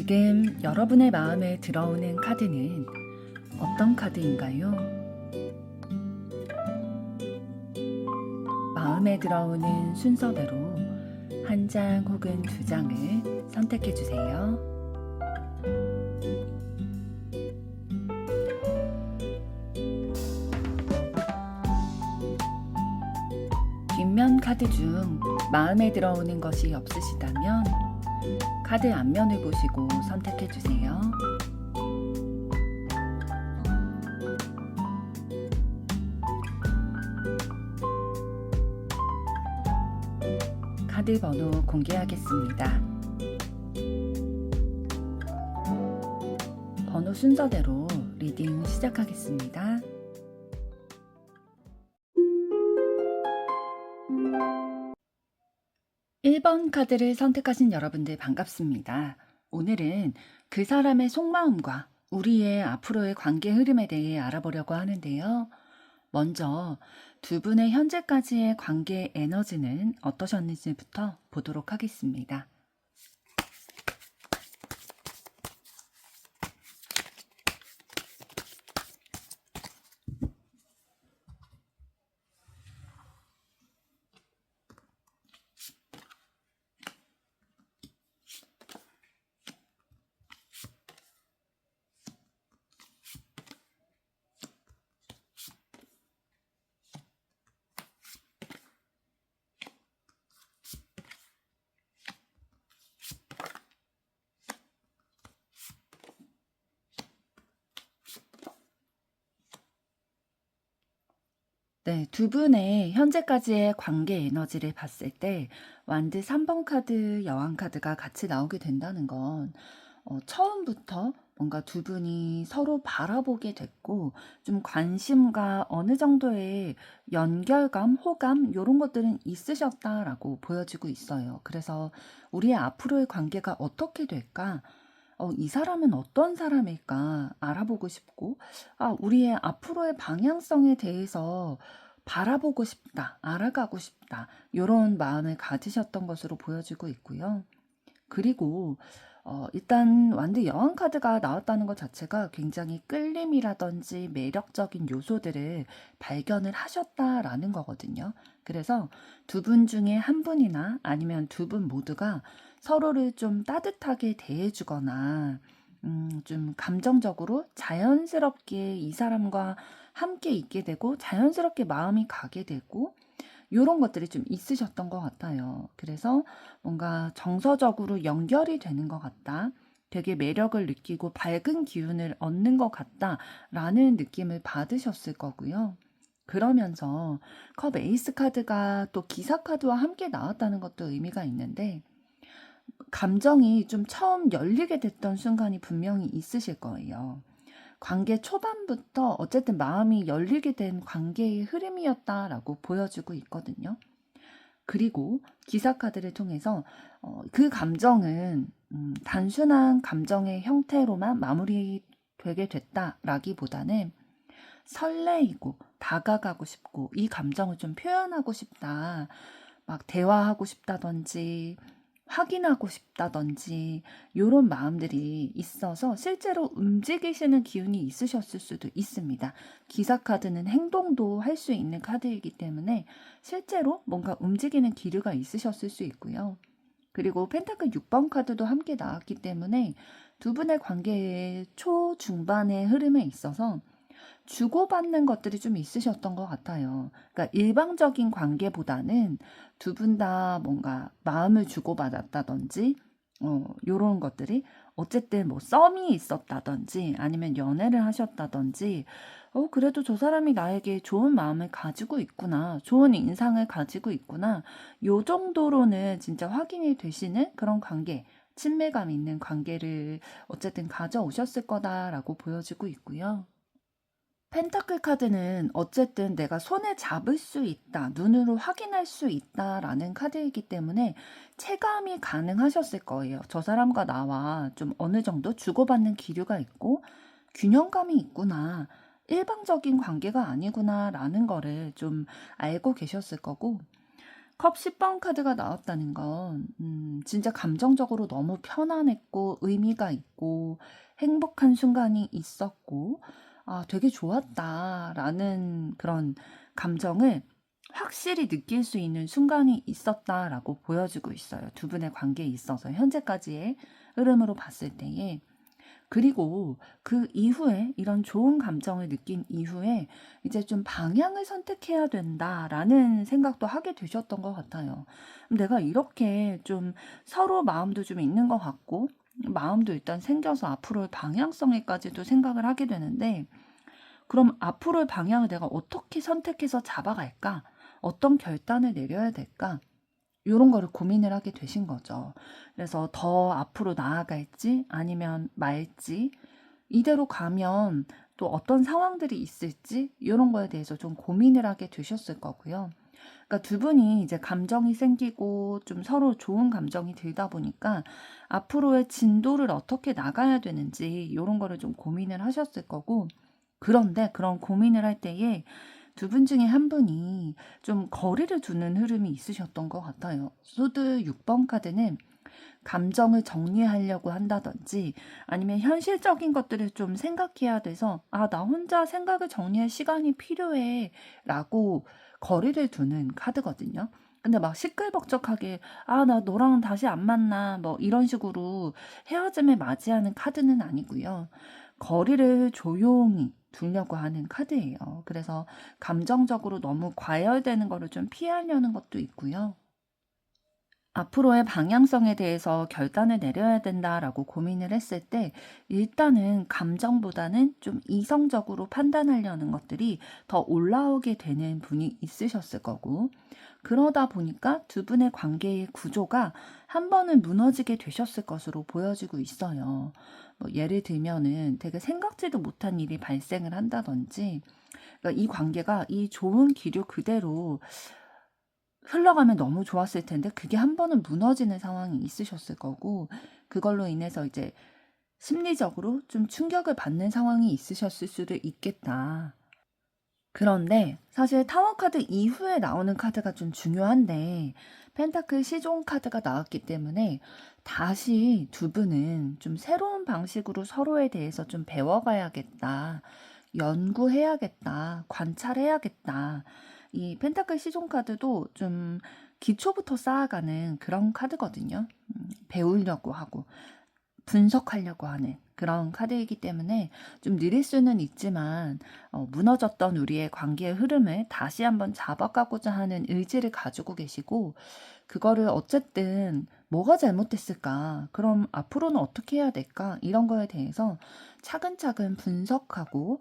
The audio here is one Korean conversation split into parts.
지금 여러분의 마음에 들어오는 카드는 어떤 카드인가요? 마음에 들어오는 순서대로 한 장 혹은 두 장을 선택해 주세요. 뒷면 카드 중 마음에 들어오는 것이 없으시다면 카드 앞면을 보시고 선택해 주세요. 카드 번호 공개하겠습니다. 번호 순서대로 리딩 시작하겠습니다. 1번 카드를 선택하신 여러분들 반갑습니다. 오늘은 그 사람의 속마음과 우리의 앞으로의 관계 흐름에 대해 알아보려고 하는데요. 먼저 두 분의 현재까지의 관계 에너지는 어떠셨는지부터 보도록 하겠습니다. 네, 두 분의 현재까지의 관계 에너지를 봤을 때 완드 3번 카드, 여왕 카드가 같이 나오게 된다는 건 처음부터 뭔가 두 분이 서로 바라보게 됐고 좀 관심과 어느 정도의 연결감, 호감 이런 것들은 있으셨다라고 보여지고 있어요. 그래서 우리의 앞으로의 관계가 어떻게 될까? 이 사람은 어떤 사람일까 알아보고 싶고, 우리의 앞으로의 방향성에 대해서 바라보고 싶다, 알아가고 싶다, 이런 마음을 가지셨던 것으로 보여지고 있고요. 그리고 일단 완드 여왕 카드가 나왔다는 것 자체가 굉장히 끌림이라든지 매력적인 요소들을 발견을 하셨다라는 거거든요. 그래서 두 분 중에 한 분이나 아니면 두 분 모두가 서로를 좀 따뜻하게 대해주거나 좀 감정적으로 자연스럽게 이 사람과 함께 있게 되고 자연스럽게 마음이 가게 되고 요런 것들이 좀 있으셨던 것 같아요. 그래서 뭔가 정서적으로 연결이 되는 것 같다. 되게 매력을 느끼고 밝은 기운을 얻는 것 같다라는 느낌을 받으셨을 거고요. 그러면서 컵 에이스 카드가 또 기사 카드와 함께 나왔다는 것도 의미가 있는데 감정이 좀 처음 열리게 됐던 순간이 분명히 있으실 거예요. 관계 초반부터 어쨌든 마음이 열리게 된 관계의 흐름이었다라고 보여지고 있거든요. 그리고 기사 카드를 통해서 그 감정은 단순한 감정의 형태로만 마무리되게 됐다라기보다는 설레이고 다가가고 싶고 이 감정을 좀 표현하고 싶다. 막 대화하고 싶다든지 확인하고 싶다든지 이런 마음들이 있어서 실제로 움직이시는 기운이 있으셨을 수도 있습니다. 기사 카드는 행동도 할 수 있는 카드이기 때문에 실제로 뭔가 움직이는 기류가 있으셨을 수 있고요. 그리고 펜타클 6번 카드도 함께 나왔기 때문에 두 분의 관계의 초중반의 흐름에 있어서 주고받는 것들이 좀 있으셨던 것 같아요. 그러니까 일방적인 관계보다는 두 분 다 뭔가 마음을 주고받았다든지, 요런 것들이 어쨌든 뭐 썸이 있었다든지 아니면 연애를 하셨다든지, 그래도 저 사람이 나에게 좋은 마음을 가지고 있구나, 좋은 인상을 가지고 있구나, 요 정도로는 진짜 확인이 되시는 그런 관계, 친밀감 있는 관계를 어쨌든 가져오셨을 거다라고 보여지고 있고요. 펜타클 카드는 어쨌든 내가 손에 잡을 수 있다, 눈으로 확인할 수 있다라는 카드이기 때문에 체감이 가능하셨을 거예요. 저 사람과 나와 좀 어느 정도 주고받는 기류가 있고 균형감이 있구나, 일방적인 관계가 아니구나라는 거를 좀 알고 계셨을 거고, 컵 10번 카드가 나왔다는 건 진짜 감정적으로 너무 편안했고 의미가 있고 행복한 순간이 있었고 아, 되게 좋았다라는 그런 감정을 확실히 느낄 수 있는 순간이 있었다라고 보여주고 있어요. 두 분의 관계에 있어서 현재까지의 흐름으로 봤을 때에. 그리고 그 이후에 이런 좋은 감정을 느낀 이후에 이제 좀 방향을 선택해야 된다라는 생각도 하게 되셨던 것 같아요. 내가 이렇게 좀 서로 마음도 좀 있는 것 같고 마음도 일단 생겨서 앞으로의 방향성에까지도 생각을 하게 되는데 그럼 앞으로의 방향을 내가 어떻게 선택해서 잡아갈까? 어떤 결단을 내려야 될까? 요런 거를 고민을 하게 되신 거죠. 그래서 더 앞으로 나아갈지 아니면 말지 이대로 가면 또 어떤 상황들이 있을지 요런 거에 대해서 좀 고민을 하게 되셨을 거고요. 그러니까 두 분이 이제 감정이 생기고 좀 서로 좋은 감정이 들다 보니까 앞으로의 진도를 어떻게 나가야 되는지 요런 거를 좀 고민을 하셨을 거고 그런데 그런 고민을 할 때에 두 분 중에 한 분이 좀 거리를 두는 흐름이 있으셨던 것 같아요. 소드 6번 카드는 감정을 정리하려고 한다든지 아니면 현실적인 것들을 좀 생각해야 돼서 아, 나 혼자 생각을 정리할 시간이 필요해 라고 거리를 두는 카드거든요. 근데 막 시끌벅적하게 아, 나 너랑 다시 안 만나 뭐 이런 식으로 헤어짐을 맞이하는 카드는 아니고요. 거리를 조용히 두려고 하는 카드예요. 그래서 감정적으로 너무 과열되는 거를 좀 피하려는 것도 있고요. 앞으로의 방향성에 대해서 결단을 내려야 된다라고 고민을 했을 때 일단은 감정보다는 좀 이성적으로 판단하려는 것들이 더 올라오게 되는 분이 있으셨을 거고 그러다 보니까 두 분의 관계의 구조가 한 번은 무너지게 되셨을 것으로 보여지고 있어요. 뭐 예를 들면은 되게 생각지도 못한 일이 발생을 한다든지 그러니까 이 관계가 이 좋은 기류 그대로 흘러가면 너무 좋았을 텐데 그게 한 번은 무너지는 상황이 있으셨을 거고 그걸로 인해서 이제 심리적으로 좀 충격을 받는 상황이 있으셨을 수도 있겠다. 그런데 사실 타워 카드 이후에 나오는 카드가 좀 중요한데 펜타클 시종 카드가 나왔기 때문에 다시 두 분은 좀 새로운 방식으로 서로에 대해서 좀 배워가야겠다. 연구해야겠다. 관찰해야겠다. 이 펜타클 시종 카드도 좀 기초부터 쌓아가는 그런 카드거든요. 배우려고 하고 분석하려고 하는 그런 카드이기 때문에 좀 느릴 수는 있지만 무너졌던 우리의 관계의 흐름을 다시 한번 잡아가고자 하는 의지를 가지고 계시고 그거를 어쨌든 뭐가 잘못됐을까? 그럼 앞으로는 어떻게 해야 될까? 이런 거에 대해서 차근차근 분석하고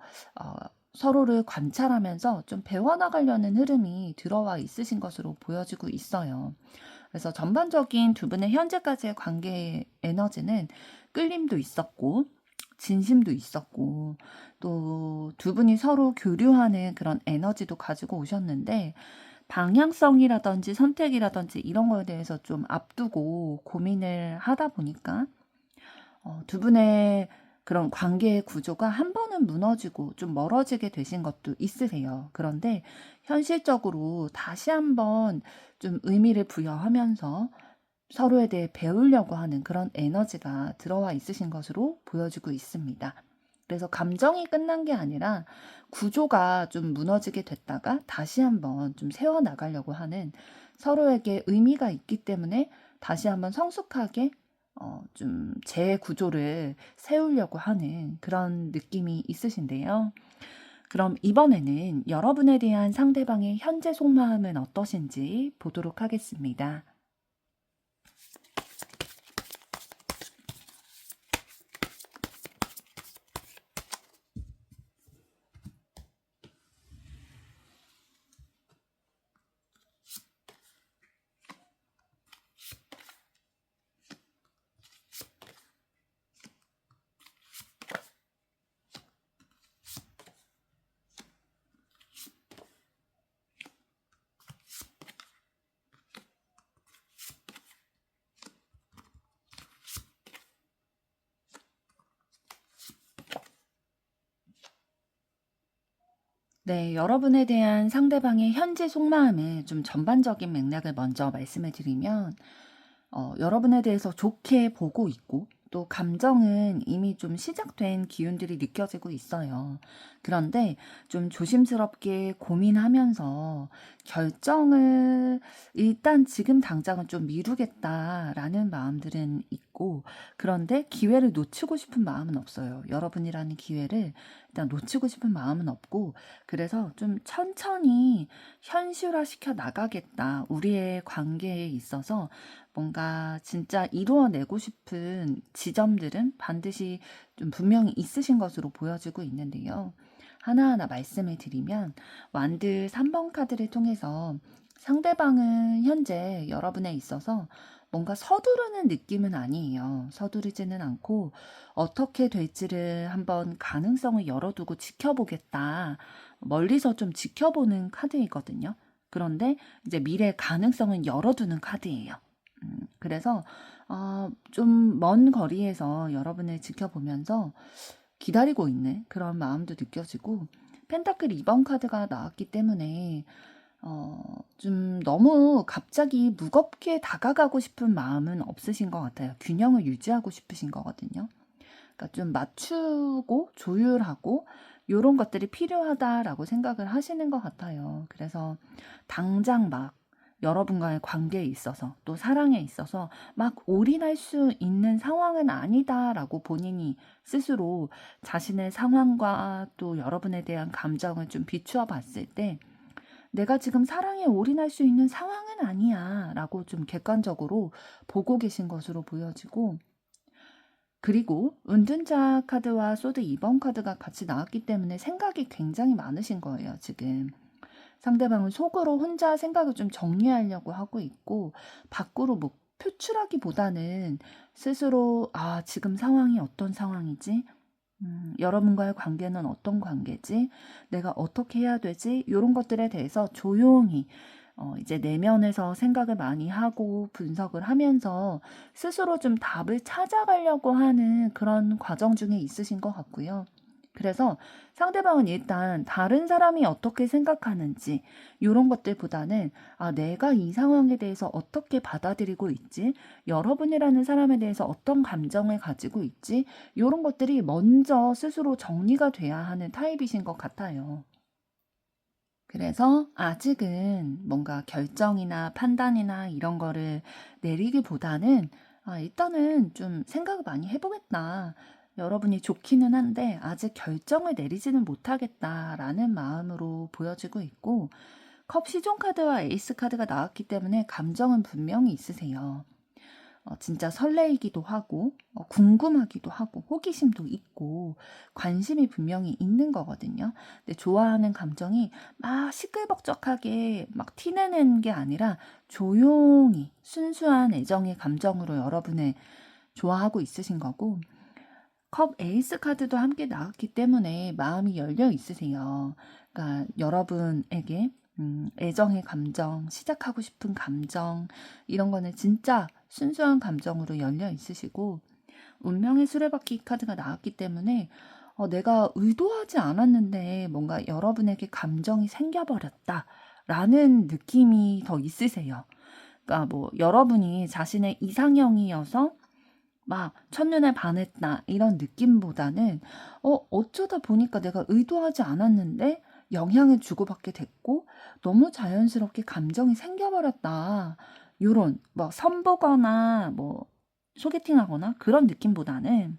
서로를 관찰하면서 좀 배워나가려는 흐름이 들어와 있으신 것으로 보여지고 있어요. 그래서 전반적인 두 분의 현재까지의 관계의 에너지는 끌림도 있었고 진심도 있었고 또 두 분이 서로 교류하는 그런 에너지도 가지고 오셨는데 방향성이라든지 선택이라든지 이런 거에 대해서 좀 앞두고 고민을 하다 보니까 두 분의 그런 관계의 구조가 한 번은 무너지고 좀 멀어지게 되신 것도 있으세요. 그런데 현실적으로 다시 한번 좀 의미를 부여하면서 서로에 대해 배우려고 하는 그런 에너지가 들어와 있으신 것으로 보여지고 있습니다. 그래서 감정이 끝난 게 아니라 구조가 좀 무너지게 됐다가 다시 한번 좀 세워나가려고 하는 서로에게 의미가 있기 때문에 다시 한번 성숙하게 좀 재구조를 세우려고 하는 그런 느낌이 있으신데요. 그럼 이번에는 여러분에 대한 상대방의 현재 속마음은 어떠신지 보도록 하겠습니다. 네, 여러분에 대한 상대방의 현재 속마음의 좀 전반적인 맥락을 먼저 말씀을 드리면, 여러분에 대해서 좋게 보고 있고, 또 감정은 이미 좀 시작된 기운들이 느껴지고 있어요. 그런데 좀 조심스럽게 고민하면서 결정을 일단 지금 당장은 좀 미루겠다라는 마음들은 있고, 그런데 기회를 놓치고 싶은 마음은 없어요. 여러분이라는 기회를 일단 놓치고 싶은 마음은 없고, 그래서 좀 천천히 현실화시켜 나가겠다. 우리의 관계에 있어서 뭔가 진짜 이루어내고 싶은 지점들은 반드시 좀 분명히 있으신 것으로 보여지고 있는데요. 하나하나 말씀을 드리면, 완드 3번 카드를 통해서 상대방은 현재 여러분에 있어서 뭔가 서두르는 느낌은 아니에요. 서두르지는 않고 어떻게 될지를 한번 가능성을 열어두고 지켜보겠다. 멀리서 좀 지켜보는 카드이거든요. 그런데 이제 미래 가능성은 열어두는 카드예요. 그래서 좀 먼 거리에서 여러분을 지켜보면서 기다리고 있는 그런 마음도 느껴지고, 펜타클 2번 카드가 나왔기 때문에 좀 너무 갑자기 무겁게 다가가고 싶은 마음은 없으신 것 같아요. 균형을 유지하고 싶으신 거거든요. 그러니까 좀 맞추고 조율하고 요런 것들이 필요하다라고 생각을 하시는 것 같아요. 그래서 당장 막 여러분과의 관계에 있어서 또 사랑에 있어서 막 올인할 수 있는 상황은 아니다라고 본인이 스스로 자신의 상황과 또 여러분에 대한 감정을 좀 비추어 봤을 때, 내가 지금 사랑에 올인할 수 있는 상황은 아니야 라고 좀 객관적으로 보고 계신 것으로 보여지고, 그리고 은둔자 카드와 소드 2번 카드가 같이 나왔기 때문에 생각이 굉장히 많으신 거예요, 지금. 상대방은 속으로 혼자 생각을 좀 정리하려고 하고 있고, 밖으로 뭐 표출하기보다는 스스로, 지금 상황이 어떤 상황이지? 여러분과의 관계는 어떤 관계지? 내가 어떻게 해야 되지? 이런 것들에 대해서 조용히 이제 내면에서 생각을 많이 하고 분석을 하면서 스스로 좀 답을 찾아가려고 하는 그런 과정 중에 있으신 것 같고요. 그래서 상대방은 일단 다른 사람이 어떻게 생각하는지 이런 것들보다는 내가 이 상황에 대해서 어떻게 받아들이고 있지? 여러분이라는 사람에 대해서 어떤 감정을 가지고 있지? 이런 것들이 먼저 스스로 정리가 돼야 하는 타입이신 것 같아요. 그래서 아직은 뭔가 결정이나 판단이나 이런 거를 내리기보다는 일단은 좀 생각을 많이 해보겠다. 여러분이 좋기는 한데 아직 결정을 내리지는 못하겠다라는 마음으로 보여지고 있고, 컵 시종 카드와 에이스 카드가 나왔기 때문에 감정은 분명히 있으세요. 진짜 설레이기도 하고 궁금하기도 하고 호기심도 있고 관심이 분명히 있는 거거든요. 근데 좋아하는 감정이 막 시끌벅적하게 막 티내는 게 아니라 조용히 순수한 애정의 감정으로 여러분을 좋아하고 있으신 거고, 컵 에이스 카드도 함께 나왔기 때문에 마음이 열려 있으세요. 그러니까 여러분에게 애정의 감정, 시작하고 싶은 감정, 이런 거는 진짜 순수한 감정으로 열려 있으시고, 운명의 수레바퀴 카드가 나왔기 때문에 내가 의도하지 않았는데 뭔가 여러분에게 감정이 생겨버렸다 라는 느낌이 더 있으세요. 그러니까 뭐 여러분이 자신의 이상형이어서 막 첫눈에 반했다 이런 느낌보다는 어쩌다 보니까 내가 의도하지 않았는데 영향을 주고받게 됐고 너무 자연스럽게 감정이 생겨버렸다. 요런 뭐 선보거나 뭐 소개팅하거나 그런 느낌보다는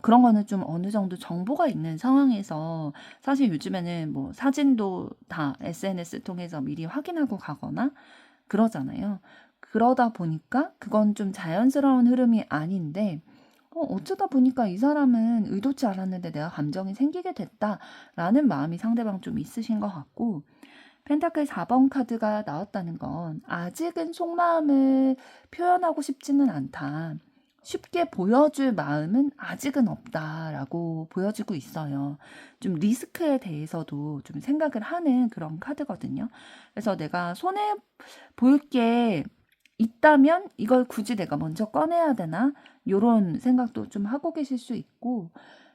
그런 거는 좀 어느 정도 정보가 있는 상황에서, 사실 요즘에는 뭐 사진도 다 SNS 통해서 미리 확인하고 가거나 그러잖아요. 그러다 보니까 그건 좀 자연스러운 흐름이 아닌데, 어쩌다 보니까 이 사람은 의도치 않았는데 내가 감정이 생기게 됐다라는 마음이 상대방 좀 있으신 것 같고, 펜타클 4번 카드가 나왔다는 건 아직은 속마음을 표현하고 싶지는 않다. 쉽게 보여줄 마음은 아직은 없다라고 보여지고 있어요. 좀 리스크에 대해서도 좀 생각을 하는 그런 카드거든요. 그래서 내가 손해 볼 게 있다면 이걸 굳이 내가 먼저 꺼내야 되나? 요런 생각도 좀 하고 계실 수 있고,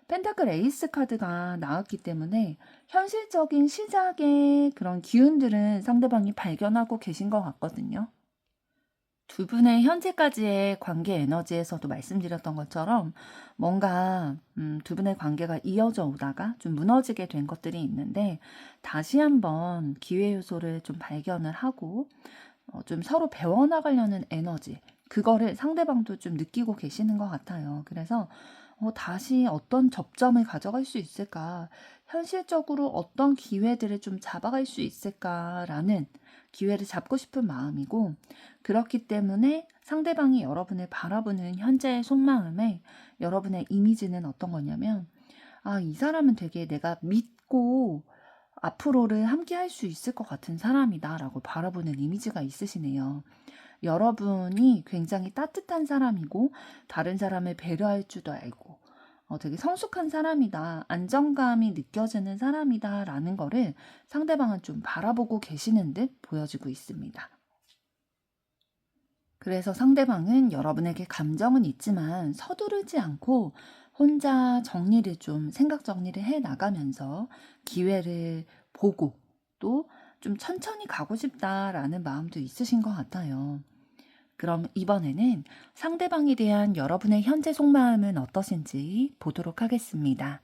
펜타클 에이스 카드가 나왔기 때문에 현실적인 시작의 그런 기운들은 상대방이 발견하고 계신 것 같거든요. 두 분의 현재까지의 관계 에너지에서도 말씀드렸던 것처럼 뭔가 두 분의 관계가 이어져 오다가 좀 무너지게 된 것들이 있는데 다시 한번 기회 요소를 좀 발견을 하고 좀 서로 배워나가려는 에너지 그거를 상대방도 좀 느끼고 계시는 것 같아요. 그래서 다시 어떤 접점을 가져갈 수 있을까? 현실적으로 어떤 기회들을 좀 잡아갈 수 있을까라는 기회를 잡고 싶은 마음이고 그렇기 때문에 상대방이 여러분을 바라보는 현재의 속마음에 여러분의 이미지는 어떤 거냐면 이 사람은 되게 내가 믿고 앞으로를 함께 할 수 있을 것 같은 사람이다 라고 바라보는 이미지가 있으시네요. 여러분이 굉장히 따뜻한 사람이고 다른 사람을 배려할 줄도 알고 되게 성숙한 사람이다, 안정감이 느껴지는 사람이다 라는 거를 상대방은 좀 바라보고 계시는 듯 보여지고 있습니다. 그래서 상대방은 여러분에게 감정은 있지만 서두르지 않고 혼자 정리를 좀 생각 정리를 해 나가면서 기회를 보고 또 좀 천천히 가고 싶다라는 마음도 있으신 것 같아요. 그럼 이번에는 상대방에 대한 여러분의 현재 속마음은 어떠신지 보도록 하겠습니다.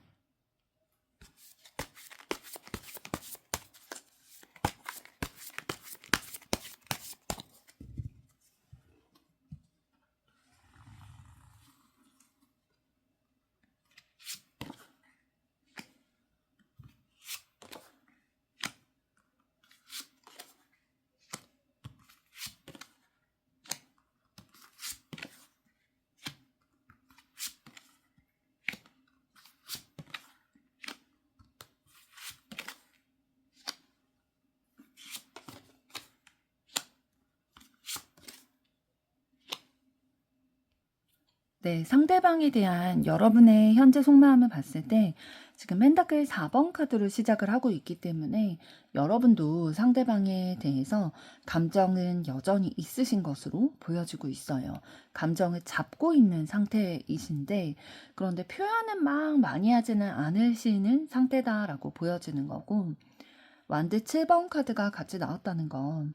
네, 상대방에 대한 여러분의 현재 속마음을 봤을 때 지금 펜타클 4번 카드로 시작을 하고 있기 때문에 여러분도 상대방에 대해서 감정은 여전히 있으신 것으로 보여지고 있어요. 감정을 잡고 있는 상태이신데 그런데 표현은 막 많이 하지는 않으시는 상태다라고 보여지는 거고 완드 7번 카드가 같이 나왔다는 건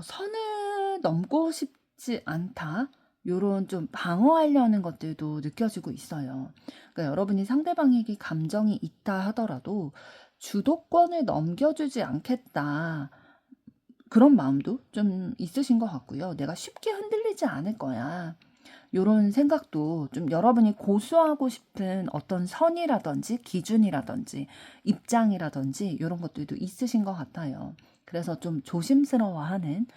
선을 넘고 싶지 않다. 요런 좀 방어하려는 것들도 느껴지고 있어요. 그러니까 여러분이 상대방에게 감정이 있다 하더라도 주도권을 넘겨주지 않겠다. 그런 마음도 좀 있으신 것 같고요. 내가 쉽게 흔들리지 않을 거야. 요런 생각도 좀 여러분이 고수하고 싶은 어떤 선이라든지 기준이라든지 입장이라든지 요런 것들도 있으신 것 같아요. 그래서 좀 조심스러워하는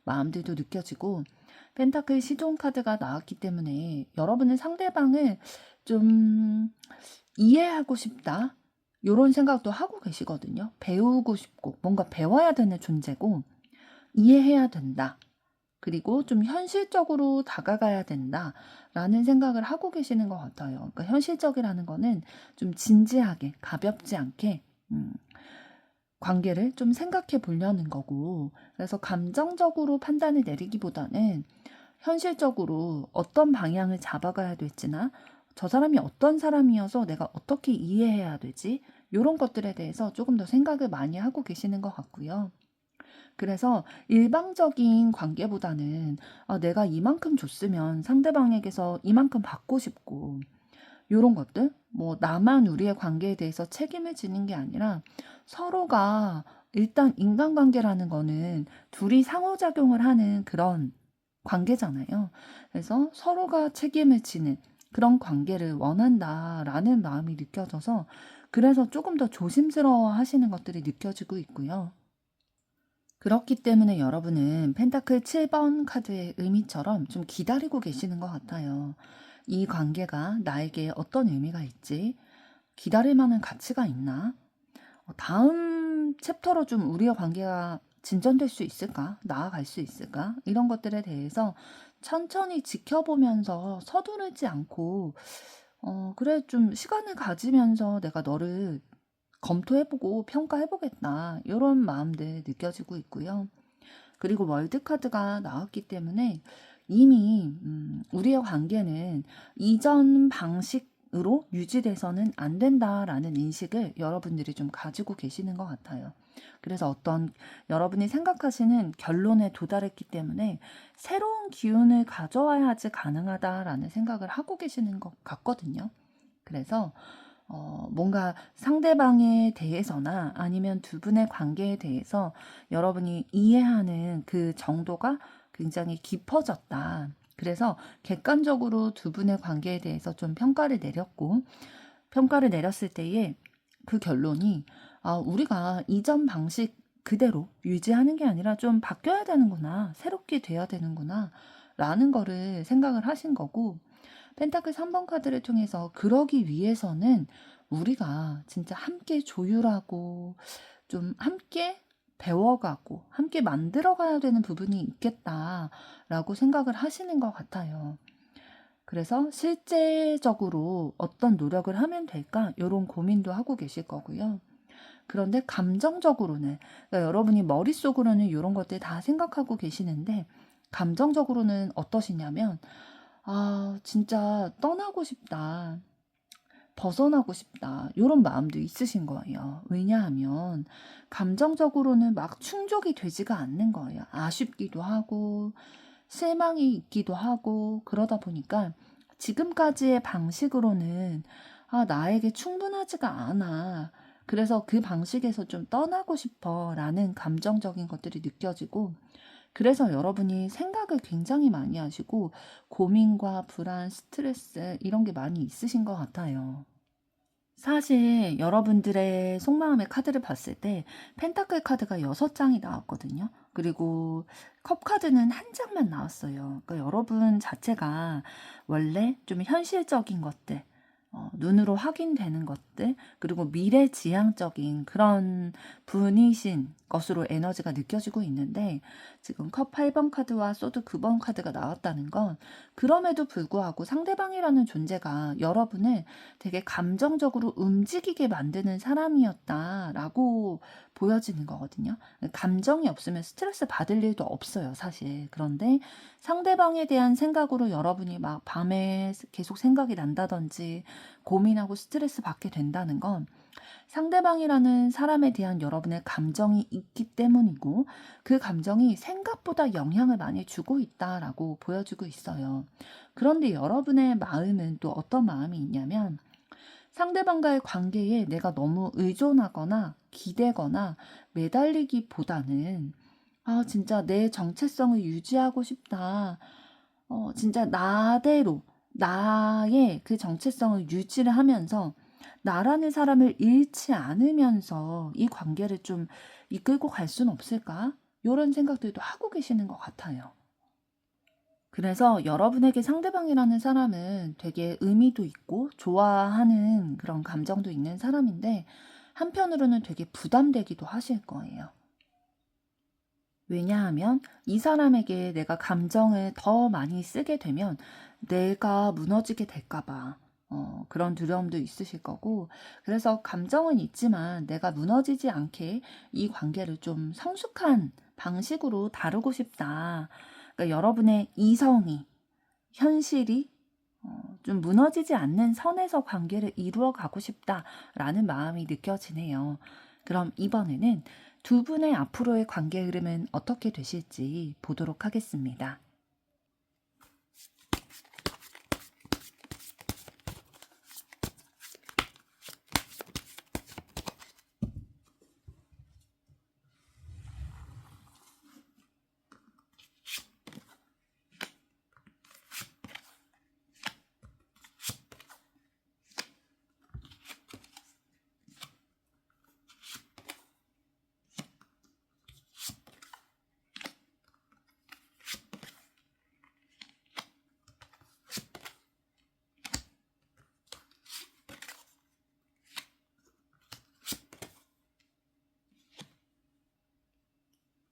마음들도 느껴지고 펜타클 시종 카드가 나왔기 때문에 여러분은 상대방을 좀 이해하고 싶다. 요런 생각도 하고 계시거든요. 배우고 싶고 뭔가 배워야 되는 존재고 이해해야 된다. 그리고 좀 현실적으로 다가가야 된다라는 생각을 하고 계시는 것 같아요. 그러니까 현실적이라는 거는 좀 진지하게 가볍지 않게 관계를 좀 생각해 보려는 거고 그래서 감정적으로 판단을 내리기보다는 현실적으로 어떤 방향을 잡아가야 될지나 저 사람이 어떤 사람이어서 내가 어떻게 이해해야 되지? 이런 것들에 대해서 조금 더 생각을 많이 하고 계시는 것 같고요. 그래서 일방적인 관계보다는 내가 이만큼 줬으면 상대방에게서 이만큼 받고 싶고 요런 것들 뭐 나만 우리의 관계에 대해서 책임을 지는 게 아니라 서로가 일단 인간관계라는 거는 둘이 상호작용을 하는 그런 관계잖아요. 그래서 서로가 책임을 지는 그런 관계를 원한다라는 마음이 느껴져서 그래서 조금 더 조심스러워 하시는 것들이 느껴지고 있고요. 그렇기 때문에 여러분은 펜타클 7번 카드의 의미처럼 좀 기다리고 계시는 것 같아요. 이 관계가 나에게 어떤 의미가 있지? 기다릴 만한 가치가 있나? 다음 챕터로 좀 우리의 관계가 진전될 수 있을까? 나아갈 수 있을까? 이런 것들에 대해서 천천히 지켜보면서 서두르지 않고, 그래, 좀 시간을 가지면서 내가 너를 검토해보고 평가해보겠다. 이런 마음들 느껴지고 있고요. 그리고 월드카드가 나왔기 때문에 이미 우리의 관계는 이전 방식 관계로 유지돼서는 안 된다라는 인식을 여러분들이 좀 가지고 계시는 것 같아요. 그래서 어떤 여러분이 생각하시는 결론에 도달했기 때문에 새로운 기운을 가져와야지 가능하다라는 생각을 하고 계시는 것 같거든요. 그래서 뭔가 상대방에 대해서나 아니면 두 분의 관계에 대해서 여러분이 이해하는 그 정도가 굉장히 깊어졌다. 그래서 객관적으로 두 분의 관계에 대해서 좀 평가를 내렸고, 평가를 내렸을 때에 그 결론이, 우리가 이전 방식 그대로 유지하는 게 아니라 좀 바뀌어야 되는구나, 새롭게 돼야 되는구나, 라는 거를 생각을 하신 거고, 펜타클 3번 카드를 통해서 그러기 위해서는 우리가 진짜 함께 조율하고 좀 함께 배워가고 함께 만들어가야 되는 부분이 있겠다라고 생각을 하시는 것 같아요. 그래서 실제적으로 어떤 노력을 하면 될까? 이런 고민도 하고 계실 거고요. 그런데 감정적으로는, 그러니까 여러분이 머릿속으로는 이런 것들 다 생각하고 계시는데 감정적으로는 어떠시냐면, 진짜 떠나고 싶다. 벗어나고 싶다. 이런 마음도 있으신 거예요. 왜냐하면 감정적으로는 막 충족이 되지가 않는 거예요. 아쉽기도 하고 실망이 있기도 하고 그러다 보니까 지금까지의 방식으로는 나에게 충분하지가 않아. 그래서 그 방식에서 좀 떠나고 싶어 라는 감정적인 것들이 느껴지고, 그래서 여러분이 생각을 굉장히 많이 하시고 고민과 불안, 스트레스 이런 게 많이 있으신 것 같아요. 사실 여러분들의 속마음의 카드를 봤을 때 펜타클 카드가 6장이 나왔거든요. 그리고 컵 카드는 한 장만 나왔어요. 그러니까 여러분 자체가 원래 좀 현실적인 것들, 눈으로 확인되는 것들, 그리고 미래지향적인 그런 분이신 것으로 에너지가 느껴지고 있는데, 지금 컵 8번 카드와 소드 9번 카드가 나왔다는 건 그럼에도 불구하고 상대방이라는 존재가 여러분을 되게 감정적으로 움직이게 만드는 사람이었다라고 보여지는 거거든요. 감정이 없으면 스트레스 받을 일도 없어요, 사실. 그런데 상대방에 대한 생각으로 여러분이 막 밤에 계속 생각이 난다든지 고민하고 스트레스 받게 된다는 건 상대방이라는 사람에 대한 여러분의 감정이 있기 때문이고, 그 감정이 생각보다 영향을 많이 주고 있다라고 보여주고 있어요. 그런데 여러분의 마음은 또 어떤 마음이 있냐면, 상대방과의 관계에 내가 너무 의존하거나 기대거나 매달리기보다는 진짜 내 정체성을 유지하고 싶다. 진짜 나대로 나의 그 정체성을 유지를 하면서 나라는 사람을 잃지 않으면서 이 관계를 좀 이끌고 갈 수는 없을까? 이런 생각들도 하고 계시는 것 같아요. 그래서 여러분에게 상대방이라는 사람은 되게 의미도 있고 좋아하는 그런 감정도 있는 사람인데, 한편으로는 되게 부담되기도 하실 거예요. 왜냐하면 이 사람에게 내가 감정을 더 많이 쓰게 되면 내가 무너지게 될까봐 그런 두려움도 있으실 거고, 그래서 감정은 있지만 내가 무너지지 않게 이 관계를 좀 성숙한 방식으로 다루고 싶다. 그러니까 여러분의 이성이, 현실이 좀 무너지지 않는 선에서 관계를 이루어 가고 싶다라는 마음이 느껴지네요. 그럼 이번에는 두 분의 앞으로의 관계 흐름은 어떻게 되실지 보도록 하겠습니다.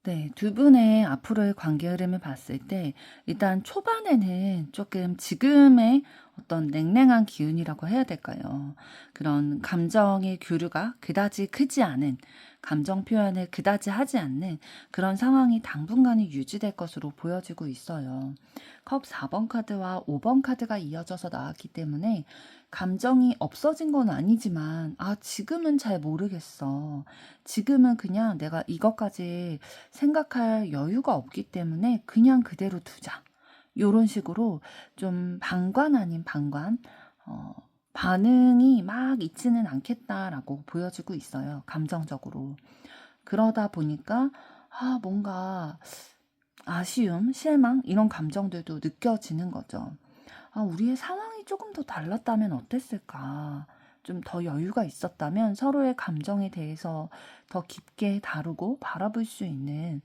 네, 두 분의 앞으로의 관계 흐름을 봤을 때 일단 초반에는 조금 지금의 어떤 냉랭한 기운이라고 해야 될까요? 그런 감정의 교류가 그다지 크지 않은, 감정 표현을 그다지 하지 않는 그런 상황이 당분간은 유지될 것으로 보여지고 있어요. 컵 4번 카드와 5번 카드가 이어져서 나왔기 때문에 감정이 없어진 건 아니지만, 지금은 잘 모르겠어. 지금은 그냥 내가 이것까지 생각할 여유가 없기 때문에 그냥 그대로 두자. 요런 식으로 좀 방관 아닌 방관, 어, 반응이 막 있지는 않겠다라고 보여지고 있어요. 감정적으로. 그러다 보니까, 뭔가 아쉬움, 실망, 이런 감정들도 느껴지는 거죠. 우리의 상황이 조금 더 달랐다면 어땠을까? 좀 더 여유가 있었다면 서로의 감정에 대해서 더 깊게 다루고 바라볼 수 있는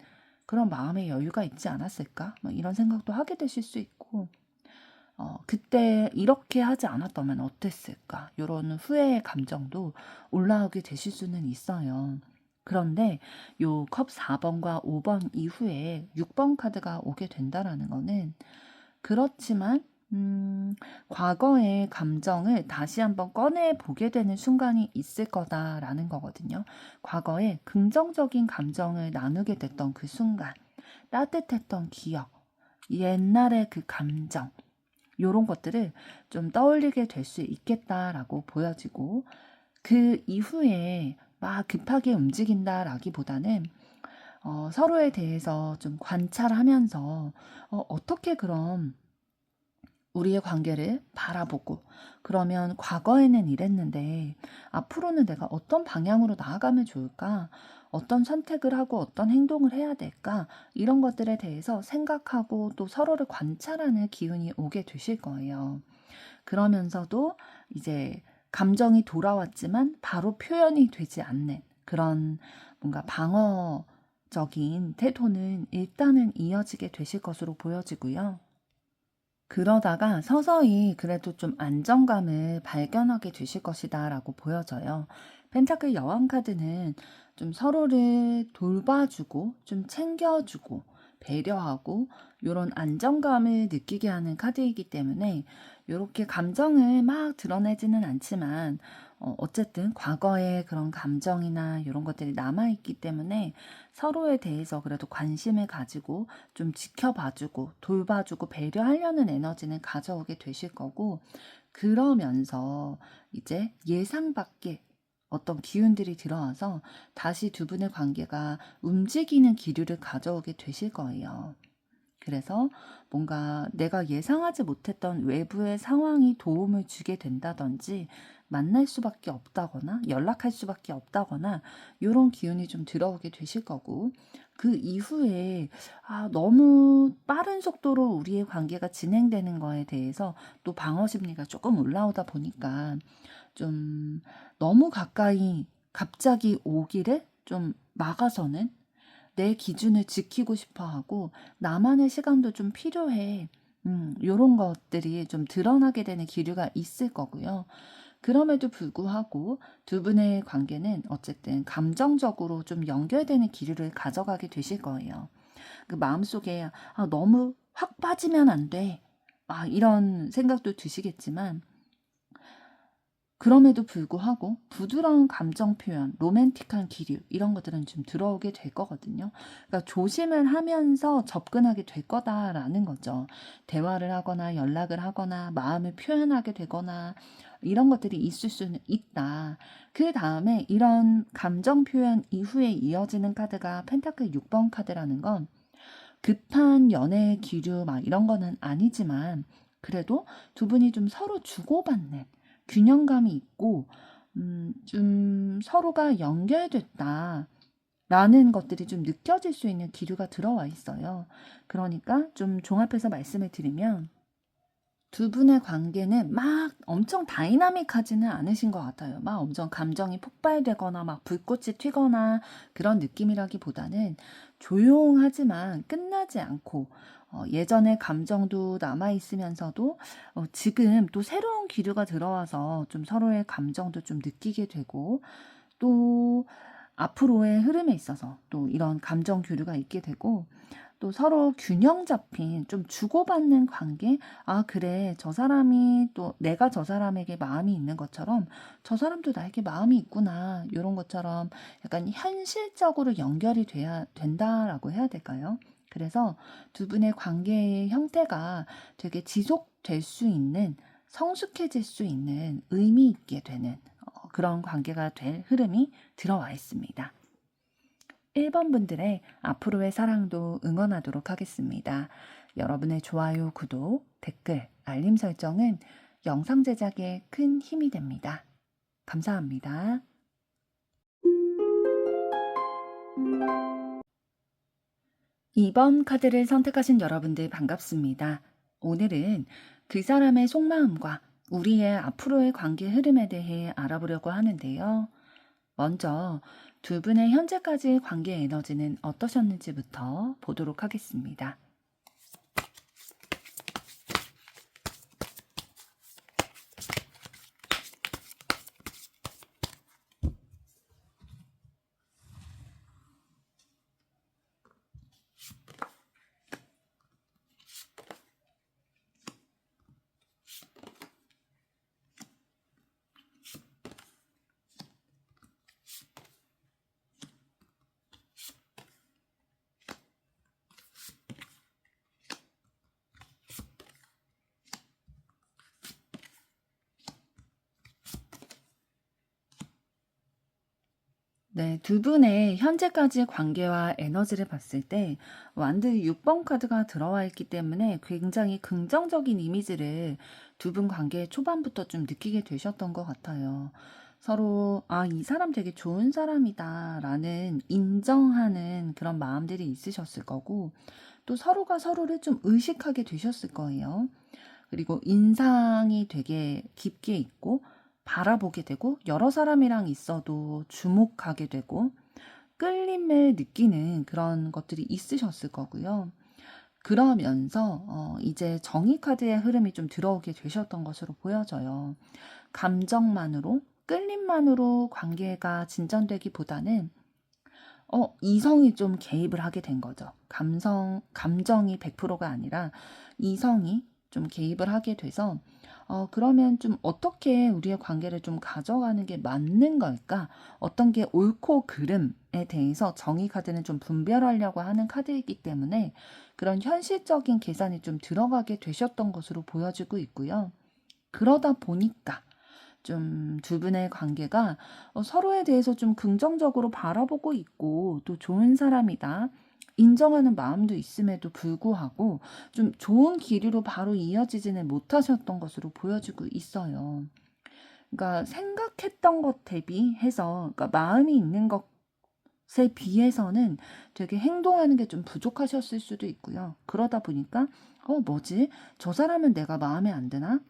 그런 마음의 여유가 있지 않았을까? 뭐 이런 생각도 하게 되실 수 있고, 그때 이렇게 하지 않았다면 어땠을까? 이런 후회의 감정도 올라오게 되실 수는 있어요. 그런데 요 컵 4번과 5번 이후에 6번 카드가 오게 된다라는 거는, 그렇지만 과거의 감정을 다시 한번 꺼내 보게 되는 순간이 있을 거다라는 거거든요. 과거에 긍정적인 감정을 나누게 됐던 그 순간, 따뜻했던 기억, 옛날의 그 감정, 요런 것들을 좀 떠올리게 될 수 있겠다라고 보여지고, 그 이후에 막 급하게 움직인다라기보다는 서로에 대해서 좀 관찰하면서 어떻게 그럼 우리의 관계를 바라보고, 그러면 과거에는 이랬는데 앞으로는 내가 어떤 방향으로 나아가면 좋을까? 어떤 선택을 하고 어떤 행동을 해야 될까? 이런 것들에 대해서 생각하고 또 서로를 관찰하는 기운이 오게 되실 거예요. 그러면서도 이제 감정이 돌아왔지만 바로 표현이 되지 않는 그런 뭔가 방어적인 태도는 일단은 이어지게 되실 것으로 보여지고요. 그러다가 서서히 그래도 좀 안정감을 발견하게 되실 것이다라고 보여져요. 펜타클 여왕 카드는 좀 서로를 돌봐주고 좀 챙겨주고 배려하고 요런 안정감을 느끼게 하는 카드이기 때문에 요렇게 감정을 막 드러내지는 않지만, 어쨌든 과거의 그런 감정이나 이런 것들이 남아있기 때문에 서로에 대해서 그래도 관심을 가지고 좀 지켜봐주고 돌봐주고 배려하려는 에너지는 가져오게 되실 거고, 그러면서 이제 예상 밖의 어떤 기운들이 들어와서 다시 두 분의 관계가 움직이는 기류를 가져오게 되실 거예요. 그래서 뭔가 내가 예상하지 못했던 외부의 상황이 도움을 주게 된다든지, 만날 수밖에 없다거나 연락할 수밖에 없다거나 이런 기운이 좀 들어오게 되실 거고, 그 이후에 너무 빠른 속도로 우리의 관계가 진행되는 거에 대해서 또 방어 심리가 조금 올라오다 보니까, 좀 너무 가까이 갑자기 오기를 좀 막아서는 내 기준을 지키고 싶어 하고, 나만의 시간도 좀 필요해. 요런 것들이 좀 드러나게 되는 기류가 있을 거고요. 그럼에도 불구하고 두 분의 관계는 어쨌든 감정적으로 좀 연결되는 기류를 가져가게 되실 거예요. 그 마음속에 너무 확 빠지면 안 돼. 이런 생각도 드시겠지만, 그럼에도 불구하고 부드러운 감정 표현, 로맨틱한 기류 이런 것들은 좀 들어오게 될 거거든요. 그러니까 조심을 하면서 접근하게 될 거다라는 거죠. 대화를 하거나 연락을 하거나 마음을 표현하게 되거나 이런 것들이 있을 수는 있다. 그 다음에 이런 감정 표현 이후에 이어지는 카드가 펜타클 6번 카드라는 건, 급한 연애 기류 막 이런 거는 아니지만 그래도 두 분이 좀 서로 주고받는 균형감이 있고, 좀 서로가 연결됐다 라는 것들이 좀 느껴질 수 있는 기류가 들어와 있어요. 그러니까 좀 종합해서 말씀을 드리면, 두 분의 관계는 막 엄청 다이나믹하지는 않으신 것 같아요. 막 엄청 감정이 폭발되거나 막 불꽃이 튀거나 그런 느낌이라기보다는 조용하지만 끝나지 않고, 예전의 감정도 남아있으면서도 지금 또 새로운 기류가 들어와서 좀 서로의 감정도 좀 느끼게 되고, 또 앞으로의 흐름에 있어서 또 이런 감정 교류가 있게 되고, 또 서로 균형 잡힌 좀 주고받는 관계? 아, 그래. 저 사람이 또 내가 저 사람에게 마음이 있는 것처럼 저 사람도 나에게 마음이 있구나. 이런 것처럼 약간 현실적으로 연결이 돼야 된다라고 해야 될까요? 그래서 두 분의 관계의 형태가 되게 지속될 수 있는, 성숙해질 수 있는, 의미 있게 되는 그런 관계가 될 흐름이 들어와 있습니다. 1번 분들의 앞으로의 사랑도 응원하도록 하겠습니다. 여러분의 좋아요, 구독, 댓글, 알림 설정은 영상 제작에 큰 힘이 됩니다. 감사합니다. 2번 카드를 선택하신 여러분들 반갑습니다. 오늘은 그 사람의 속마음과 우리의 앞으로의 관계 흐름에 대해 알아보려고 하는데요. 먼저 두 분의 현재까지의 관계 에너지는 어떠셨는지부터 보도록 하겠습니다. 네, 두 분의 현재까지의 관계와 에너지를 봤을 때 완드 6번 카드가 들어와 있기 때문에 굉장히 긍정적인 이미지를 두 분 관계 초반부터 좀 느끼게 되셨던 것 같아요. 서로 아, 이 사람 되게 좋은 사람이다 라는 인정하는 그런 마음들이 있으셨을 거고, 또 서로가 서로를 좀 의식하게 되셨을 거예요. 그리고 인상이 되게 깊게 있고 바라보게 되고 여러 사람이랑 있어도 주목하게 되고 끌림을 느끼는 그런 것들이 있으셨을 거고요. 그러면서 이제 정의 카드의 흐름이 좀 들어오게 되셨던 것으로 보여져요. 감정만으로, 끌림만으로 관계가 진전되기보다는 이성이 좀 개입을 하게 된 거죠. 감정이 100%가 아니라 이성이 좀 개입을 하게 돼서 그러면 좀 어떻게 우리의 관계를 좀 가져가는 게 맞는 걸까? 어떤 게 옳고 그름에 대해서 정의 카드는 좀 분별하려고 하는 카드이기 때문에 그런 현실적인 계산이 좀 들어가게 되셨던 것으로 보여지고 있고요. 그러다 보니까 좀 두 분의 관계가 서로에 대해서 좀 긍정적으로 바라보고 있고 또 좋은 사람이다 인정하는 마음도 있음에도 불구하고 좀 좋은 기류로 바로 이어지지는 못하셨던 것으로 보여지고 있어요. 그러니까 생각했던 것 대비해서, 그러니까 마음이 있는 것에 비해서는 되게 행동하는 게 좀 부족하셨을 수도 있고요. 그러다 보니까 뭐지? 저 사람은 내가 마음에 안 드나?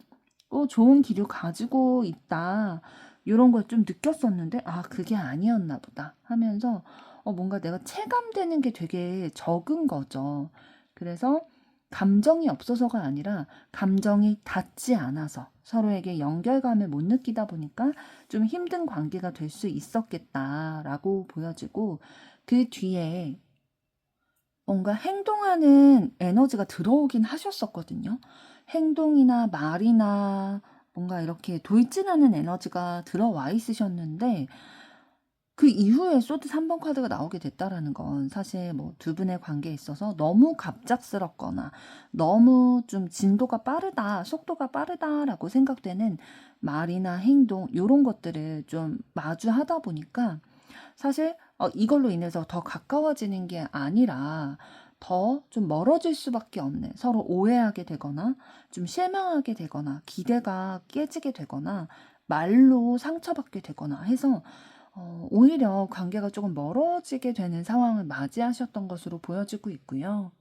좋은 기류 가지고 있다. 이런 걸 좀 느꼈었는데, 아, 그게 아니었나 보다 하면서 뭔가 내가 체감되는 게 되게 적은 거죠. 그래서 감정이 없어서가 아니라 감정이 닿지 않아서 서로에게 연결감을 못 느끼다 보니까 좀 힘든 관계가 될 수 있었겠다라고 보여지고, 그 뒤에 뭔가 행동하는 에너지가 들어오긴 하셨었거든요. 행동이나 말이나 뭔가 이렇게 돌진하는 에너지가 들어와 있으셨는데, 그 이후에 소드 3번 카드가 나오게 됐다라는 건 사실 뭐 두 분의 관계에 있어서 너무 갑작스럽거나 너무 좀 진도가 빠르다, 속도가 빠르다라고 생각되는 말이나 행동, 이런 것들을 좀 마주하다 보니까 사실 이걸로 인해서 더 가까워지는 게 아니라 더 좀 멀어질 수밖에 없는, 서로 오해하게 되거나 좀 실망하게 되거나 기대가 깨지게 되거나 말로 상처받게 되거나 해서 오히려 관계가 조금 멀어지게 되는 상황을 맞이하셨던 것으로 보여지고 있고요.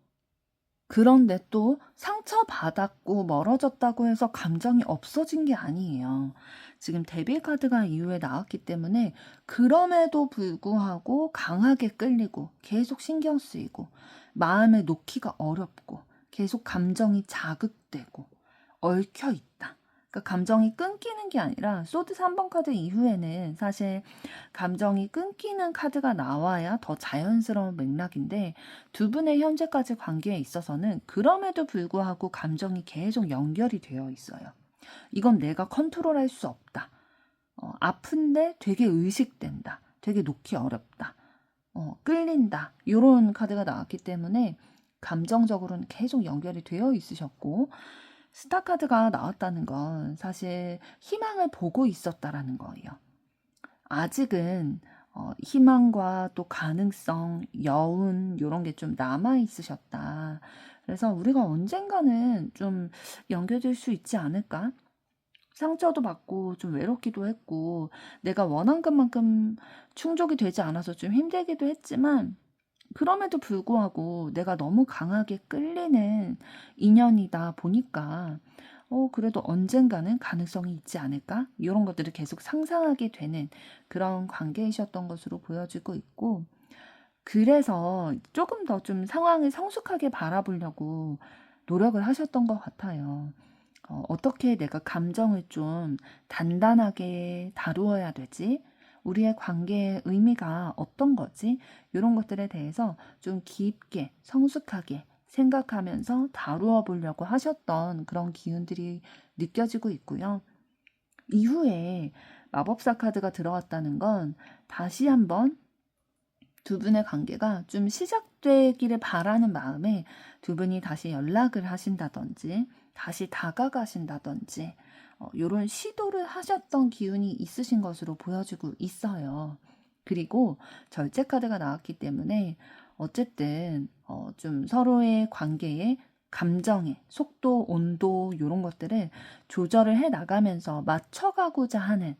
그런데 또 상처받았고 멀어졌다고 해서 감정이 없어진 게 아니에요. 지금 데빌 카드가 이후에 나왔기 때문에 그럼에도 불구하고 강하게 끌리고 계속 신경 쓰이고 마음을 놓기가 어렵고 계속 감정이 자극되고 얽혀 있다. 그러니까 감정이 끊기는 게 아니라 소드 3번 카드 이후에는 사실 감정이 끊기는 카드가 나와야 더 자연스러운 맥락인데 두 분의 현재까지 관계에 있어서는 그럼에도 불구하고 감정이 계속 연결이 되어 있어요. 이건 내가 컨트롤할 수 없다. 아픈데 되게 의식된다. 되게 놓기 어렵다. 끌린다. 이런 카드가 나왔기 때문에 감정적으로는 계속 연결이 되어 있으셨고 스타 카드가 나왔다는 건 사실 희망을 보고 있었다라는 거예요. 아직은 희망과 또 가능성, 여운 이런 게 좀 남아 있으셨다. 그래서 우리가 언젠가는 좀 연결될 수 있지 않을까? 상처도 받고 좀 외롭기도 했고 내가 원한 것만큼 충족이 되지 않아서 좀 힘들기도 했지만 그럼에도 불구하고 내가 너무 강하게 끌리는 인연이다 보니까 그래도 언젠가는 가능성이 있지 않을까? 이런 것들을 계속 상상하게 되는 그런 관계이셨던 것으로 보여지고 있고 그래서 조금 더 좀 상황을 성숙하게 바라보려고 노력을 하셨던 것 같아요. 어떻게 내가 감정을 좀 단단하게 다루어야 되지? 우리의 관계의 의미가 어떤 거지? 이런 것들에 대해서 좀 깊게 성숙하게 생각하면서 다루어 보려고 하셨던 그런 기운들이 느껴지고 있고요. 이후에 마법사 카드가 들어왔다는 건 다시 한번 두 분의 관계가 좀 시작되기를 바라는 마음에 두 분이 다시 연락을 하신다든지 다시 다가가신다든지 이런 시도를 하셨던 기운이 있으신 것으로 보여지고 있어요. 그리고 절제 카드가 나왔기 때문에 어쨌든 좀 서로의 관계에 감정의 속도, 온도 이런 것들을 조절을 해 나가면서 맞춰가고자 하는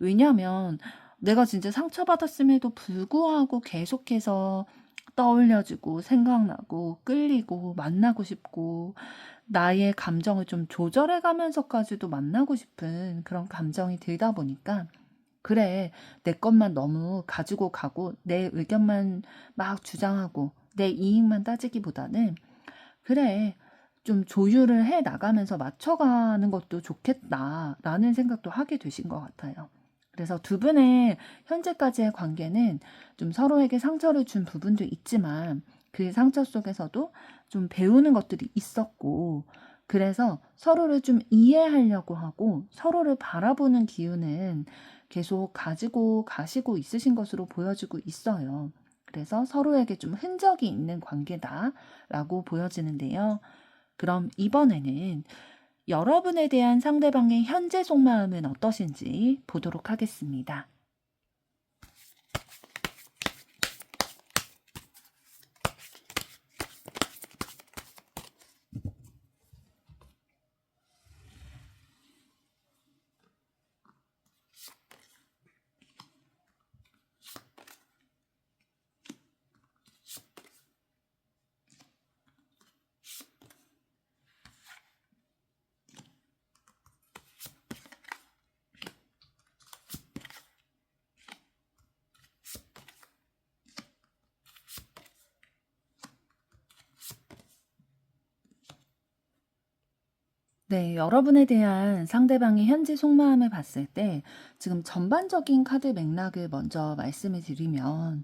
왜냐하면 내가 진짜 상처받았음에도 불구하고 계속해서 떠올려지고 생각나고 끌리고 만나고 싶고 나의 감정을 좀 조절해 가면서까지도 만나고 싶은 그런 감정이 들다 보니까 그래, 내 것만 너무 가지고 가고 내 의견만 막 주장하고 내 이익만 따지기보다는 그래, 좀 조율을 해 나가면서 맞춰가는 것도 좋겠다라는 생각도 하게 되신 것 같아요. 그래서 두 분의 현재까지의 관계는 좀 서로에게 상처를 준 부분도 있지만 그 상처 속에서도 좀 배우는 것들이 있었고 그래서 서로를 좀 이해하려고 하고 서로를 바라보는 기운은 계속 가지고 가시고 있으신 것으로 보여지고 있어요. 그래서 서로에게 좀 흔적이 있는 관계다라고 보여지는데요. 그럼 이번에는 여러분에 대한 상대방의 현재 속마음은 어떠신지 보도록 하겠습니다. 네, 여러분에 대한 상대방의 현재 속마음을 봤을 때 지금 전반적인 카드 맥락을 먼저 말씀을 드리면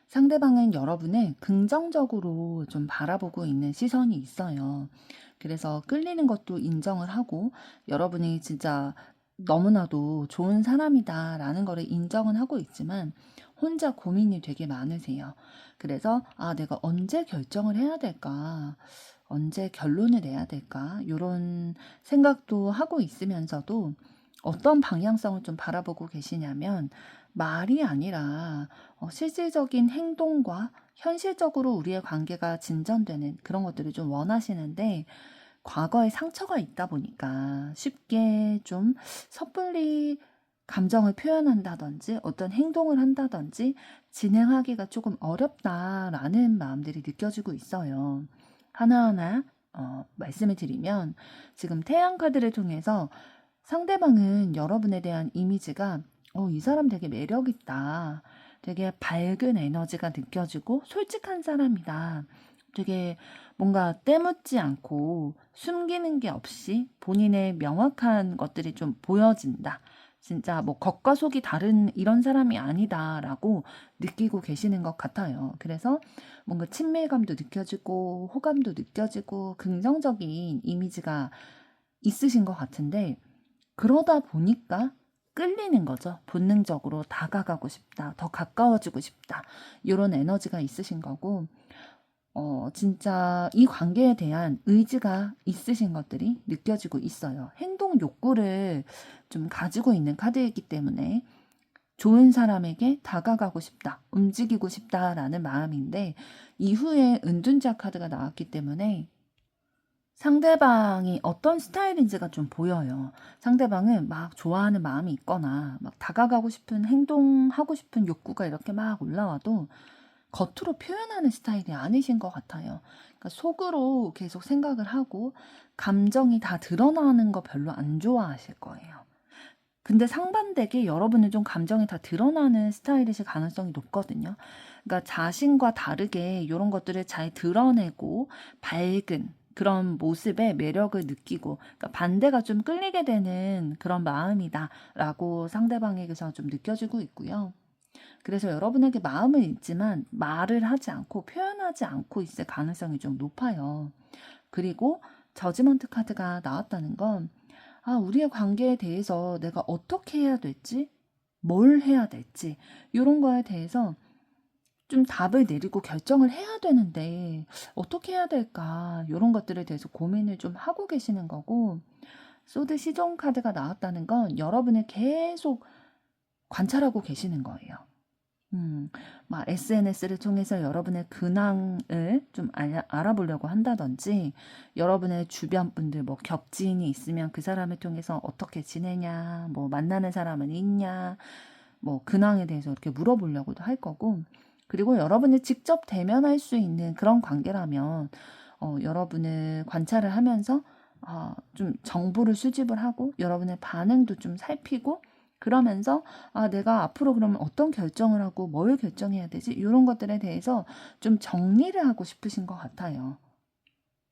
상대방은 여러분을 긍정적으로 좀 바라보고 있는 시선이 있어요. 그래서 끌리는 것도 인정을 하고 여러분이 진짜 너무나도 좋은 사람이다라는 거를 인정은 하고 있지만 혼자 고민이 되게 많으세요. 그래서 내가 언제 결정을 해야 될까? 언제 결론을 내야 될까? 이런 생각도 하고 있으면서도 어떤 방향성을 좀 바라보고 계시냐면 말이 아니라 실질적인 행동과 현실적으로 우리의 관계가 진전되는 그런 것들을 좀 원하시는데 과거에 상처가 있다 보니까 쉽게 좀 섣불리 감정을 표현한다든지 어떤 행동을 한다든지 진행하기가 조금 어렵다라는 마음들이 느껴지고 있어요. 하나하나 말씀을 드리면 지금 태양 카드를 통해서 상대방은 여러분에 대한 이미지가 이 사람 되게 매력 있다. 되게 밝은 에너지가 느껴지고 솔직한 사람이다. 되게 뭔가 때묻지 않고 숨기는 게 없이 본인의 명확한 것들이 좀 보여진다. 진짜 뭐 겉과 속이 다른 이런 사람이 아니다라고 느끼고 계시는 것 같아요. 그래서 뭔가 친밀감도 느껴지고 호감도 느껴지고 긍정적인 이미지가 있으신 것 같은데, 그러다 보니까 끌리는 거죠. 본능적으로 다가가고 싶다, 더 가까워지고 싶다, 이런 에너지가 있으신 거고, 진짜 이 관계에 대한 의지가 있으신 것들이 느껴지고 있어요. 행동 욕구를 좀 가지고 있는 카드이기 때문에 좋은 사람에게 다가가고 싶다, 움직이고 싶다라는 마음인데, 이후에 은둔자 카드가 나왔기 때문에 상대방이 어떤 스타일인지가 좀 보여요. 상대방은 막 좋아하는 마음이 있거나 막 다가가고 싶은 행동하고 싶은 욕구가 이렇게 막 올라와도 겉으로 표현하는 스타일이 아니신 것 같아요. 그러니까 속으로 계속 생각을 하고 감정이 다 드러나는 거 별로 안 좋아하실 거예요. 근데 상반되게 여러분은 좀 감정이 다 드러나는 스타일이실 가능성이 높거든요. 그러니까 자신과 다르게 이런 것들을 잘 드러내고 밝은 그런 모습에 매력을 느끼고, 그러니까 반대가 좀 끌리게 되는 그런 마음이다라고 상대방에게서 좀 느껴지고 있고요. 그래서 여러분에게 마음은 있지만 말을 하지 않고 표현하지 않고 있을 가능성이 좀 높아요. 그리고 저지먼트 카드가 나왔다는 건, 우리의 관계에 대해서 내가 어떻게 해야 될지, 뭘 해야 될지, 이런 거에 대해서 좀 답을 내리고 결정을 해야 되는데 어떻게 해야 될까, 이런 것들에 대해서 고민을 좀 하고 계시는 거고, 소드 시종 카드가 나왔다는 건 여러분을 계속 관찰하고 계시는 거예요. 막 SNS를 통해서 여러분의 근황을 좀 알아보려고 한다든지, 여러분의 주변 분들, 뭐 겹지인이 있으면 그 사람을 통해서 어떻게 지내냐, 뭐 만나는 사람은 있냐, 뭐 근황에 대해서 이렇게 물어보려고도 할 거고, 그리고 여러분을 직접 대면할 수 있는 그런 관계라면 여러분을 관찰을 하면서 좀 정보를 수집을 하고 여러분의 반응도 좀 살피고, 그러면서 내가 앞으로 그러면 어떤 결정을 하고 뭘 결정해야 되지? 이런 것들에 대해서 좀 정리를 하고 싶으신 것 같아요.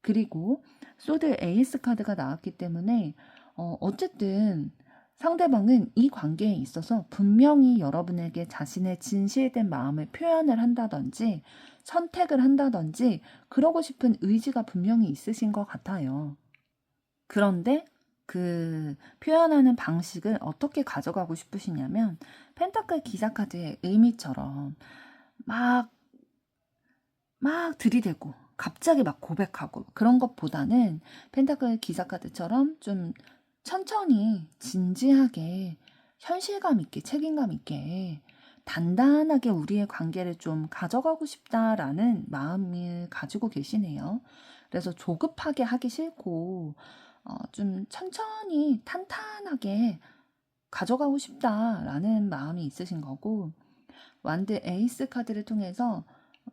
그리고 소드 에이스 카드가 나왔기 때문에 어쨌든 상대방은 이 관계에 있어서 분명히 여러분에게 자신의 진실된 마음을 표현을 한다든지 선택을 한다든지 그러고 싶은 의지가 분명히 있으신 것 같아요. 그런데 그 표현하는 방식을 어떻게 가져가고 싶으시냐면, 펜타클 기사 카드의 의미처럼 막 들이대고 갑자기 막 고백하고 그런 것보다는, 펜타클 기사 카드처럼 좀 천천히 진지하게 현실감 있게 책임감 있게 단단하게 우리의 관계를 좀 가져가고 싶다라는 마음을 가지고 계시네요. 그래서 조급하게 하기 싫고 좀 천천히 탄탄하게 가져가고 싶다라는 마음이 있으신 거고, 완드 에이스 카드를 통해서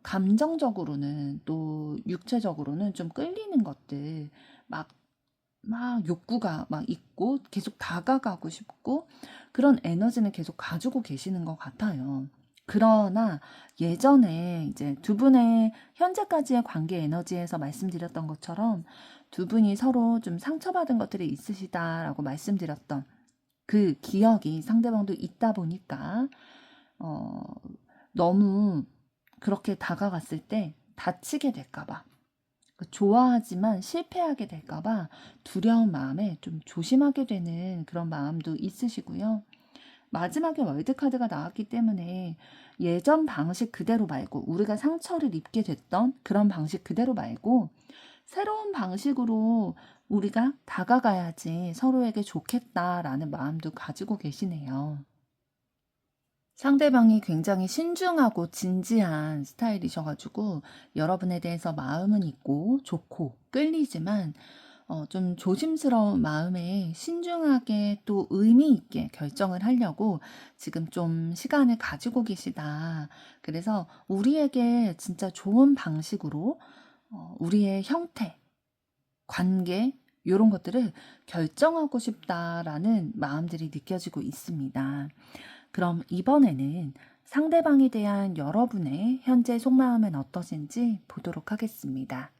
감정적으로는 또 육체적으로는 좀 끌리는 것들, 막 욕구가 막 있고 계속 다가가고 싶고 그런 에너지는 계속 가지고 계시는 것 같아요. 그러나 예전에 이제 두 분의 현재까지의 관계 에너지에서 말씀드렸던 것처럼 두 분이 서로 좀 상처받은 것들이 있으시다라고 말씀드렸던 그 기억이 상대방도 있다 보니까 어, 너무 그렇게 다가갔을 때 다치게 될까봐, 좋아하지만 실패하게 될까봐 두려운 마음에 좀 조심하게 되는 그런 마음도 있으시고요. 마지막에 월드카드가 나왔기 때문에 예전 방식 그대로 말고, 우리가 상처를 입게 됐던 그런 방식 그대로 말고 새로운 방식으로 우리가 다가가야지 서로에게 좋겠다라는 마음도 가지고 계시네요. 상대방이 굉장히 신중하고 진지한 스타일이셔가지고 여러분에 대해서 마음은 있고 좋고 끌리지만 좀 조심스러운 마음에 신중하게 또 의미 있게 결정을 하려고 지금 좀 시간을 가지고 계시다. 그래서 우리에게 진짜 좋은 방식으로 우리의 형태, 관계, 이런 것들을 결정하고 싶다라는 마음들이 느껴지고 있습니다. 그럼 이번에는 상대방에 대한 여러분의 현재 속마음은 어떠신지 보도록 하겠습니다.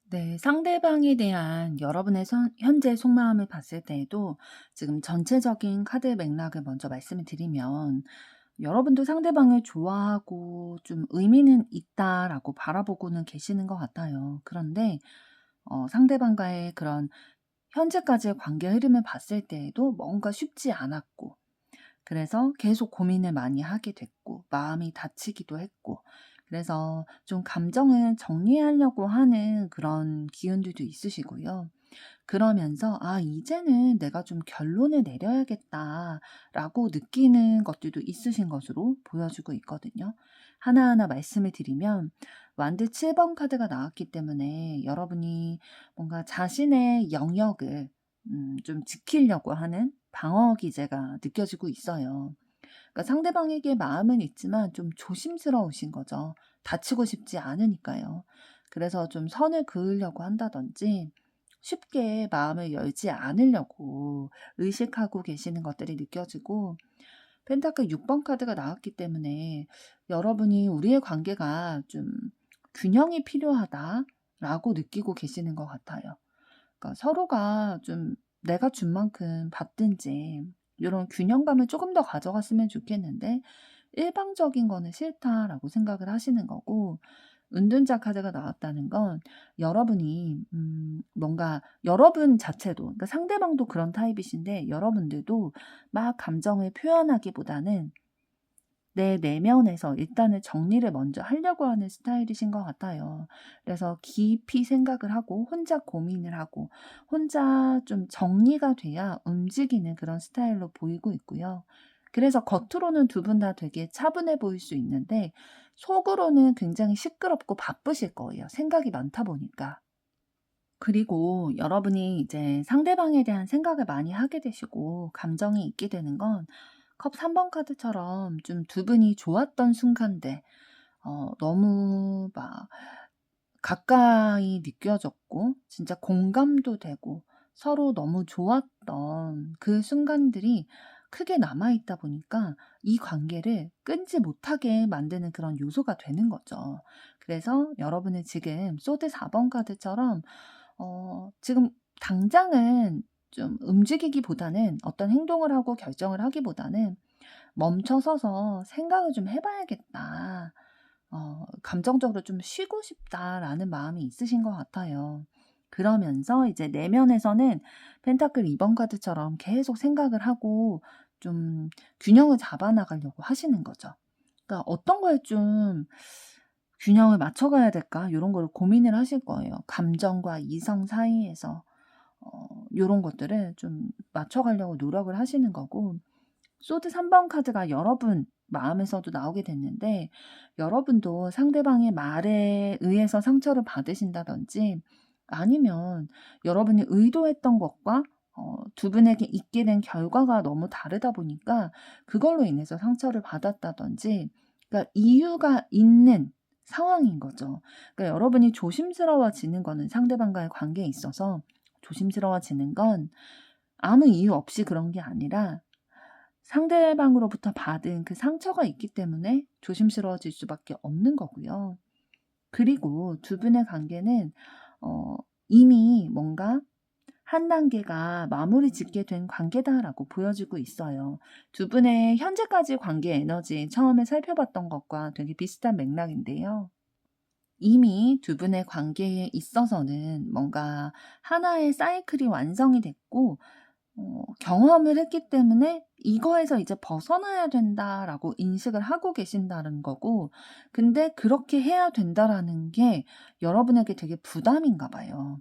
네, 상대방에 대한 여러분의 현재 속마음을 봤을 때에도 지금 전체적인 카드 맥락을 먼저 말씀을 드리면 여러분도 상대방을 좋아하고 좀 의미는 있다라고 바라보고는 계시는 것 같아요. 그런데 상대방과의 그런 현재까지의 관계 흐름을 봤을 때에도 뭔가 쉽지 않았고 그래서 계속 고민을 많이 하게 됐고 마음이 다치기도 했고 그래서 좀 감정을 정리하려고 하는 그런 기운들도 있으시고요. 그러면서 '아 이제는 내가 좀 결론을 내려야겠다.'라고 느끼는 것들도 있으신 것으로 보여지고 있거든요. 하나하나 말씀을 드리면 완드 7번 카드가 나왔기 때문에 여러분이 뭔가 자신의 영역을 좀 지키려고 하는 방어 기제가 느껴지고 있어요. 그러니까 상대방에게 마음은 있지만 좀 조심스러우신 거죠. 다치고 싶지 않으니까요. 그래서 좀 선을 그으려고 한다든지 쉽게 마음을 열지 않으려고 의식하고 계시는 것들이 느껴지고 펜타클 6번 카드가 나왔기 때문에 여러분이 '우리의 관계가 좀 균형이 필요하다.'라고 느끼고 계시는 것 같아요. 그러니까 서로가 좀 내가 준 만큼 받든지 이런 균형감을 조금 더 가져갔으면 좋겠는데 '일방적인 거는 싫다.'라고 생각을 하시는 거고 은둔자 카드가 나왔다는 건 여러분이 뭔가 여러분 자체도 그러니까 상대방도 그런 타입이신데 여러분들도 막 감정을 표현하기보다는 내 내면에서 일단은 정리를 먼저 하려고 하는 스타일이신 것 같아요. 그래서 깊이 생각을 하고 혼자 고민을 하고 혼자 좀 정리가 돼야 움직이는 그런 스타일로 보이고 있고요. 그래서 겉으로는 두 분 다 되게 차분해 보일 수 있는데 속으로는 굉장히 시끄럽고 바쁘실 거예요, 생각이 많다 보니까. 그리고 여러분이 이제 상대방에 대한 생각을 많이 하게 되시고 감정이 있게 되는 건 컵 3번 카드처럼 좀 두 분이 좋았던 순간들 너무 막 가까이 느껴졌고 진짜 공감도 되고 서로 너무 좋았던 그 순간들이 크게 남아 있다 보니까 이 관계를 끊지 못하게 만드는 그런 요소가 되는 거죠. 그래서 여러분은 지금 소드 4번 카드처럼 지금 당장은 좀 움직이기보다는 어떤 행동을 하고 결정을 하기보다는 '멈춰 서서 생각을 좀 해 봐야겠다. 감정적으로 좀 쉬고 싶다.'라는 마음이 있으신 것 같아요. 그러면서 이제 내면에서는 펜타클 2번 카드처럼 계속 생각을 하고 좀 균형을 잡아 나가려고 하시는 거죠. 그러니까 '어떤 거에 좀 균형을 맞춰 가야 될까?' 요런 거를 고민을 하실 거예요. 감정과 이성 사이에서 요런 것들을 좀 맞춰 가려고 노력을 하시는 거고 소드 3번 카드가 여러분 마음에서도 나오게 됐는데 여러분도 상대방의 말에 의해서 상처를 받으신다든지 아니면 여러분이 의도했던 것과 두 분에게 있게 된 결과가 너무 다르다 보니까 그걸로 인해서 상처를 받았다든지 그러니까 이유가 있는 상황인 거죠. 그러니까 여러분이 조심스러워지는 거는 상대방과의 관계에 있어서 조심스러워지는 건 아무 이유 없이 그런 게 아니라 상대방으로부터 받은 그 상처가 있기 때문에 조심스러워질 수밖에 없는 거고요. 그리고 두 분의 관계는 어 이미 뭔가 한 단계가 마무리 짓게 된 관계다라고 보여지고 있어요. 두 분의 현재까지 관계 에너지 처음에 살펴봤던 것과 되게 비슷한 맥락인데요. 이미 두 분의 관계에 있어서는 뭔가 하나의 사이클이 완성이 됐고 경험을 했기 때문에 '이거에서 이제 벗어나야 된다.'라고 인식을 하고 계신다는 거고, 근데 '그렇게 해야 된다.'라는 게 여러분에게 되게 부담인가 봐요.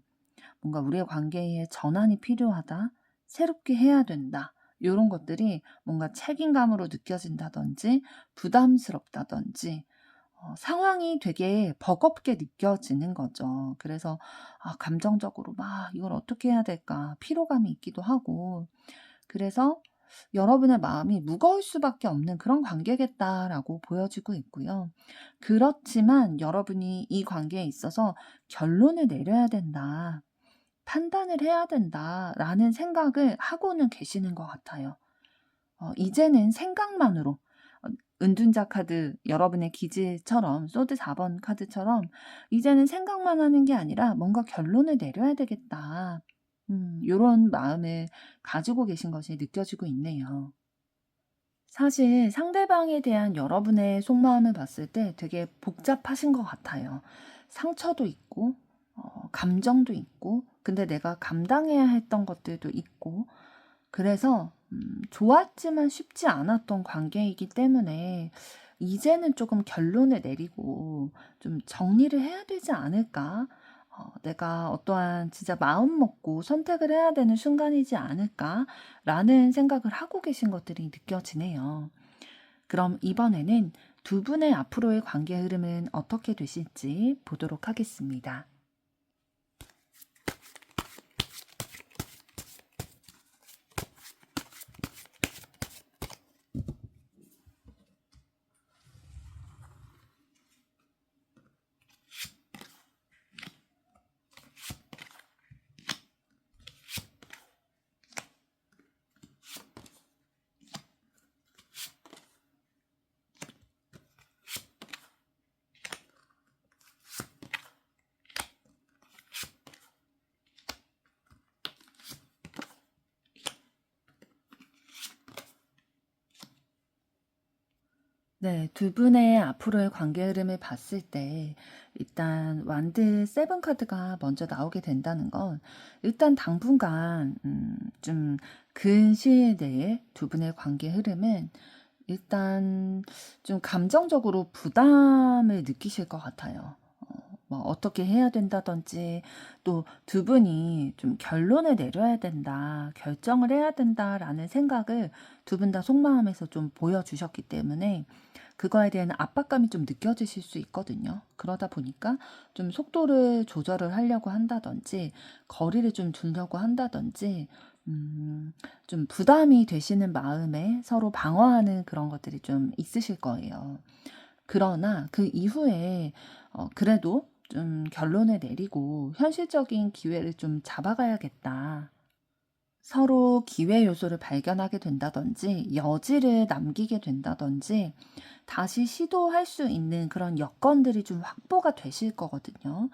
뭔가 '우리의 관계에 전환이 필요하다. 새롭게 해야 된다.' 요런 것들이 뭔가 책임감으로 느껴진다든지 부담스럽다든지 상황이 되게 버겁게 느껴지는 거죠. 그래서 감정적으로 막 '이걸 어떻게 해야 될까?' 피로감이 있기도 하고, 그래서 여러분의 마음이 무거울 수밖에 없는 그런 관계겠다라고 보여지고 있고요. 그렇지만 여러분이 이 관계에 있어서 '결론을 내려야 된다. 판단을 해야 된다.'라는 생각을 하고는 계시는 것 같아요. 이제는 생각만으로 은둔자 카드 여러분의 기지처럼 소드 4번 카드처럼 이제는 생각만 하는 게 아니라 '뭔가 결론을 내려야 되겠다.' 요런 마음을 가지고 계신 것이 느껴지고 있네요. 사실 상대방에 대한 여러분의 속마음을 봤을 때 되게 복잡하신 것 같아요. 상처도 있고 감정도 있고, 근데 내가 감당해야 했던 것들도 있고, 그래서 좋았지만 쉽지 않았던 관계이기 때문에 '이제는 조금 결론을 내리고 좀 정리를 해야 되지 않을까? 내가 어떠한 진짜 마음 먹고 선택을 해야 되는 순간이지 않을까?'라는 생각을 하고 계신 것들이 느껴지네요. 그럼 이번에는 두 분의 앞으로의 관계 흐름은 어떻게 되실지 보도록 하겠습니다. 네. 두 분의 앞으로의 관계 흐름을 봤을 때 일단 완드 세븐 카드가 먼저 나오게 된다는 건, 일단 당분간 좀 근 시일 내에 두 분의 관계 흐름은 일단 좀 감정적으로 부담을 느끼실 것 같아요. 뭐 어떻게 해야 된다든지, 또 두 분이 좀 '결론을 내려야 된다. 결정을 해야 된다.'라는 생각을 두 분 다 속마음에서 좀 보여주셨기 때문에 그거에 대한 압박감이 좀 느껴지실 수 있거든요. 그러다 보니까 좀 속도를 조절을 하려고 한다든지 거리를 좀 두려고 한다든지 좀 부담이 되시는 마음에 서로 방어하는 그런 것들이 좀 있으실 거예요. 그러나 그 이후에 그래도 좀 결론을 내리고 '현실적인 기회를 좀 잡아가야겠다.' 서로 기회 요소를 발견하게 된다든지 여지를 남기게 된다든지 다시 시도할 수 있는 그런 여건들이 좀 확보가 되실 거거든요.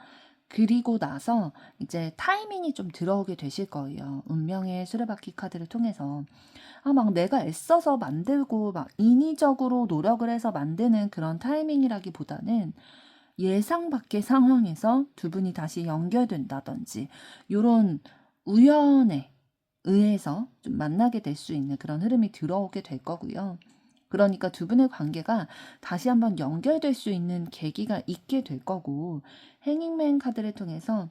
그리고 나서 이제 타이밍이 좀 들어오게 되실 거예요. 운명의 수레바퀴 카드를 통해서. 막 내가 애써서 만들고 막 인위적으로 노력을 해서 만드는 그런 타이밍이라기보다는 예상 밖의 상황에서 두 분이 다시 연결된다든지 요런 우연에 의해서 좀 만나게 될 수 있는 그런 흐름이 들어오게 될 거고요. 그러니까 두 분의 관계가 다시 한번 연결될 수 있는 계기가 있게 될 거고, 행잉맨 카드를 통해서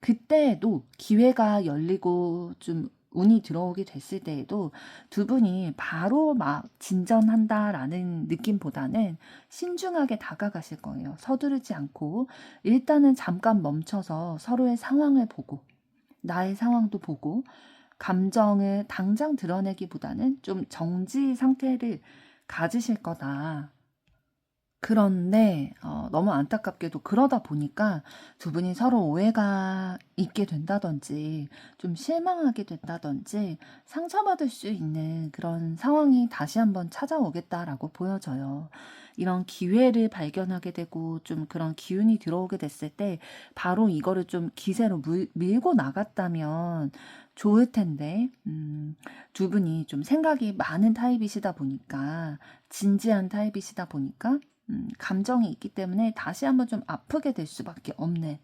그때에도 기회가 열리고 좀 운이 들어오게 됐을 때에도 두 분이 바로 막 진전한다라는 느낌보다는 신중하게 다가가실 거예요. 서두르지 않고 일단은 잠깐 멈춰서 서로의 상황을 보고 나의 상황도 보고 감정을 당장 드러내기보다는 좀 정지 상태를 가지실 거다. 그런데 너무 안타깝게도 그러다 보니까 두 분이 서로 오해가 있게 된다든지 좀 실망하게 된다든지 상처받을 수 있는 그런 상황이 다시 한번 찾아오겠다라고 보여져요. 이런 기회를 발견하게 되고 좀 그런 기운이 들어오게 됐을 때 바로 이거를 좀 기세로 밀고 나갔다면 좋을 텐데, 두 분이 좀 생각이 많은 타입이시다 보니까, 진지한 타입이시다 보니까 감정이 있기 때문에 다시 한번 좀 아프게 될 수밖에 없는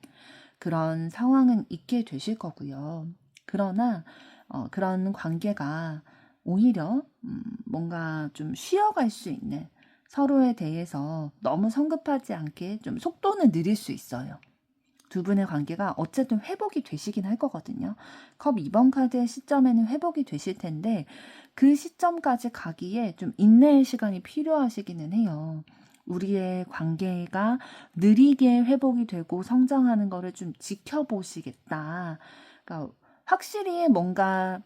그런 상황은 있게 되실 거고요. 그러나 그런 관계가 오히려 뭔가 좀 쉬어갈 수 있는, 서로에 대해서 너무 성급하지 않게 좀 속도는 느릴 수 있어요. 두 분의 관계가 어쨌든 회복이 되시긴 할 거거든요. 컵 2번 카드의 시점에는 회복이 되실 텐데 그 시점까지 가기에 좀 인내의 시간이 필요하시기는 해요. 우리의 관계가 느리게 회복이 되고 성장하는 거를 좀 지켜보시겠다. 그러니까 확실히 뭔가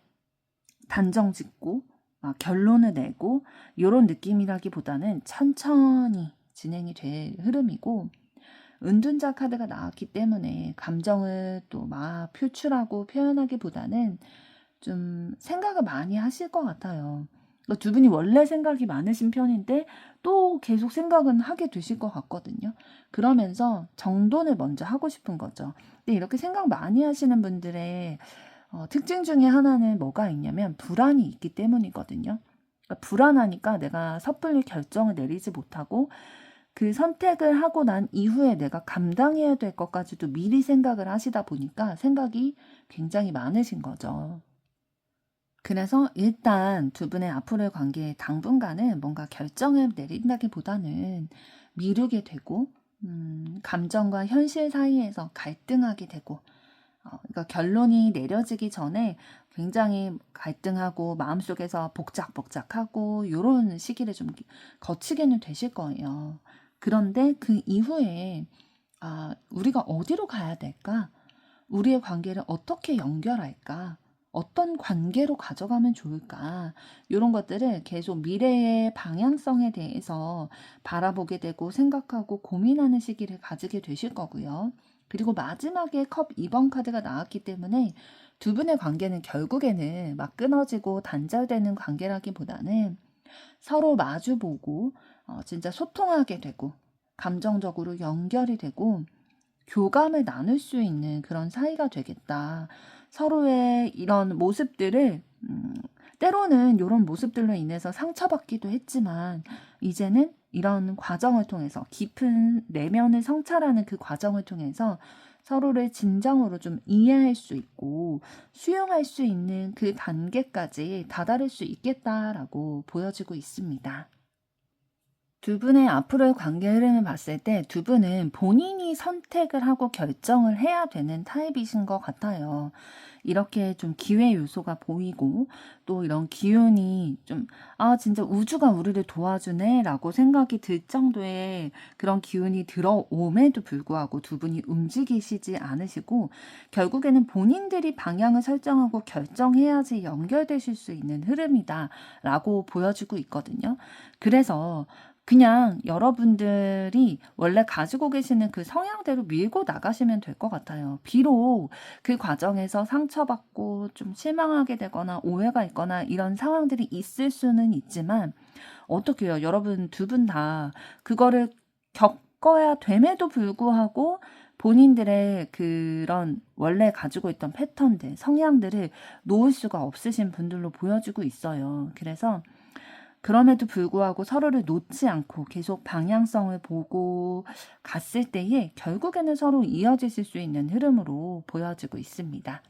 단정 짓고 결론을 내고 이런 느낌이라기보다는 천천히 진행이 될 흐름이고, 은둔자 카드가 나왔기 때문에 감정을 또 막 표출하고 표현하기보다는 좀 생각을 많이 하실 것 같아요. 두 분이 원래 생각이 많으신 편인데 또 계속 생각은 하게 되실 것 같거든요. 그러면서 정돈을 먼저 하고 싶은 거죠. 근데 이렇게 생각 많이 하시는 분들의 특징 중에 하나는 뭐가 있냐면 불안이 있기 때문이거든요. 그러니까 불안하니까 내가 섣불리 결정을 내리지 못하고 그 선택을 하고 난 이후에 내가 감당해야 될 것까지도 미리 생각을 하시다 보니까 생각이 굉장히 많으신 거죠. 그래서 일단 두 분의 앞으로의 관계에 당분간은 뭔가 결정을 내린다기보다는 미루게 되고, 감정과 현실 사이에서 갈등하게 되고, 그러니까 결론이 내려지기 전에 굉장히 갈등하고 마음속에서 복작복작하고 이런 시기를 좀 거치게는 되실 거예요. 그런데 그 이후에 우리가 어디로 가야 될까? 우리의 관계를 어떻게 연결할까? 어떤 관계로 가져가면 좋을까? 이런 것들을 계속 미래의 방향성에 대해서 바라보게 되고 생각하고 고민하는 시기를 가지게 되실 거고요. 그리고 마지막에 컵 2번 카드가 나왔기 때문에 두 분의 관계는 결국에는 막 끊어지고 단절되는 관계라기보다는 서로 마주보고 진짜 소통하게 되고 감정적으로 연결이 되고 교감을 나눌 수 있는 그런 사이가 되겠다. 서로의 이런 모습들을 때로는 이런 모습들로 인해서 상처받기도 했지만 이제는 이런 과정을 통해서 깊은 내면을 성찰하는 그 과정을 통해서 서로를 진정으로 좀 이해할 수 있고 수용할 수 있는 그 단계까지 다다를 수 있겠다라고 보여지고 있습니다. 두 분의 앞으로의 관계 흐름을 봤을 때 두 분은 본인이 선택을 하고 결정을 해야 되는 타입이신 것 같아요. 이렇게 좀 기회 요소가 보이고 또 이런 기운이 좀 진짜 우주가 우리를 도와주네 라고 생각이 들 정도의 그런 기운이 들어옴에도 불구하고 두 분이 움직이시지 않으시고 결국에는 본인들이 방향을 설정하고 결정해야지 연결되실 수 있는 흐름이다 라고 보여지고 있거든요. 그래서 그냥 여러분들이 원래 가지고 계시는 그 성향대로 밀고 나가시면 될 것 같아요. 비록 그 과정에서 상처받고 좀 실망하게 되거나 오해가 있거나 이런 상황들이 있을 수는 있지만 어떻게 해요? 여러분 두 분 다 그거를 겪어야 됨에도 불구하고 본인들의 그런 원래 가지고 있던 패턴들, 성향들을 놓을 수가 없으신 분들로 보여지고 있어요. 그래서 그럼에도 불구하고 서로를 놓지 않고 계속 방향성을 보고 갔을 때에 결국에는 서로 이어지실 수 있는 흐름으로 보여지고 있습니다.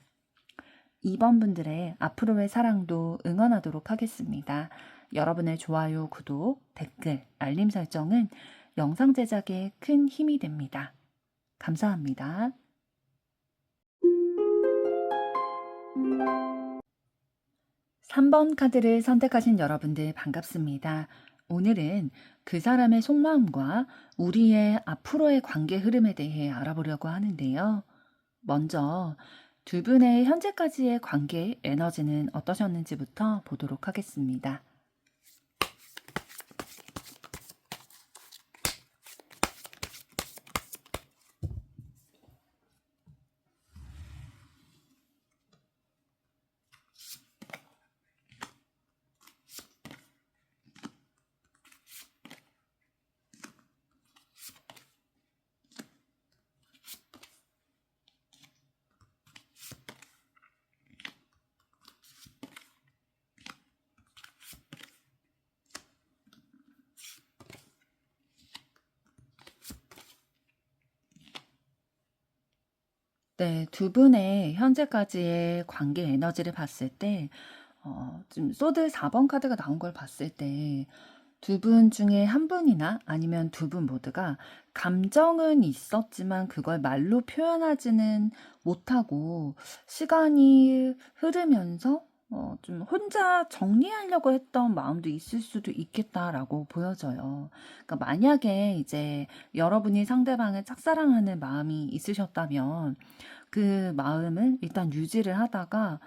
2번 분들의 앞으로의 사랑도 응원하도록 하겠습니다. 여러분의 좋아요, 구독, 댓글, 알림 설정은 영상 제작에 큰 힘이 됩니다. 감사합니다. 3번 카드를 선택하신 여러분들 반갑습니다. 오늘은 그 사람의 속마음과 우리의 앞으로의 관계 흐름에 대해 알아보려고 하는데요. 먼저 두 분의 현재까지의 관계 에너지는 어떠셨는지부터 보도록 하겠습니다. 네. 두 분의 현재까지의 관계 에너지를 봤을 때 좀 소드 4번 카드가 나온 걸 봤을 때 두 분 중에 한 분이나 아니면 두 분 모두가 감정은 있었지만 그걸 말로 표현하지는 못하고 시간이 흐르면서 좀 혼자 정리하려고 했던 마음도 있을 수도 있겠다라고 보여져요. 그러니까 만약에 이제 여러분이 상대방을 짝사랑하는 마음이 있으셨다면 그 마음을 일단 유지를 하다가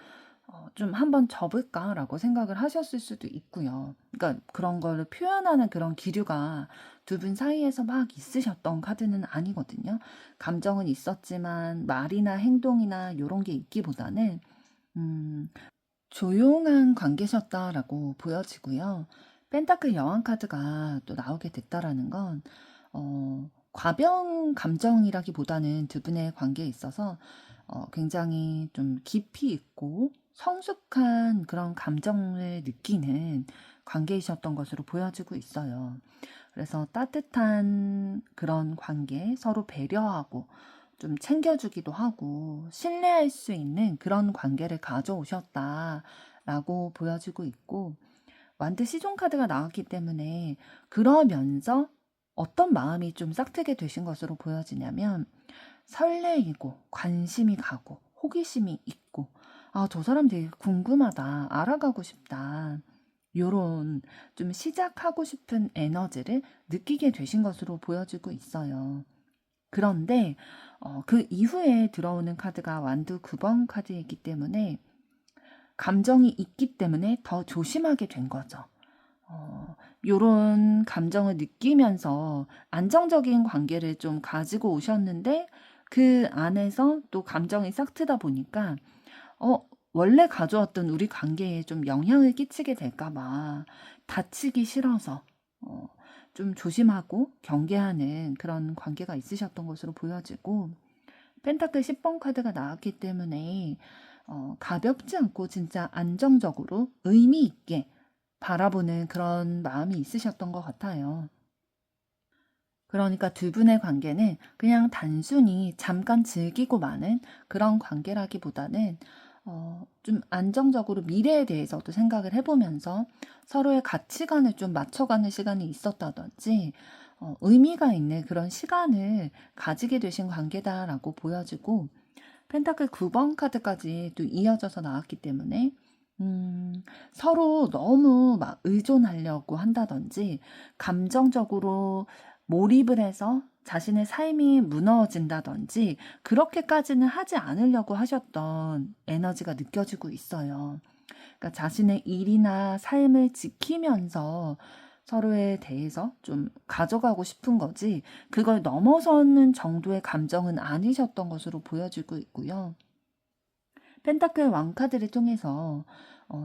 좀 '한번 접을까?'라고 생각을 하셨을 수도 있고요. 그러니까 그런 거를 표현하는 그런 기류가 두 분 사이에서 막 있으셨던 카드는 아니거든요. 감정은 있었지만 말이나 행동이나 요런 게 있기보다는 음 '조용한 관계셨다.'라고 보여지고요. 펜타클 여왕 카드가 또 나오게 됐다라는 건 과병 감정이라기보다는 두 분의 관계에 있어서 굉장히 좀 깊이 있고 성숙한 그런 감정을 느끼는 관계이셨던 것으로 보여지고 있어요. 그래서 따뜻한 그런 관계, 서로 배려하고 좀 챙겨주기도 하고 신뢰할 수 있는 그런 관계를 가져오셨다라고 보여지고 있고, 완드 시종 카드가 나왔기 때문에 그러면서 어떤 마음이 좀 싹트게 되신 것으로 보여지냐면 설레이고 관심이 가고 호기심이 있고 '아 저 사람 되게 궁금하다. 알아가고 싶다.' 요런 좀 시작하고 싶은 에너지를 느끼게 되신 것으로 보여지고 있어요. 그런데 그 이후에 들어오는 카드가 완드 9번 카드이기 때문에 감정이 있기 때문에 더 조심하게 된 거죠. 요런 감정을 느끼면서 안정적인 관계를 좀 가지고 오셨는데 그 안에서 또 감정이 싹트다 보니까 원래 가져왔던 우리 관계에 좀 영향을 끼치게 될까 봐 다치기 싫어서 어 좀 조심하고 경계하는 그런 관계가 있으셨던 것으로 보여지고, 펜타클 10번 카드가 나왔기 때문에 가볍지 않고 진짜 안정적으로 의미 있게 바라보는 그런 마음이 있으셨던 것 같아요. 그러니까 두 분의 관계는 그냥 단순히 잠깐 즐기고 마는 그런 관계라기보다는 좀 안정적으로 미래에 대해서도 생각을 해보면서 서로의 가치관을 좀 맞춰가는 시간이 있었다든지 의미가 있는 그런 시간을 가지게 되신 관계다라고 보여지고, 펜타클 9번 카드까지 또 이어져서 나왔기 때문에 서로 너무 막 의존하려고 한다든지 감정적으로 몰입을 해서 자신의 삶이 무너진다든지 그렇게까지는 하지 않으려고 하셨던 에너지가 느껴지고 있어요. 그러니까 자신의 일이나 삶을 지키면서 서로에 대해서 좀 가져가고 싶은 거지 그걸 넘어서는 정도의 감정은 아니셨던 것으로 보여지고 있고요. 펜타클 왕카드를 통해서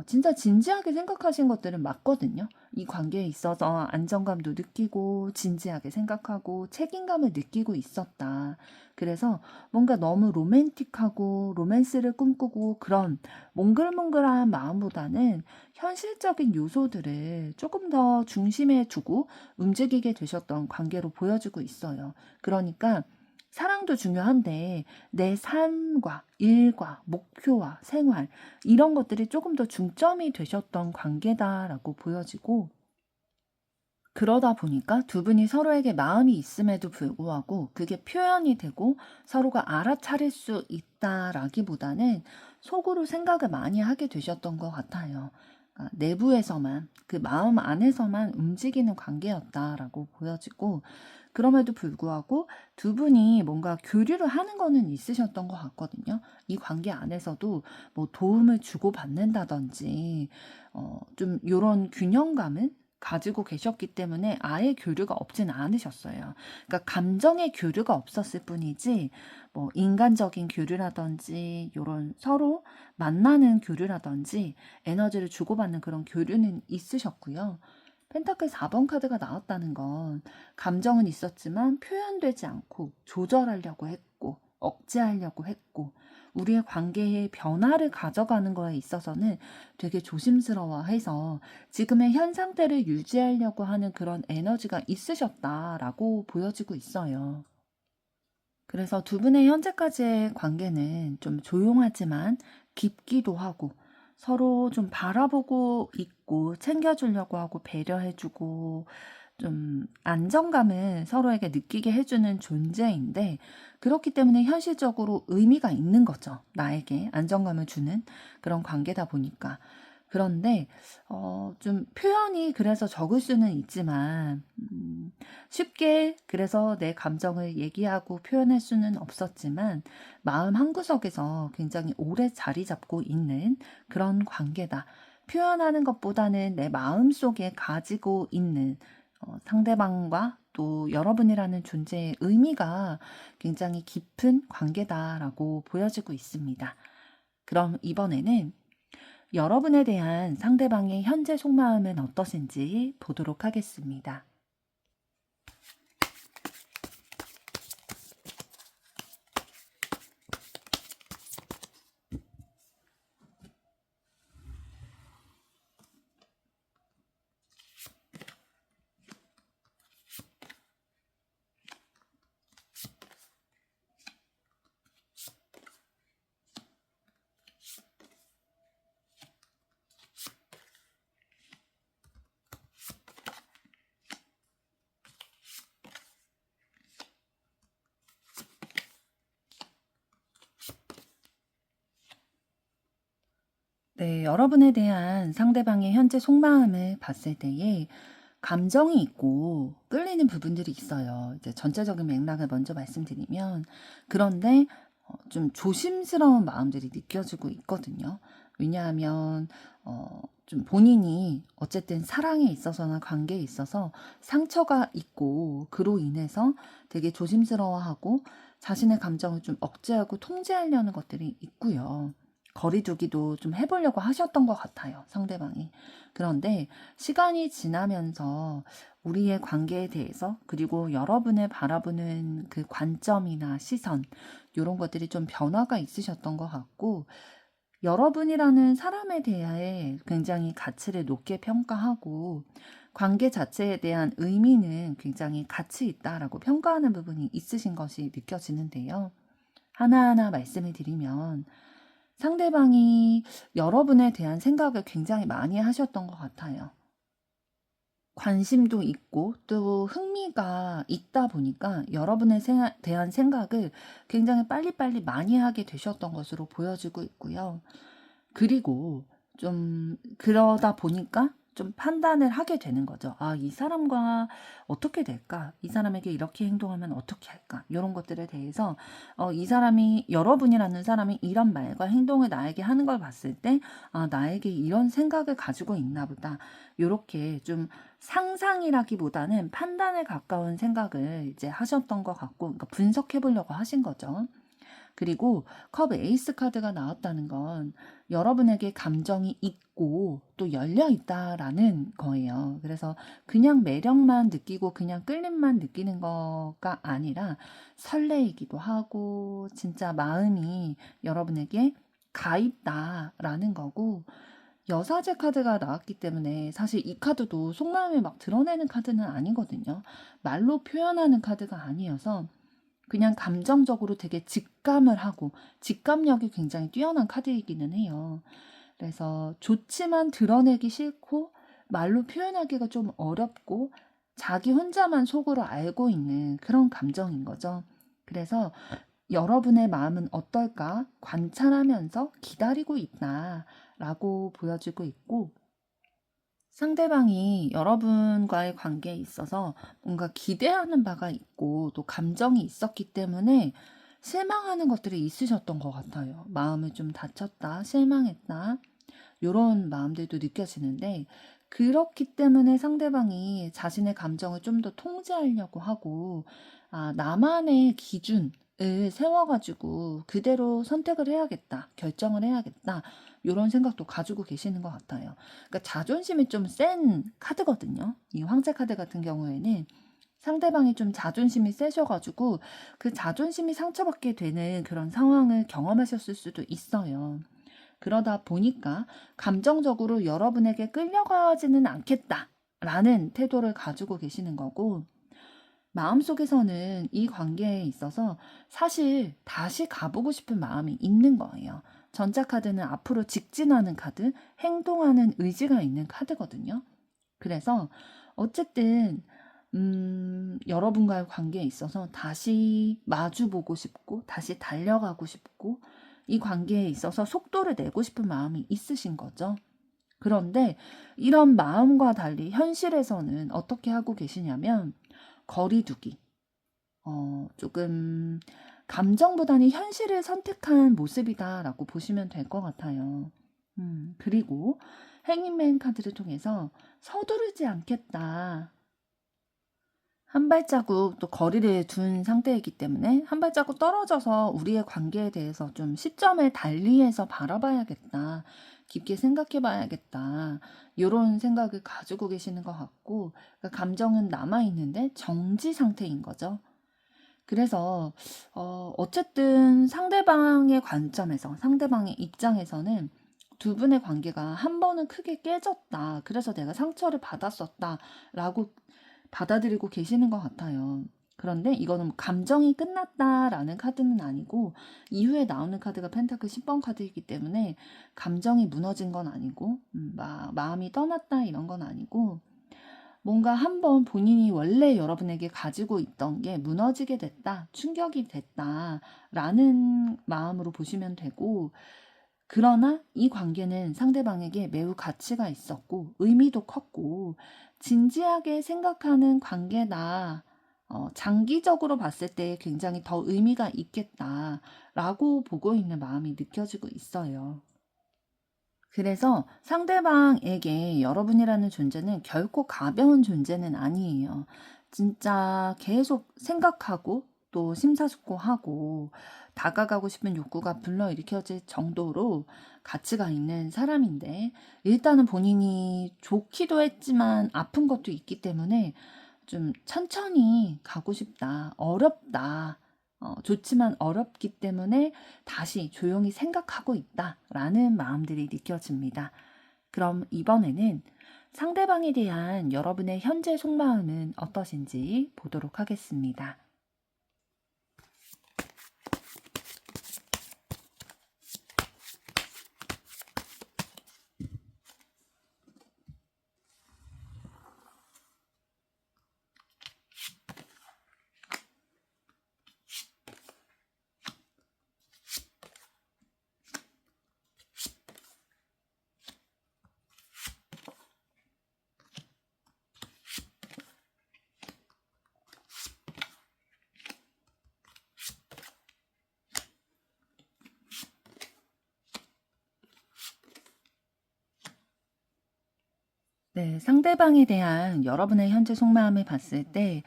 진짜 진지하게 생각하신 것들은 맞거든요. 이 관계에 있어서 안정감도 느끼고 진지하게 생각하고 책임감을 느끼고 있었다. 그래서 뭔가 너무 로맨틱하고 로맨스를 꿈꾸고 그런 몽글몽글한 마음보다는 현실적인 요소들을 조금 더 중심에 두고 움직이게 되셨던 관계로 보여지고 있어요. 그러니까 사랑도 중요한데 내 삶과 일과 목표와 생활 이런 것들이 조금 더 중점이 되셨던 관계다라고 보여지고, 그러다 보니까 두 분이 서로에게 마음이 있음에도 불구하고 그게 표현이 되고 서로가 알아차릴 수 있다라기보다는 속으로 생각을 많이 하게 되셨던 것 같아요. 내부에서만 그 마음 안에서만 움직이는 관계였다라고 보여지고, 그럼에도 불구하고 두 분이 뭔가 교류를 하는 거는 있으셨던 것 같거든요. 이 관계 안에서도 뭐 도움을 주고받는다든지 좀 요런 균형감은 가지고 계셨기 때문에 아예 교류가 없진 않으셨어요. 그러니까 감정의 교류가 없었을 뿐이지 뭐 인간적인 교류라든지 요런 서로 만나는 교류라든지 에너지를 주고받는 그런 교류는 있으셨고요. 펜타클 4번 카드가 나왔다는 건 감정은 있었지만 표현되지 않고 조절하려고 했고 억제하려고 했고 우리의 관계에 변화를 가져가는 거에 있어서는 되게 조심스러워해서 지금의 현 상태를 유지하려고 하는 그런 에너지가 있으셨다라고 보여지고 있어요. 그래서 두 분의 현재까지의 관계는 좀 조용하지만 깊기도 하고 서로 좀 바라보고 있고 챙겨주려고 하고 배려해주고 좀 안정감을 서로에게 느끼게 해주는 존재인데 그렇기 때문에 현실적으로 의미가 있는 거죠. 나에게 안정감을 주는 그런 관계다 보니까. 그런데 좀 표현이 그래서 적을 수는 있지만 쉽게 그래서 내 감정을 얘기하고 표현할 수는 없었지만 마음 한구석에서 굉장히 오래 자리 잡고 있는 그런 관계다. 표현하는 것보다는 내 마음속에 가지고 있는 상대방과 또 여러분이라는 존재의 의미가 굉장히 깊은 관계다라고 보여지고 있습니다. 그럼 이번에는 여러분에 대한 상대방의 현재 속마음은 어떠신지 보도록 하겠습니다. 네, 여러분에 대한 상대방의 현재 속마음을 봤을 때에 감정이 있고 끌리는 부분들이 있어요. 이제 전체적인 맥락을 먼저 말씀드리면 그런데 좀 조심스러운 마음들이 느껴지고 있거든요. 왜냐하면 좀 본인이 어쨌든 사랑에 있어서나 관계에 있어서 상처가 있고 그로 인해서 되게 조심스러워하고 자신의 감정을 좀 억제하고 통제하려는 것들이 있고요. 거리두기도 좀 해보려고 하셨던 것 같아요, 상대방이. 그런데 시간이 지나면서 우리의 관계에 대해서 그리고 여러분을 바라보는 그 관점이나 시선 이런 것들이 좀 변화가 있으셨던 것 같고 여러분이라는 사람에 대해 굉장히 가치를 높게 평가하고 관계 자체에 대한 의미는 굉장히 가치 있다라고 평가하는 부분이 있으신 것이 느껴지는데요. 하나하나 말씀을 드리면 상대방이 여러분에 대한 생각을 굉장히 많이 하셨던 것 같아요. 관심도 있고 또 흥미가 있다 보니까 여러분에 대한 생각을 굉장히 빨리빨리 많이 하게 되셨던 것으로 보여지고 있고요. 그리고 좀 그러다 보니까 좀 판단을 하게 되는 거죠. 아, 이 사람과 어떻게 될까? 이 사람에게 이렇게 행동하면 어떻게 할까? 이런 것들에 대해서 이 사람이 여러분이라는 사람이 이런 말과 행동을 나에게 하는 걸 봤을 때 아, 나에게 이런 생각을 가지고 있나 보다. 이렇게 좀 상상이라기보다는 판단에 가까운 생각을 이제 하셨던 것 같고 그러니까 분석해 보려고 하신 거죠. 그리고 컵 에이스 카드가 나왔다는 건 여러분에게 감정이 있고 또 열려 있다라는 거예요. 그래서 그냥 매력만 느끼고 그냥 끌림만 느끼는 거가 아니라 설레이기도 하고 진짜 마음이 여러분에게 가 있다라는 거고 여사제 카드가 나왔기 때문에 사실 이 카드도 속마음을 막 드러내는 카드는 아니거든요. 말로 표현하는 카드가 아니어서 그냥 감정적으로 되게 직감을 하고 직감력이 굉장히 뛰어난 카드이기는 해요. 그래서 좋지만 드러내기 싫고 말로 표현하기가 좀 어렵고 자기 혼자만 속으로 알고 있는 그런 감정인 거죠. 그래서 여러분의 마음은 어떨까 관찰하면서 기다리고 있다라고 보여지고 있고 상대방이 여러분과의 관계에 있어서 뭔가 기대하는 바가 있고 또 감정이 있었기 때문에 실망하는 것들이 있으셨던 것 같아요. 마음을 좀 다쳤다, 실망했다, 이런 마음들도 느껴지는데 그렇기 때문에 상대방이 자신의 감정을 좀 더 통제하려고 하고 아, 나만의 기준을 세워가지고 그대로 선택을 해야겠다, 결정을 해야겠다 이런 생각도 가지고 계시는 것 같아요. 그러니까 자존심이 좀 센 카드거든요. 이 황제 카드 같은 경우에는 상대방이 좀 자존심이 세셔가지고 그 자존심이 상처받게 되는 그런 상황을 경험하셨을 수도 있어요. 그러다 보니까 감정적으로 여러분에게 끌려가지는 않겠다라는 태도를 가지고 계시는 거고 마음속에서는 이 관계에 있어서 사실 다시 가보고 싶은 마음이 있는 거예요. 전자카드는 앞으로 직진하는 카드, 행동하는 의지가 있는 카드거든요. 그래서 어쨌든 여러분과의 관계에 있어서 다시 마주보고 싶고 다시 달려가고 싶고 이 관계에 있어서 속도를 내고 싶은 마음이 있으신 거죠. 그런데 이런 마음과 달리 현실에서는 어떻게 하고 계시냐면 거리두기, 조금 감정보다는 현실을 선택한 모습이다라고 보시면 될 것 같아요. 그리고 행인맨 카드를 통해서 서두르지 않겠다. 한 발자국 또 거리를 둔 상태이기 때문에 한 발자국 떨어져서 우리의 관계에 대해서 좀 시점을 달리해서 바라봐야겠다. 깊게 생각해 봐야겠다. 이런 생각을 가지고 계시는 것 같고, 그러니까 감정은 남아있는데 정지 상태인 거죠. 그래서, 어쨌든 상대방의 관점에서, 상대방의 입장에서는 두 분의 관계가 한 번은 크게 깨졌다. 그래서 내가 상처를 받았었다. 라고 받아들이고 계시는 것 같아요. 그런데 이거는 감정이 끝났다라는 카드는 아니고 이후에 나오는 카드가 펜타클 10번 카드이기 때문에 감정이 무너진 건 아니고 마음이 떠났다 이런 건 아니고 뭔가 한번 본인이 원래 여러분에게 가지고 있던 게 무너지게 됐다, 충격이 됐다 라는 마음으로 보시면 되고 그러나 이 관계는 상대방에게 매우 가치가 있었고 의미도 컸고 진지하게 생각하는 관계다. 장기적으로 봤을 때 굉장히 더 의미가 있겠다라고 보고 있는 마음이 느껴지고 있어요. 그래서 상대방에게 여러분이라는 존재는 결코 가벼운 존재는 아니에요. 진짜 계속 생각하고 또 심사숙고하고 다가가고 싶은 욕구가 불러일으켜질 정도로 가치가 있는 사람인데 일단은 본인이 좋기도 했지만 아픈 것도 있기 때문에 좀 천천히 가고 싶다. 어렵다. 좋지만 어렵기 때문에 다시 조용히 생각하고 있다라는 마음들이 느껴집니다. 그럼 이번에는 상대방에 대한 여러분의 현재 속마음은 어떠신지 보도록 하겠습니다. 네, 상대방에 대한 여러분의 현재 속마음을 봤을 때,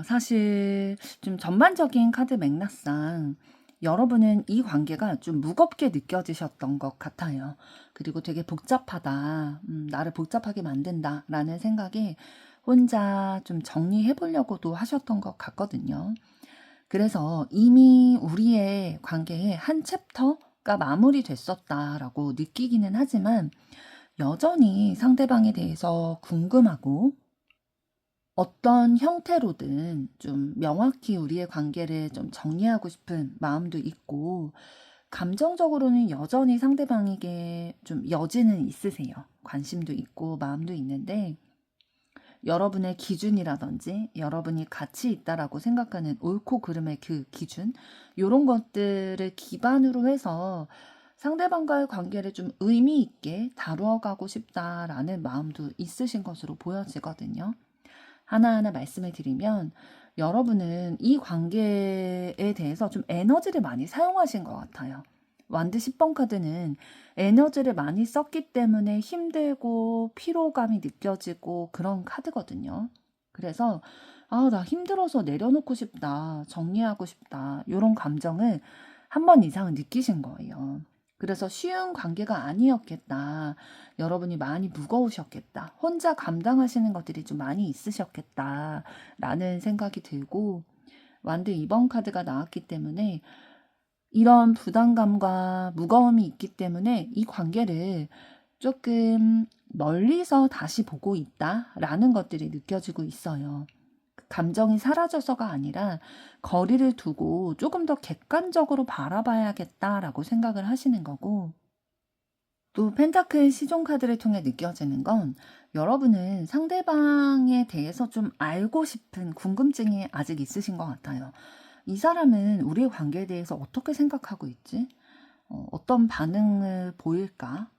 사실 좀 전반적인 카드 맥락상 여러분은 이 관계가 좀 무겁게 느껴지셨던 것 같아요. 그리고 되게 복잡하다, 나를 복잡하게 만든다라는 생각에 혼자 좀 정리해 보려고도 하셨던 것 같거든요. 그래서 이미 우리의 관계의 한 챕터가 마무리됐었다라고 느끼기는 하지만 여전히 상대방에 대해서 궁금하고 어떤 형태로든 좀 명확히 우리의 관계를 좀 정리하고 싶은 마음도 있고 감정적으로는 여전히 상대방에게 좀 여지는 있으세요. 관심도 있고 마음도 있는데 여러분의 기준이라든지 여러분이 가치 있다라고 생각하는 옳고 그름의 그 기준 이런 것들을 기반으로 해서 상대방과의 관계를 좀 의미 있게 다루어가고 싶다라는 마음도 있으신 것으로 보여지거든요. 하나하나 말씀을 드리면 여러분은 이 관계에 대해서 좀 에너지를 많이 사용하신 것 같아요. 완드 10번 카드는 에너지를 많이 썼기 때문에 힘들고 피로감이 느껴지고 그런 카드거든요. 그래서 나 힘들어서 내려놓고 싶다, 정리하고 싶다 이런 감정을 한 번 이상은 느끼신 거예요. 그래서 쉬운 관계가 아니었겠다. 여러분이 많이 무거우셨겠다. 혼자 감당하시는 것들이 좀 많이 있으셨겠다. 라는 생각이 들고 완드 2번 카드가 나왔기 때문에 이런 부담감과 무거움이 있기 때문에 이 관계를 조금 멀리서 다시 보고 있다라는 것들이 느껴지고 있어요. 감정이 사라져서가 아니라 거리를 두고 조금 더 객관적으로 바라봐야겠다라고 생각을 하시는 거고, 또 펜타클 시종 카드를 통해 느껴지는 건 여러분은 상대방에 대해서 좀 알고 싶은 궁금증이 아직 있으신 것 같아요. 이 사람은 우리의 관계에 대해서 어떻게 생각하고 있지? 어떤 반응을 보일까?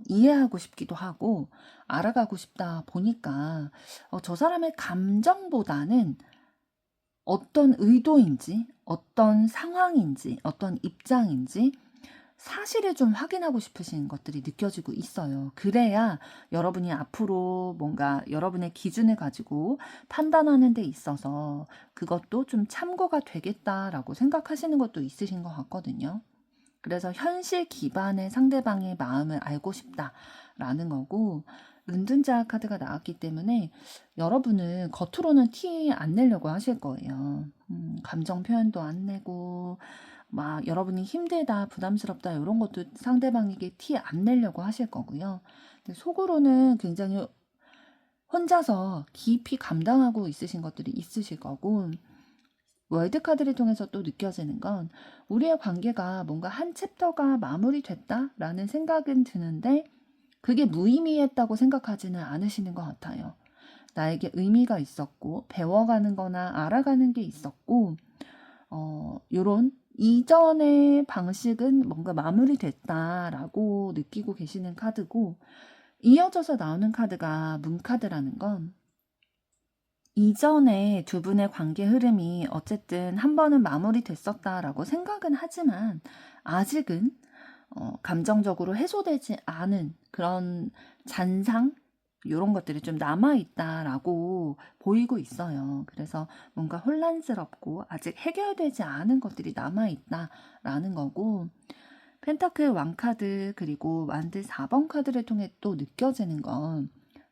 이해하고 싶기도 하고 알아가고 싶다 보니까 저 사람의 감정보다는 어떤 의도인지, 어떤 상황인지, 어떤 입장인지 사실을 좀 확인하고 싶으신 것들이 느껴지고 있어요. 그래야 여러분이 앞으로 뭔가 여러분의 기준을 가지고 판단하는 데 있어서 그것도 좀 참고가 되겠다라고 생각하시는 것도 있으신 것 같거든요. 그래서 현실 기반의 상대방의 마음을 알고 싶다라는 거고, 은둔자 카드가 나왔기 때문에 여러분은 겉으로는 티 안 내려고 하실 거예요. 감정 표현도 안 내고 막 여러분이 힘들다, 부담스럽다 이런 것도 상대방에게 티 안 내려고 하실 거고요. 근데 속으로는 굉장히 혼자서 깊이 감당하고 있으신 것들이 있으실 거고, 월드카드를 통해서 또 느껴지는 건 우리의 관계가 뭔가 한 챕터가 마무리됐다라는 생각은 드는데 그게 무의미했다고 생각하지는 않으시는 것 같아요. 나에게 의미가 있었고 배워가는 거나 알아가는 게 있었고 요런 이전의 방식은 뭔가 마무리됐다라고 느끼고 계시는 카드고, 이어져서 나오는 카드가 문카드라는 건 이전에 두 분의 관계 흐름이 어쨌든 한 번은 마무리됐었다라고 생각은 하지만 아직은 감정적으로 해소되지 않은 그런 잔상 이런 것들이 좀 남아있다라고 보이고 있어요. 그래서 뭔가 혼란스럽고 아직 해결되지 않은 것들이 남아있다라는 거고, 펜타클 왕카드 그리고 완드 4번 카드를 통해 또 느껴지는 건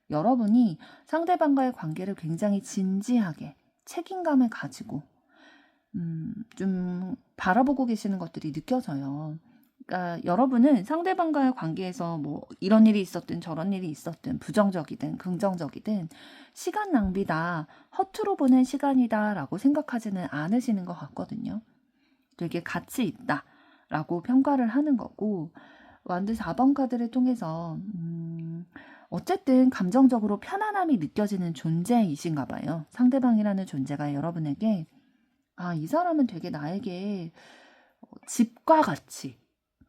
여러분이 상대방과의 관계를 굉장히 진지하게 책임감을 가지고 좀 바라보고 계시는 것들이 느껴져요. 그러니까 여러분은 상대방과의 관계에서 뭐 이런 일이 있었든 저런 일이 있었든 부정적이든 긍정적이든 시간 낭비다, 허투루 보낸 시간이다라고 생각하지는 않으시는 것 같거든요. 되게 가치 있다라고 평가를 하는 거고, 완드 4번 카드를 통해서 어쨌든 감정적으로 편안함이 느껴지는 존재이신가 봐요. 상대방이라는 존재가 여러분에게 이 사람은 되게 나에게 집과 같이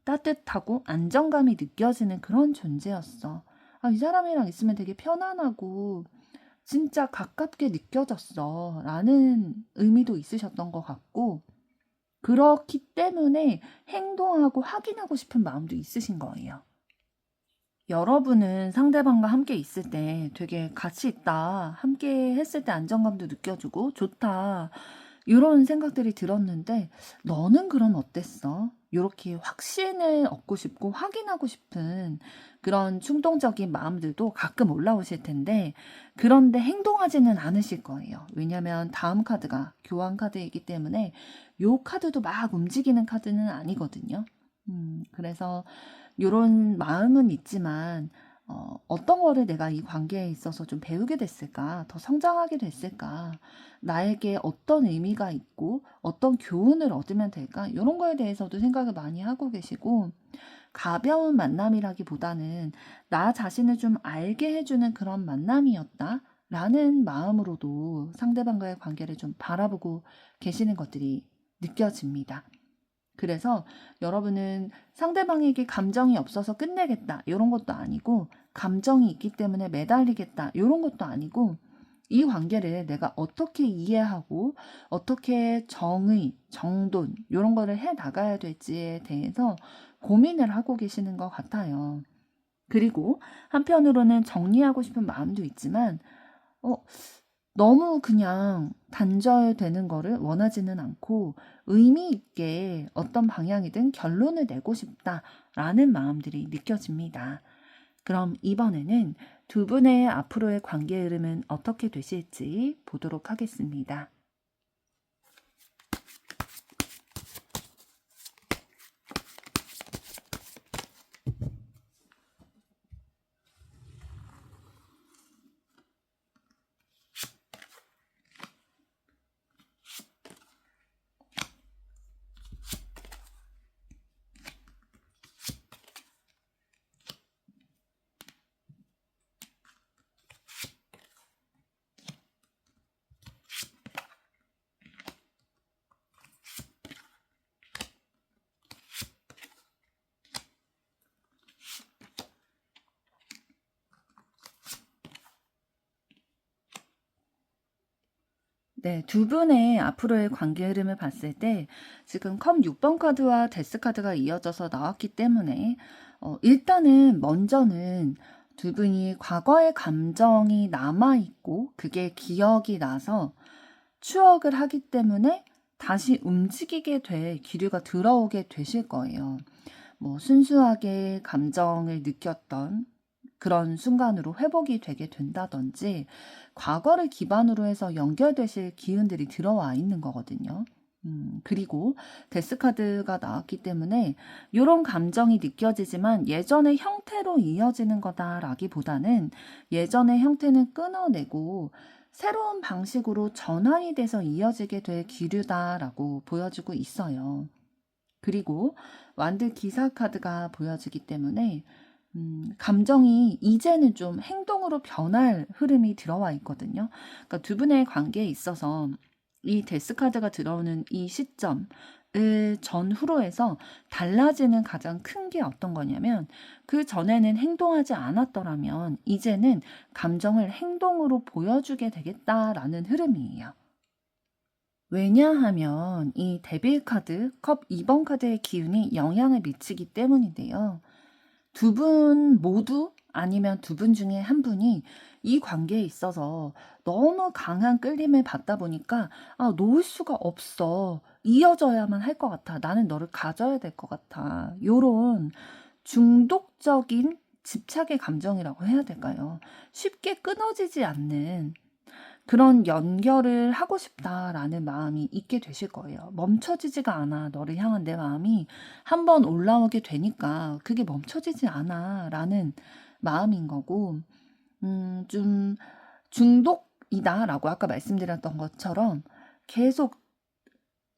따뜻하고 안정감이 느껴지는 그런 존재였어. 이 사람이랑 있으면 되게 편안하고 진짜 가깝게 느껴졌어 라는 의미도 있으셨던 것 같고, 그렇기 때문에 행동하고 확인하고 싶은 마음도 있으신 거예요. 여러분은 상대방과 함께 있을 때 되게 가치 있다, 함께 했을 때 안정감도 느껴지고 좋다 이런 생각들이 들었는데 너는 그럼 어땠어? 이렇게 확신을 얻고 싶고 확인하고 싶은 그런 충동적인 마음들도 가끔 올라오실 텐데, 그런데 행동하지는 않으실 거예요. 왜냐하면 다음 카드가 교환 카드이기 때문에 요 카드도 막 움직이는 카드는 아니거든요. 그래서 요런 마음은 있지만 어떤 거를 내가 이 관계에 있어서 좀 배우게 됐을까? 더 성장하게 됐을까? 나에게 어떤 의미가 있고 어떤 교훈을 얻으면 될까? 이런 거에 대해서도 생각을 많이 하고 계시고, 가벼운 만남이라기보다는 나 자신을 좀 알게 해주는 그런 만남이었다 라는 마음으로도 상대방과의 관계를 좀 바라보고 계시는 것들이 느껴집니다. 그래서 여러분은 상대방에게 감정이 없어서 끝내겠다 이런 것도 아니고, 감정이 있기 때문에 매달리겠다 이런 것도 아니고, 이 관계를 내가 어떻게 이해하고 어떻게 정의, 정돈 이런 거를 해 나가야 될지에 대해서 고민을 하고 계시는 것 같아요. 그리고 한편으로는 정리하고 싶은 마음도 있지만 너무 그냥 단절되는 거를 원하지는 않고 의미 있게 어떤 방향이든 결론을 내고 싶다라는 마음들이 느껴집니다. 그럼 이번에는 두 분의 앞으로의 관계 흐름은 어떻게 되실지 보도록 하겠습니다. 네, 두 분의 앞으로의 관계 흐름을 봤을 때 지금 컵 6번 카드와 데스 카드가 이어져서 나왔기 때문에 일단은 먼저는 두 분이 과거의 감정이 남아있고 그게 기억이 나서 추억을 하기 때문에 다시 움직이게 될 기류가 들어오게 되실 거예요. 뭐 순수하게 감정을 느꼈던 그런 순간으로 회복이 되게 된다든지 과거를 기반으로 해서 연결되실 기운들이 들어와 있는 거거든요. 그리고 데스카드가 나왔기 때문에 이런 감정이 느껴지지만 예전의 형태로 이어지는 거다라기보다는 예전의 형태는 끊어내고 새로운 방식으로 전환이 돼서 이어지게 될 기류다라고 보여주고 있어요. 그리고 완드 기사 카드가 보여지기 때문에 감정이 이제는 좀 행동으로 변할 흐름이 들어와 있거든요. 그러니까 두 분의 관계에 있어서 이 데스 카드가 들어오는 이 시점을 전후로 해서 달라지는 가장 큰 게 어떤 거냐면 그 전에는 행동하지 않았더라면 이제는 감정을 행동으로 보여주게 되겠다라는 흐름이에요. 왜냐하면 이 데빌 카드, 컵 2번 카드의 기운이 영향을 미치기 때문인데요. 두 분 모두 아니면 두 분 중에 한 분이 이 관계에 있어서 너무 강한 끌림을 받다 보니까 놓을 수가 없어. 이어져야만 할 것 같아. 나는 너를 가져야 될 것 같아. 요런 중독적인 집착의 감정이라고 해야 될까요? 쉽게 끊어지지 않는 그런 연결을 하고 싶다라는 마음이 있게 되실 거예요. 멈춰지지가 않아. 너를 향한 내 마음이 한번 올라오게 되니까 그게 멈춰지지 않아라는 마음인 거고, 좀 중독이다라고 아까 말씀드렸던 것처럼 계속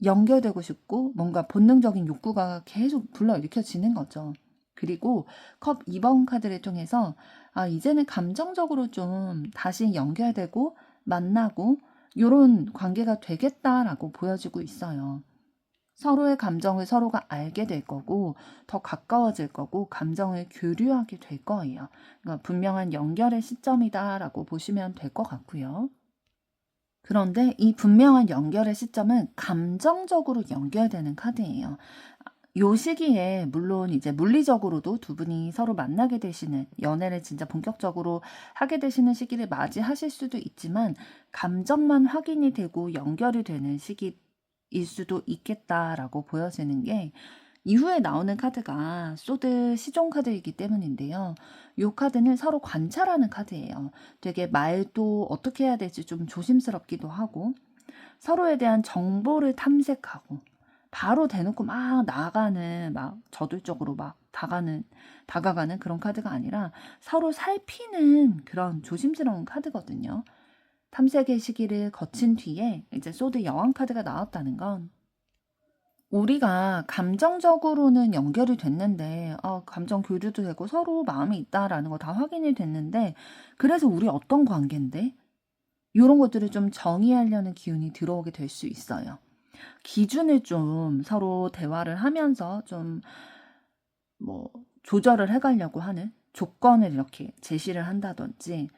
연결되고 싶고 뭔가 본능적인 욕구가 계속 불러일으켜지는 거죠. 그리고 컵 2번 카드를 통해서 이제는 감정적으로 좀 다시 연결되고 만나고 요런 관계가 되겠다라고 보여지고 있어요. 서로의 감정을 서로가 알게 될 거고 더 가까워질 거고 감정을 교류하게 될 거예요. 그러니까 분명한 연결의 시점이다라고 보시면 될 것 같고요. 그런데 이 분명한 연결의 시점은 감정적으로 연결되는 카드예요. 요 시기에 물론 이제 물리적으로도 두 분이 서로 만나게 되시는 연애를 진짜 본격적으로 하게 되시는 시기를 맞이하실 수도 있지만 감정만 확인이 되고 연결이 되는 시기일 수도 있겠다라고 보여지는 게 이후에 나오는 카드가 소드 시종 카드이기 때문인데요. 이 카드는 서로 관찰하는 카드예요. 되게 말도 어떻게 해야 될지 좀 조심스럽기도 하고 서로에 대한 정보를 탐색하고 바로 대놓고 막 나가는 막 저돌적으로 막 다가가는 그런 카드가 아니라 서로 살피는 그런 조심스러운 카드거든요. 탐색의 시기를 거친 뒤에 이제 소드 여왕 카드가 나왔다는 건 우리가 감정적으로는 연결이 됐는데 감정 교류도 되고 서로 마음이 있다라는 거 다 확인이 됐는데 그래서 우리 어떤 관계인데? 요런 것들을 좀 정의하려는 기운이 들어오게 될 수 있어요. 기준을 좀 서로 대화를 하면서 좀 뭐 조절을 해 가려고 하는 조건을 이렇게 제시를 한다든지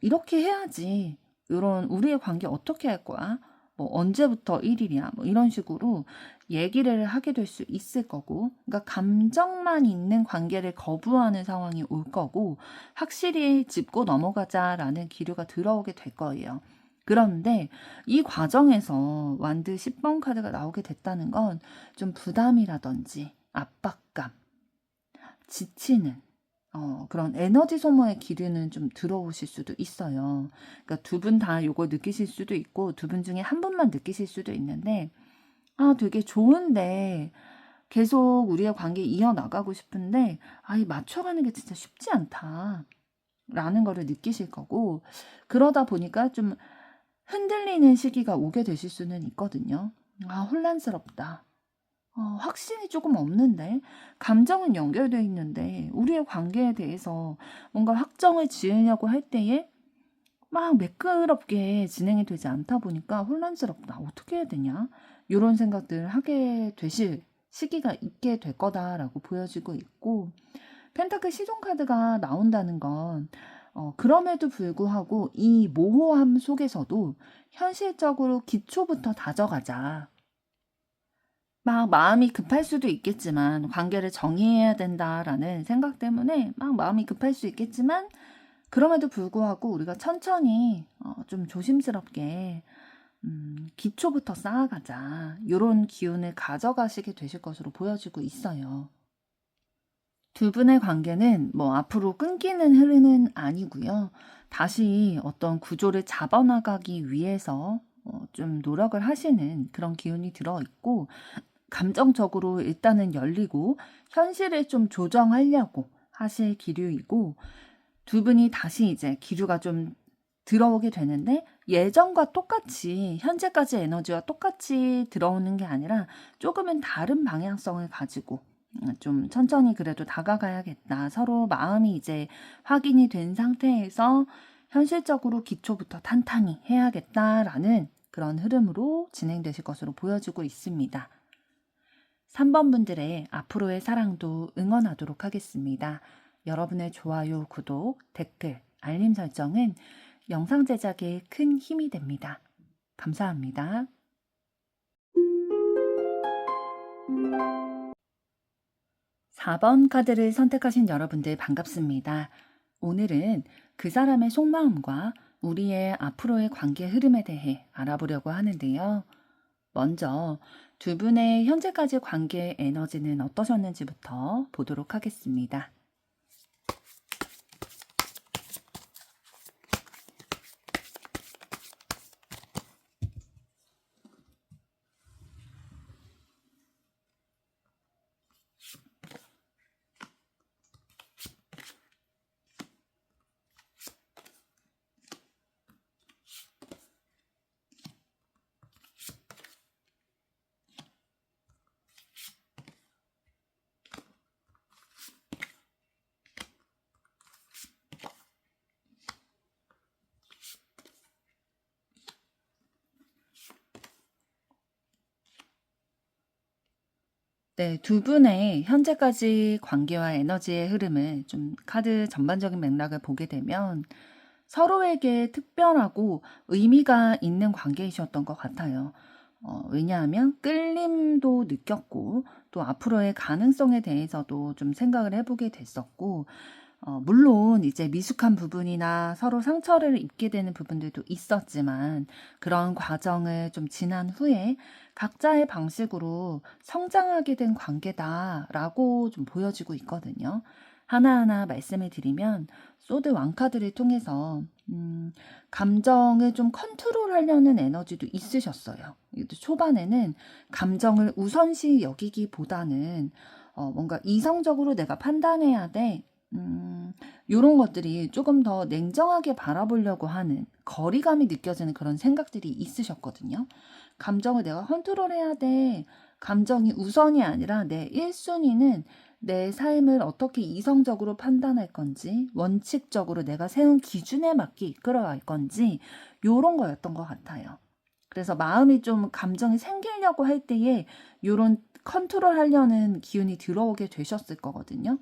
"이렇게 해야지. 요런 우리의 관계 어떻게 할 거야? 뭐 언제부터 1 일이야?" 뭐 이런 식으로 얘기를 하게 될 수 있을 거고 그러니까 감정만 있는 관계를 거부하는 상황이 올 거고 확실히 "짚고 넘어가자."라는 기류가 들어오게 될 거예요. 그런데 이 과정에서 완드 10번 카드가 나오게 됐다는 건 좀 부담이라든지 압박감, 지치는 그런 에너지 소모의 기류는 좀 들어오실 수도 있어요. 그러니까 두 분 다 요걸 느끼실 수도 있고 두 분 중에 한 분만 느끼실 수도 있는데 되게 좋은데 계속 우리의 관계 이어나가고 싶은데 이 맞춰가는 게 진짜 쉽지 않다라는 거를 느끼실 거고 그러다 보니까 좀 흔들리는 시기가 오게 되실 수는 있거든요. 혼란스럽다. 확신이 조금 없는데 감정은 연결돼 있는데 우리의 관계에 대해서 뭔가 확정을 지으려고 할 때에 막 매끄럽게 진행이 되지 않다 보니까 혼란스럽다. 어떻게 해야 되냐? 요런 생각들을 하게 되실 시기가 있게 될 거다라고 보여지고 있고 펜타클 시종 카드가 나온다는 건 그럼에도 불구하고 이 모호함 속에서도 현실적으로 기초부터 다져가자. 막 마음이 급할 수도 있겠지만 관계를 정의해야 된다라는 생각 때문에 막 마음이 급할 수 있겠지만 그럼에도 불구하고 우리가 천천히 좀 조심스럽게 기초부터 쌓아가자. 요런 기운을 가져가시게 되실 것으로 보여지고 있어요. 두 분의 관계는 뭐 앞으로 끊기는 흐름은 아니고요. 다시 어떤 구조를 잡아나가기 위해서 좀 노력을 하시는 그런 기운이 들어있고 감정적으로 일단은 열리고 현실을 좀 조정하려고 하실 기류이고 두 분이 다시 이제 기류가 좀 들어오게 되는데 예전과 똑같이 현재까지 에너지와 똑같이 들어오는 게 아니라 조금은 다른 방향성을 가지고 좀 천천히 그래도 다가가야겠다. 서로 마음이 이제 확인이 된 상태에서 현실적으로 기초부터 탄탄히 해야겠다라는 그런 흐름으로 진행되실 것으로 보여지고 있습니다. 3번 분들의 앞으로의 사랑도 응원하도록 하겠습니다. 여러분의 좋아요, 구독, 댓글, 알림 설정은 영상 제작에 큰 힘이 됩니다. 감사합니다. 4번 카드를 선택하신 여러분들 반갑습니다. 오늘은 그 사람의 속마음과 우리의 앞으로의 관계 흐름에 대해 알아보려고 하는데요. 먼저 두 분의 현재까지 관계 에너지는 어떠셨는지부터 보도록 하겠습니다. 네, 두 분의 현재까지 관계와 에너지의 흐름을 좀 카드 전반적인 맥락을 보게 되면 서로에게 특별하고 의미가 있는 관계이셨던 것 같아요. 왜냐하면 끌림도 느꼈고 또 앞으로의 가능성에 대해서도 좀 생각을 해보게 됐었고 물론 이제 미숙한 부분이나 서로 상처를 입게 되는 부분들도 있었지만 그런 과정을 좀 지난 후에 각자의 방식으로 성장하게 된 관계다라고 좀 보여지고 있거든요. 하나하나 말씀을 드리면 소드 왕카드를 통해서 감정을 좀 컨트롤하려는 에너지도 있으셨어요. 초반에는 감정을 우선시 여기기보다는 뭔가 이성적으로 내가 판단해야 돼. 요런 것들이 조금 더 냉정하게 바라보려고 하는 거리감이 느껴지는 그런 생각들이 있으셨거든요. 감정을 내가 컨트롤해야 돼. 감정이 우선이 아니라 내 1순위는 내 삶을 어떻게 이성적으로 판단할 건지, 원칙적으로 내가 세운 기준에 맞게 이끌어갈 건지, 요런 거였던 것 같아요. 그래서 마음이 좀 감정이 생기려고 할 때에 요런 컨트롤 하려는 기운이 들어오게 되셨을 거거든요.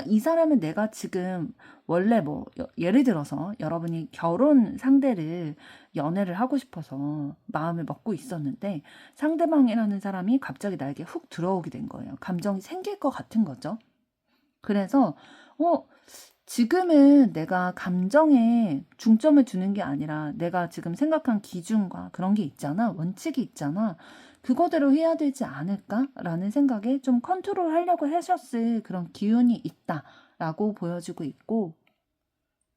이 사람은 내가 지금 원래 뭐 예를 들어서 여러분이 결혼 상대를 연애를 하고 싶어서 마음을 먹고 있었는데 상대방이라는 사람이 갑자기 나에게 훅 들어오게 된 거예요. 감정이 생길 것 같은 거죠. 그래서 지금은 내가 감정에 중점을 두는 게 아니라 내가 지금 생각한 기준과 그런 게 있잖아. 원칙이 있잖아. 그거대로 해야 되지 않을까라는 생각에 좀 컨트롤 하려고 하셨을 그런 기운이 있다라고 보여지고 있고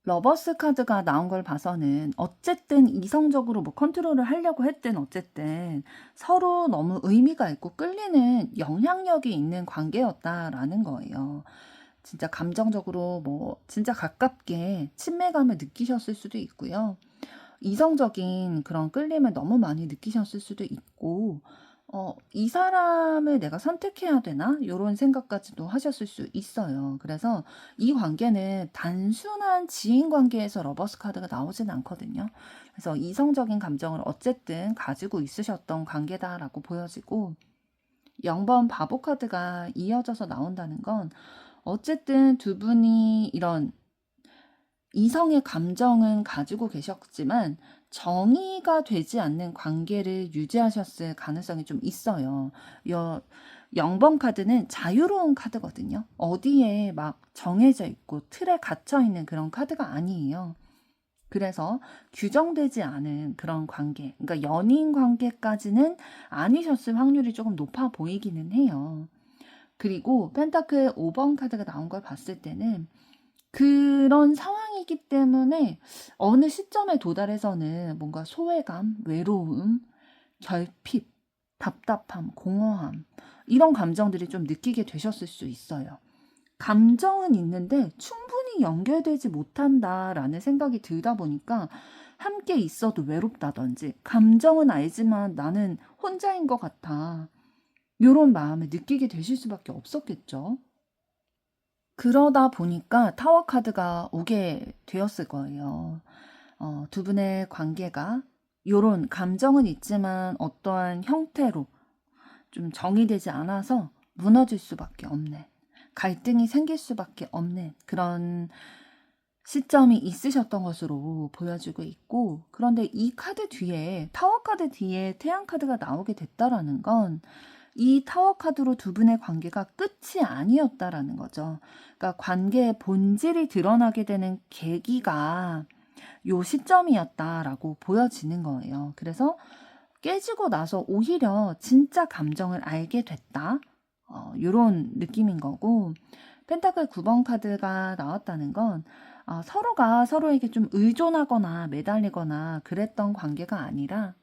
러버스 카드가 나온 걸 봐서는 어쨌든 이성적으로 뭐 컨트롤을 하려고 했든 어쨌든 서로 너무 의미가 있고 끌리는 영향력이 있는 관계였다라는 거예요. 진짜 감정적으로 뭐 진짜 가깝게 친밀감을 느끼셨을 수도 있고요. 이성적인 그런 끌림을 너무 많이 느끼셨을 수도 있고 이 사람을 내가 선택해야 되나? 요런 생각까지도 하셨을 수 있어요. 그래서 이 관계는 단순한 지인 관계에서 러버스 카드가 나오진 않거든요. 그래서 이성적인 감정을 어쨌든 가지고 있으셨던 관계다라고 보여지고 0번 바보 카드가 이어져서 나온다는 건 어쨌든 두 분이 이런 이성의 감정은 가지고 계셨지만 정의가 되지 않는 관계를 유지하셨을 가능성이 좀 있어요. 0번 카드는 자유로운 카드거든요. 어디에 막 정해져 있고 틀에 갇혀 있는 그런 카드가 아니에요. 그래서 규정되지 않은 그런 관계, 그러니까 연인 관계까지는 아니셨을 확률이 조금 높아 보이기는 해요. 그리고 펜타클 5번 카드가 나온 걸 봤을 때는 그런 상황이기 때문에 어느 시점에 도달해서는 뭔가 소외감, 외로움, 결핍, 답답함, 공허함 이런 감정들이 좀 느끼게 되셨을 수 있어요. 감정은 있는데 충분히 연결되지 못한다라는 생각이 들다 보니까 함께 있어도 외롭다든지 감정은 알지만 나는 혼자인 것 같아. 이런 마음을 느끼게 되실 수밖에 없었겠죠. 그러다 보니까 타워 카드가 오게 되었을 거예요. 두 분의 관계가 요런 감정은 있지만 어떠한 형태로 좀 정의되지 않아서 무너질 수밖에 없는, 갈등이 생길 수밖에 없는 그런 시점이 있으셨던 것으로 보여지고 있고, 그런데 이 카드 뒤에, 타워 카드 뒤에 태양 카드가 나오게 됐다라는 건 이 타워 카드로 두 분의 관계가 끝이 아니었다라는 거죠. 그러니까 관계의 본질이 드러나게 되는 계기가 요 시점이었다라고 보여지는 거예요. 그래서 깨지고 나서 오히려 진짜 감정을 알게 됐다. 요런 느낌인 거고, 펜타클 9번 카드가 나왔다는 건 서로가 서로에게 좀 의존하거나 매달리거나 그랬던 관계가 아니라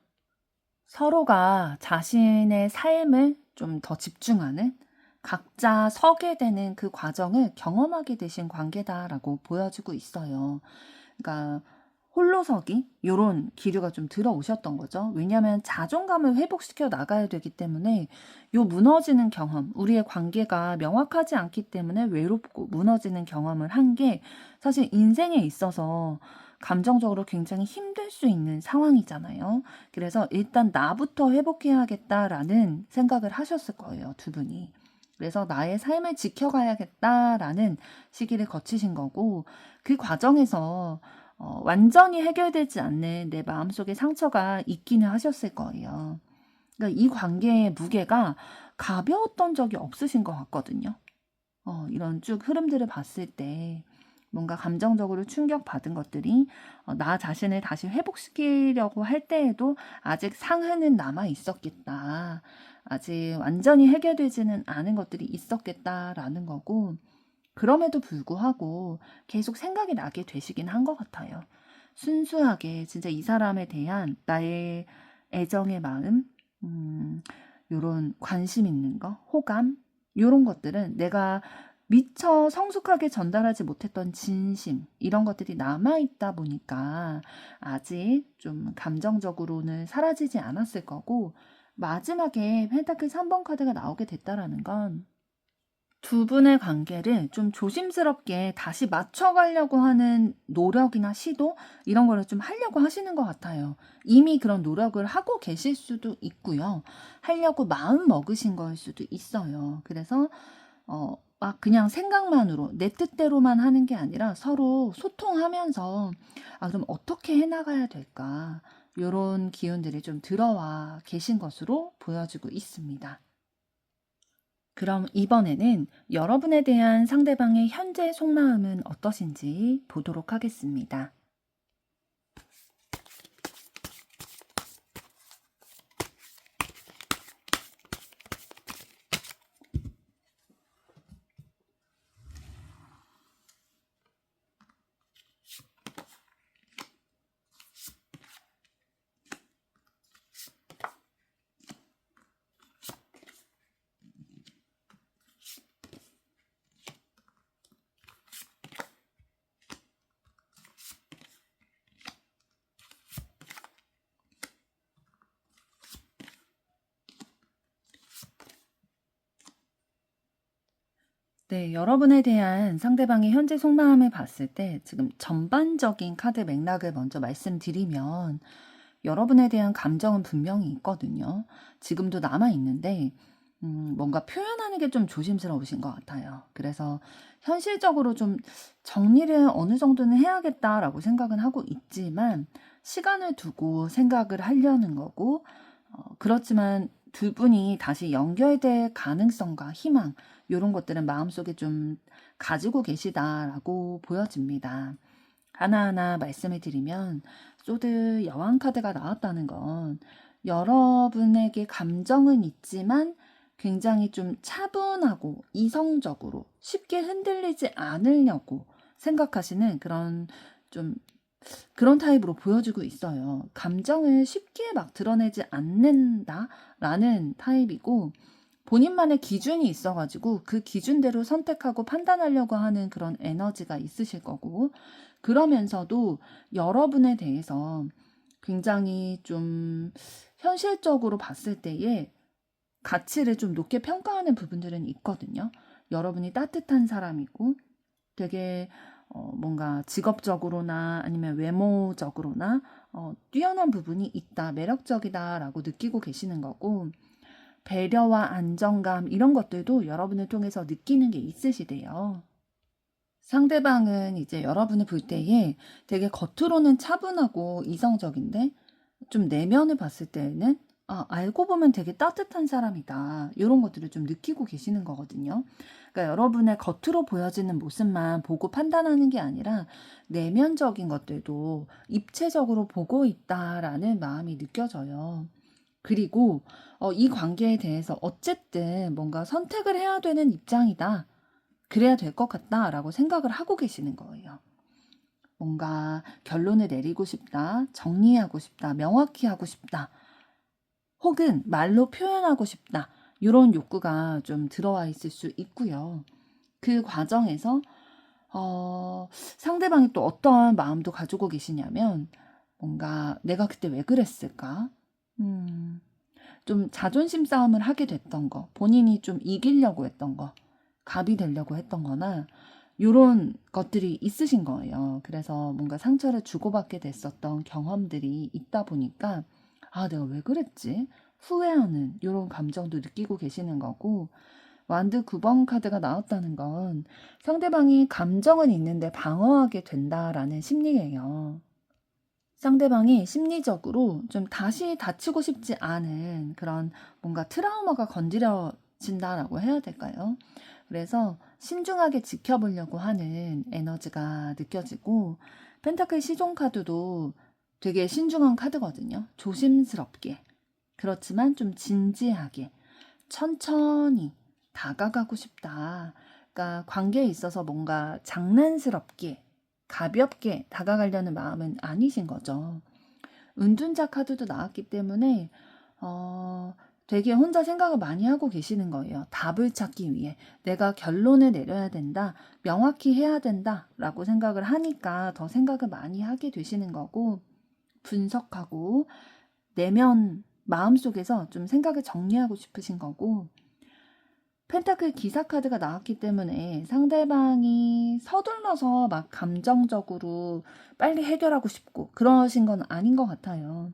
서로가 자신의 삶을 좀 더 집중하는, 각자 서게 되는 그 과정을 경험하게 되신 관계다라고 보여지고 있어요. 그러니까 홀로서기 요런 기류가 좀 들어오셨던 거죠. 왜냐하면 자존감을 회복시켜 나가야 되기 때문에 요 무너지는 경험, 우리의 관계가 명확하지 않기 때문에 외롭고 무너지는 경험을 한 게 사실 인생에 있어서 감정적으로 굉장히 힘들 수 있는 상황이잖아요. 그래서 일단 나부터 회복해야겠다라는 생각을 하셨을 거예요, 두 분이. 그래서 나의 삶을 지켜가야겠다라는 시기를 거치신 거고, 그 과정에서 완전히 해결되지 않는 내 마음속에 상처가 있기는 하셨을 거예요. 그러니까 이 관계의 무게가 가벼웠던 적이 없으신 것 같거든요. 이런 쭉 흐름들을 봤을 때 뭔가 감정적으로 충격받은 것들이 나 자신을 다시 회복시키려고 할 때에도 아직 상흔은 남아 있었겠다. 아직 완전히 해결되지는 않은 것들이 있었겠다라는 거고, 그럼에도 불구하고 계속 생각이 나게 되시긴 한 것 같아요. 순수하게 진짜 이 사람에 대한 나의 애정의 마음, 요런 관심 있는 거, 호감, 요런 것들은 내가 미처 성숙하게 전달하지 못했던 진심, 이런 것들이 남아있다 보니까 아직 좀 감정적으로는 사라지지 않았을 거고, 마지막에 펜타클 3번 카드가 나오게 됐다라는 건 두 분의 관계를 좀 조심스럽게 다시 맞춰가려고 하는 노력이나 시도 이런 거를 좀 하려고 하시는 것 같아요. 이미 그런 노력을 하고 계실 수도 있고요. 하려고 마음 먹으신 거일 수도 있어요. 그래서 막 그냥 생각만으로 내 뜻대로만 하는 게 아니라 서로 소통하면서 그럼 어떻게 해나가야 될까? 이런 기운들이 좀 들어와 계신 것으로 보여지고 있습니다. 그럼 이번에는 여러분에 대한 상대방의 현재 속마음은 어떠신지 보도록 하겠습니다. 네, 여러분에 대한 상대방의 현재 속마음을 봤을 때 지금 전반적인 카드 맥락을 먼저 말씀드리면 여러분에 대한 감정은 분명히 있거든요. 지금도 남아 있는데 뭔가 표현하는 게 좀 조심스러우신 것 같아요. 그래서 현실적으로 좀 '정리를 어느 정도는 해야겠다.'라고 생각은 하고 있지만 시간을 두고 생각을 하려는 거고, 그렇지만 두 분이 다시 연결될 가능성과 희망, 요런 것들은 마음속에 좀 가지고 계시다라고 보여집니다. 하나하나 말씀을 드리면, 소드 여왕 카드가 나왔다는 건 여러분에게 감정은 있지만 굉장히 좀 차분하고 이성적으로 쉽게 흔들리지 않으려고 생각하시는 좀 그런 타입으로 보여지고 있어요. 감정을 쉽게 막 드러내지 않는다라는 타입이고, 본인만의 기준이 있어가지고 그 기준대로 선택하고 판단하려고 하는 그런 에너지가 있으실 거고, 그러면서도 여러분에 대해서 굉장히 좀 현실적으로 봤을 때에 가치를 좀 높게 평가하는 부분들은 있거든요. 여러분이 따뜻한 사람이고 되게 뭔가 직업적으로나 아니면 외모적으로나 뛰어난 부분이 있다, 매력적이다라고 느끼고 계시는 거고, 배려와 안정감 이런 것들도 여러분을 통해서 느끼는 게 있으시대요. 상대방은 이제 여러분을 볼 때에 되게 겉으로는 차분하고 이성적인데 좀 내면을 봤을 때에는 알고 보면 되게 따뜻한 사람이다, 이런 것들을 좀 느끼고 계시는 거거든요. 그러니까 여러분의 겉으로 보여지는 모습만 보고 판단하는 게 아니라 내면적인 것들도 입체적으로 보고 있다라는 마음이 느껴져요. 그리고 이 관계에 대해서 어쨌든 뭔가 선택을 해야 되는 입장이다, 그래야 될 것 같다라고 생각을 하고 계시는 거예요. 뭔가 결론을 내리고 싶다, 정리하고 싶다, 명확히 하고 싶다, 혹은 말로 표현하고 싶다, 이런 욕구가 좀 들어와 있을 수 있고요. 그 과정에서 상대방이 또 어떤 마음도 가지고 계시냐면, 뭔가 내가 그때 왜 그랬을까? 좀 자존심 싸움을 하게 됐던 거, 본인이 좀 이기려고 했던 거, 갑이 되려고 했던 거나 요런 것들이 있으신 거예요. 그래서 뭔가 상처를 주고받게 됐었던 경험들이 있다 보니까 내가 왜 그랬지? 후회하는 요런 감정도 느끼고 계시는 거고, 완드 9번 카드가 나왔다는 건 상대방이 감정은 있는데 방어하게 된다라는 심리예요. 상대방이 심리적으로 좀 다시 다치고 싶지 않은 그런 뭔가 트라우마가 건드려진다라고 해야 될까요? 그래서 신중하게 지켜보려고 하는 에너지가 느껴지고, 펜타클 시종 카드도 되게 신중한 카드거든요. 조심스럽게, 그렇지만 좀 진지하게, 천천히 다가가고 싶다. 그러니까 관계에 있어서 뭔가 장난스럽게, 가볍게 다가가려는 마음은 아니신 거죠. 은둔자 카드도 나왔기 때문에 되게 혼자 생각을 많이 하고 계시는 거예요. 답을 찾기 위해 내가 결론을 내려야 된다, 명확히 해야 된다라고 생각을 하니까 더 생각을 많이 하게 되시는 거고, 분석하고 내면 마음속에서 좀 생각을 정리하고 싶으신 거고, 펜타클 기사 카드가 나왔기 때문에 상대방이 서둘러서 막 감정적으로 빨리 해결하고 싶고 그러신 건 아닌 것 같아요.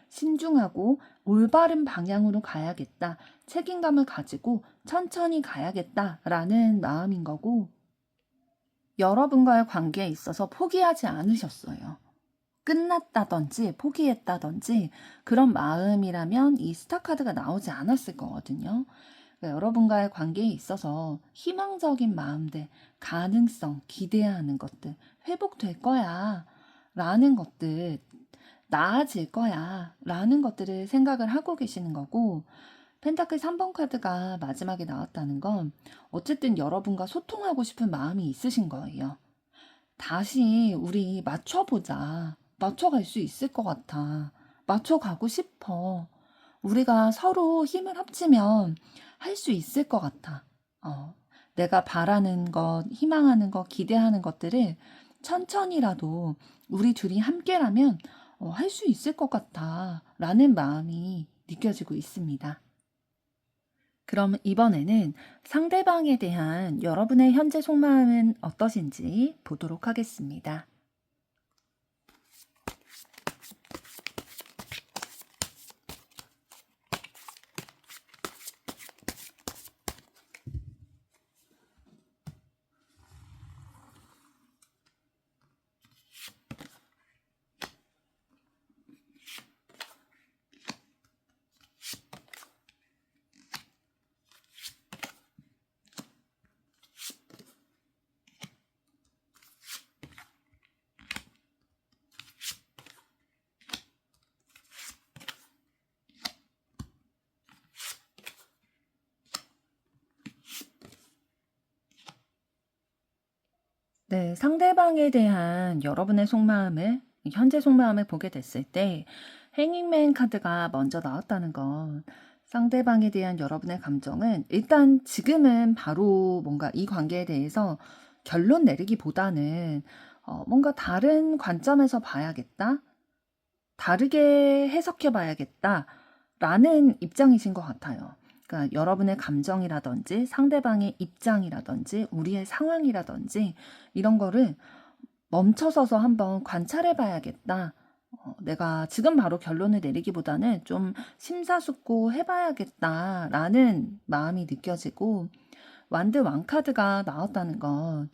신중하고 올바른 방향으로 가야겠다, 책임감을 가지고 천천히 가야겠다라는 마음인 거고, 여러분과의 관계에 있어서 포기하지 않으셨어요. 끝났다든지 포기했다든지 그런 마음이라면 이 스타 카드가 나오지 않았을 거거든요. 그러니까 여러분과의 관계에 있어서 희망적인 마음들, 가능성, 기대하는 것들, 회복될 거야 라는 것들, 나아질 거야 라는 것들을 생각을 하고 계시는 거고, 펜타클 3번 카드가 마지막에 나왔다는 건 어쨌든 여러분과 소통하고 싶은 마음이 있으신 거예요. 다시 우리 맞춰보자. 맞춰갈 수 있을 것 같아. 맞춰가고 싶어. 우리가 서로 힘을 합치면 할 수 있을 것 같아. 내가 바라는 것, 희망하는 것, 기대하는 것들을 천천히라도 우리 둘이 함께라면 할 수 있을 것 같아 라는 마음이 느껴지고 있습니다. 그럼 이번에는 상대방에 대한 여러분의 현재 속마음은 어떠신지 보도록 하겠습니다. 네, 상대방에 대한 여러분의 속마음을, 현재 속마음을 보게 됐을 때 행잉맨 카드가 먼저 나왔다는 건 상대방에 대한 여러분의 감정은 일단 지금은 바로 뭔가 이 관계에 대해서 결론 내리기보다는 뭔가 다른 관점에서 봐야겠다, 다르게 해석해 봐야겠다 라는 입장이신 것 같아요. 그러니까 여러분의 감정이라든지 상대방의 입장이라든지 우리의 상황이라든지 이런 거를 멈춰서서 한번 관찰해 봐야겠다. 내가 지금 바로 결론을 내리기보다는 좀 심사숙고 해봐야겠다라는 마음이 느껴지고, 완드 왕카드가 나왔다는 건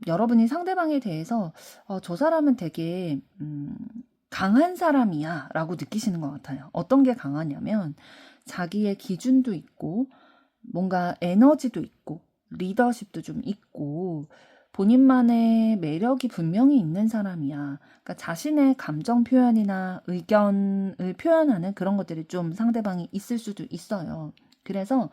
여러분이 상대방에 대해서 저 사람은 되게 강한 사람이야 라고 느끼시는 것 같아요. 어떤 게 강하냐면 자기의 기준도 있고 뭔가 에너지도 있고 리더십도 좀 있고 본인만의 매력이 분명히 있는 사람이야. 그러니까 자신의 감정 표현이나 의견을 표현하는 그런 것들이 좀 상대방이 있을 수도 있어요. 그래서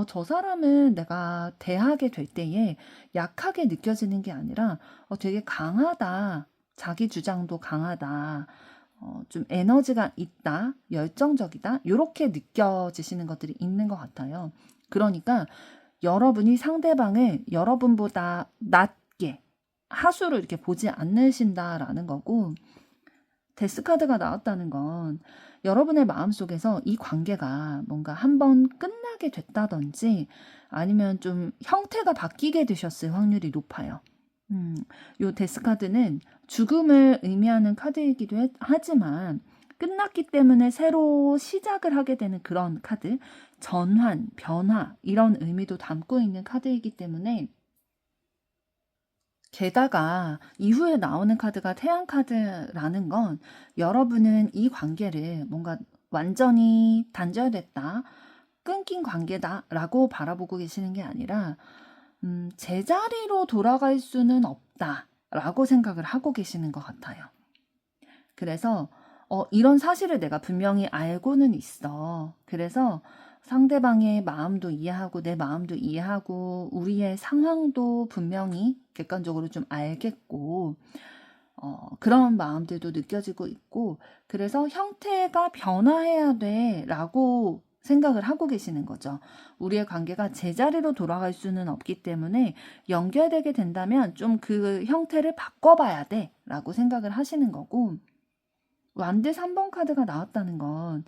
저 사람은 내가 대하게 될 때에 약하게 느껴지는 게 아니라 되게 강하다. 자기 주장도 강하다. 좀 에너지가 있다. 열정적이다. 이렇게 느껴지시는 것들이 있는 것 같아요. 그러니까 여러분이 상대방을 여러분보다 낮게 하수로 이렇게 보지 않으신다라는 거고, 데스카드가 나왔다는 건 여러분의 마음속에서 이 관계가 뭔가 한번 끝나게 됐다든지 아니면 좀 형태가 바뀌게 되셨을 확률이 높아요. 요 데스카드는 죽음을 의미하는 카드이기도 하지만 끝났기 때문에 새로 시작을 하게 되는 그런 카드, 전환, 변화 이런 의미도 담고 있는 카드이기 때문에, 게다가 이후에 나오는 카드가 태양 카드라는 건 여러분은 이 관계를 뭔가 완전히 단절됐다, 끊긴 관계다라고 바라보고 계시는 게 아니라 제자리로 돌아갈 수는 없다라고 생각을 하고 계시는 것 같아요. 그래서 이런 사실을 내가 분명히 알고는 있어. 그래서 상대방의 마음도 이해하고 내 마음도 이해하고 우리의 상황도 분명히 객관적으로 좀 알겠고 그런 마음들도 느껴지고 있고, 그래서 형태가 변화해야 돼라고 생각을 하고 계시는 거죠. 우리의 관계가 제자리로 돌아갈 수는 없기 때문에 연결되게 된다면 좀 그 형태를 바꿔봐야 돼라고 생각을 하시는 거고, 완드 3번 카드가 나왔다는 건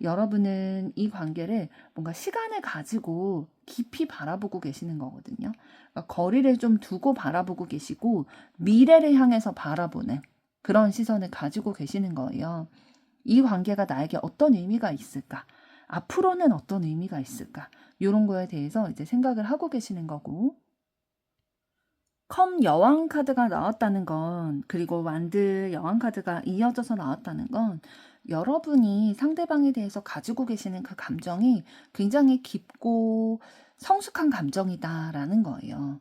여러분은 이 관계를 뭔가 시간을 가지고 깊이 바라보고 계시는 거거든요. 그러니까 거리를 좀 두고 바라보고 계시고 미래를 향해서 바라보는 그런 시선을 가지고 계시는 거예요. 이 관계가 나에게 어떤 의미가 있을까? 앞으로는 어떤 의미가 있을까? 이런 거에 대해서 이제 생각을 하고 계시는 거고, 컴 여왕 카드가 나왔다는 건, 그리고 완드 여왕 카드가 이어져서 나왔다는 건 여러분이 상대방에 대해서 가지고 계시는 그 감정이 굉장히 깊고 성숙한 감정이다라는 거예요.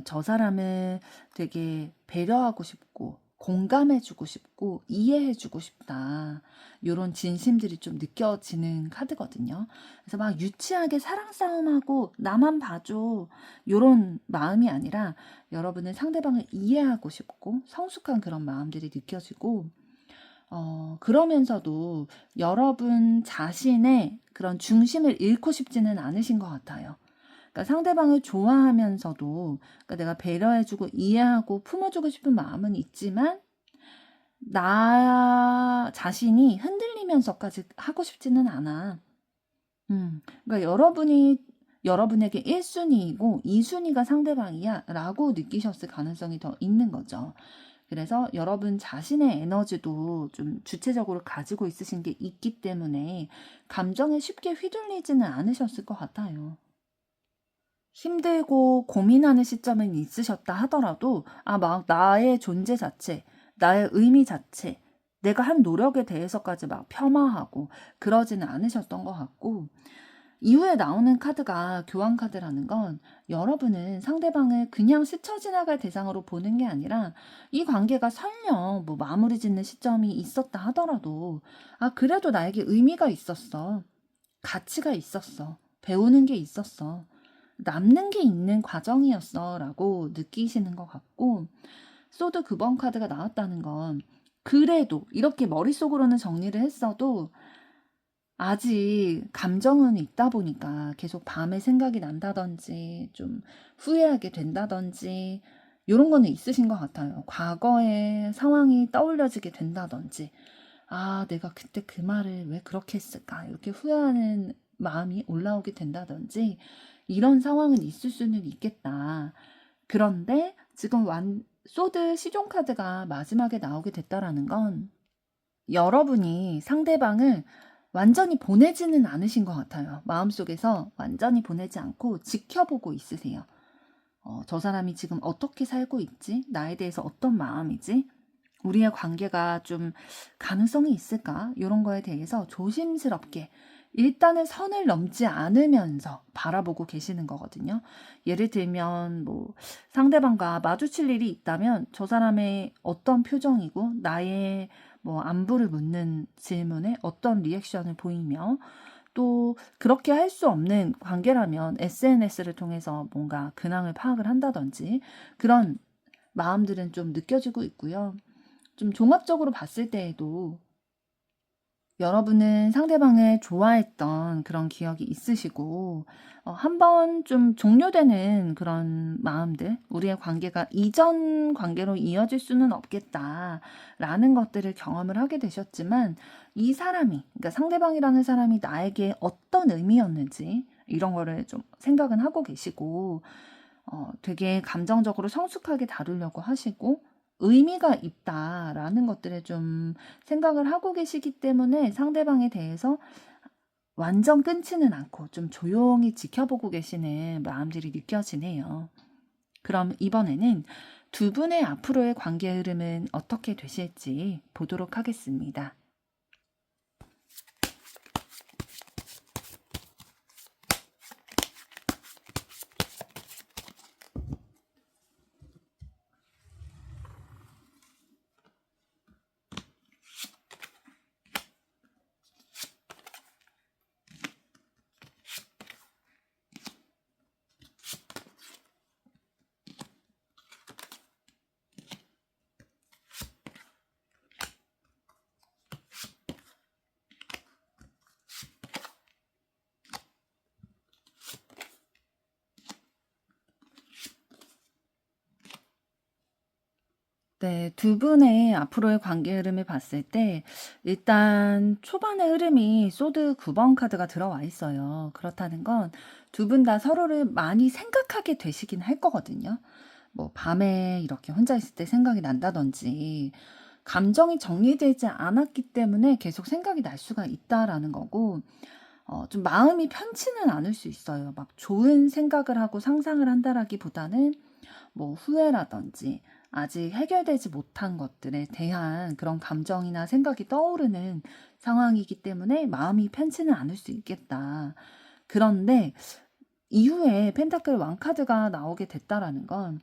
저 사람을 되게 배려하고 싶고 공감해주고 싶고 이해해주고 싶다. 이런 진심들이 좀 느껴지는 카드거든요. 그래서 막 유치하게 사랑 싸움하고 나만 봐줘 이런 마음이 아니라 여러분은 상대방을 이해하고 싶고 성숙한 그런 마음들이 느껴지고, 그러면서도 여러분 자신의 그런 중심을 잃고 싶지는 않으신 것 같아요. 그러니까 상대방을 좋아하면서도, 그러니까 내가 배려해주고 이해하고 품어주고 싶은 마음은 있지만 나 자신이 흔들리면서까지 하고 싶지는 않아. 그러니까 여러분에게 1순위이고 2순위가 상대방이야 라고 느끼셨을 가능성이 더 있는 거죠. 그래서 여러분 자신의 에너지도 좀 주체적으로 가지고 있으신 게 있기 때문에 감정에 쉽게 휘둘리지는 않으셨을 것 같아요. 힘들고 고민하는 시점은 있으셨다 하더라도 막 나의 존재 자체, 나의 의미 자체, 내가 한 노력에 대해서까지 막 폄하하고 그러지는 않으셨던 것 같고, 이후에 나오는 카드가 교환 카드라는 건 여러분은 상대방을 그냥 스쳐 지나갈 대상으로 보는 게 아니라 이 관계가 설령 뭐 마무리 짓는 시점이 있었다 하더라도 그래도 나에게 의미가 있었어. 가치가 있었어. 배우는 게 있었어. 남는 게 있는 과정이었어 라고 느끼시는 것 같고, 소드 9번 카드가 나왔다는 건 그래도 이렇게 머릿속으로는 정리를 했어도 아직 감정은 있다 보니까 계속 밤에 생각이 난다든지 좀 후회하게 된다든지 요런 거는 있으신 것 같아요. 과거의 상황이 떠올려지게 된다든지, 아, 내가 그때 그 말을 왜 그렇게 했을까? 이렇게 후회하는 마음이 올라오게 된다든지 이런 상황은 있을 수는 있겠다. 그런데 지금 소드 시종 카드가 마지막에 나오게 됐다라는 건 여러분이 상대방을 완전히 보내지는 않으신 것 같아요. 마음속에서 완전히 보내지 않고 지켜보고 있으세요. 저 사람이 지금 어떻게 살고 있지? 나에 대해서 어떤 마음이지? 우리의 관계가 좀 가능성이 있을까? 이런 거에 대해서 조심스럽게 일단은 선을 넘지 않으면서 바라보고 계시는 거거든요. 예를 들면 뭐 상대방과 마주칠 일이 있다면 저 사람의 어떤 표정이고 나의 뭐 안부를 묻는 질문에 어떤 리액션을 보이며, 또 그렇게 할 수 없는 관계라면 SNS를 통해서 뭔가 근황을 파악을 한다든지 그런 마음들은 좀 느껴지고 있고요. 좀 종합적으로 봤을 때에도 여러분은 상대방을 좋아했던 그런 기억이 있으시고, 한번 좀 종료되는 그런 마음들, 우리의 관계가 이전 관계로 이어질 수는 없겠다라는 것들을 경험을 하게 되셨지만, 이 사람이, 그러니까 상대방이라는 사람이 나에게 어떤 의미였는지 이런 거를 좀 생각은 하고 계시고, 되게 감정적으로 성숙하게 다루려고 하시고 의미가 있다라는 것들을 좀 생각을 하고 계시기 때문에 상대방에 대해서 완전 끊지는 않고 좀 조용히 지켜보고 계시는 마음들이 느껴지네요. 그럼 이번에는 두 분의 앞으로의 관계 흐름은 어떻게 되실지 보도록 하겠습니다. 네, 두 분의 앞으로의 관계 흐름을 봤을 때 일단 초반의 흐름이 소드 9번 카드가 들어와 있어요. 그렇다는 건 두 분 다 서로를 많이 생각하게 되시긴 할 거거든요. 뭐 밤에 이렇게 혼자 있을 때 생각이 난다든지 감정이 정리되지 않았기 때문에 계속 생각이 날 수가 있다라는 거고, 좀 마음이 편치는 않을 수 있어요. 막 좋은 생각을 하고 상상을 한다라기보다는 뭐 후회라든지 아직 해결되지 못한 것들에 대한 그런 감정이나 생각이 떠오르는 상황이기 때문에 마음이 편치는 않을 수 있겠다. 그런데 이후에 펜타클 왕카드가 나오게 됐다라는 건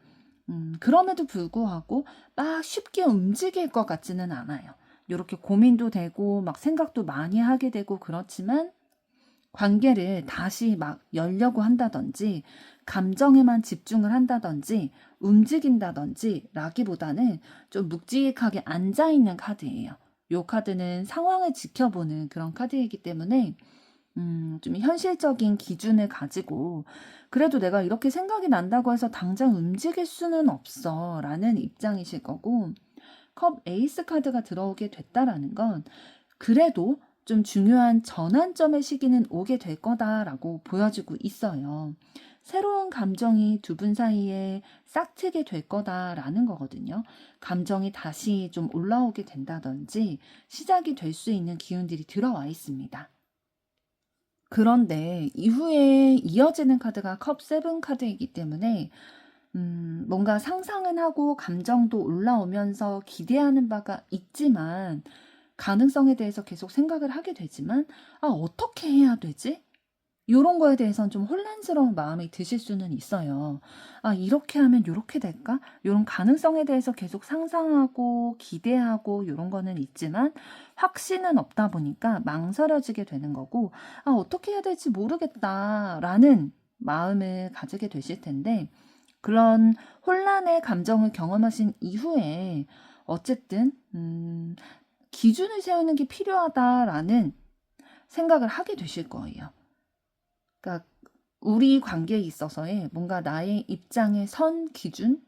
그럼에도 불구하고 막 쉽게 움직일 것 같지는 않아요. 이렇게 고민도 되고 막 생각도 많이 하게 되고 그렇지만 관계를 다시 막 열려고 한다든지 감정에만 집중을 한다든지 움직인다든지 라기보다는 좀 묵직하게 앉아있는 카드예요. 요 카드는 상황을 지켜보는 그런 카드이기 때문에 좀 현실적인 기준을 가지고 그래도 내가 이렇게 생각이 난다고 해서 당장 움직일 수는 없어 라는 입장이실 거고, 컵 에이스 카드가 들어오게 됐다라는 건 그래도 좀 중요한 전환점의 시기는 오게 될 거다라고 보여지고 있어요. 새로운 감정이 두 분 사이에 싹트게 될 거다라는 거거든요. 감정이 다시 좀 올라오게 된다든지 시작이 될 수 있는 기운들이 들어와 있습니다. 그런데 이후에 이어지는 카드가 컵 세븐 카드이기 때문에 뭔가 상상은 하고 감정도 올라오면서 기대하는 바가 있지만 가능성에 대해서 계속 생각을 하게 되지만, 아, 어떻게 해야 되지? 요런 거에 대해서는 좀 혼란스러운 마음이 드실 수는 있어요. 아, 이렇게 하면 요렇게 될까? 요런 가능성에 대해서 계속 상상하고 기대하고 요런 거는 있지만 확신은 없다 보니까 망설여지게 되는 거고, 아, 어떻게 해야 될지 모르겠다라는 마음을 가지게 되실 텐데 그런 혼란의 감정을 경험하신 이후에 어쨌든 기준을 세우는 게 필요하다라는 생각을 하게 되실 거예요. 그러니까 우리 관계에 있어서의 뭔가 나의 입장의 선 기준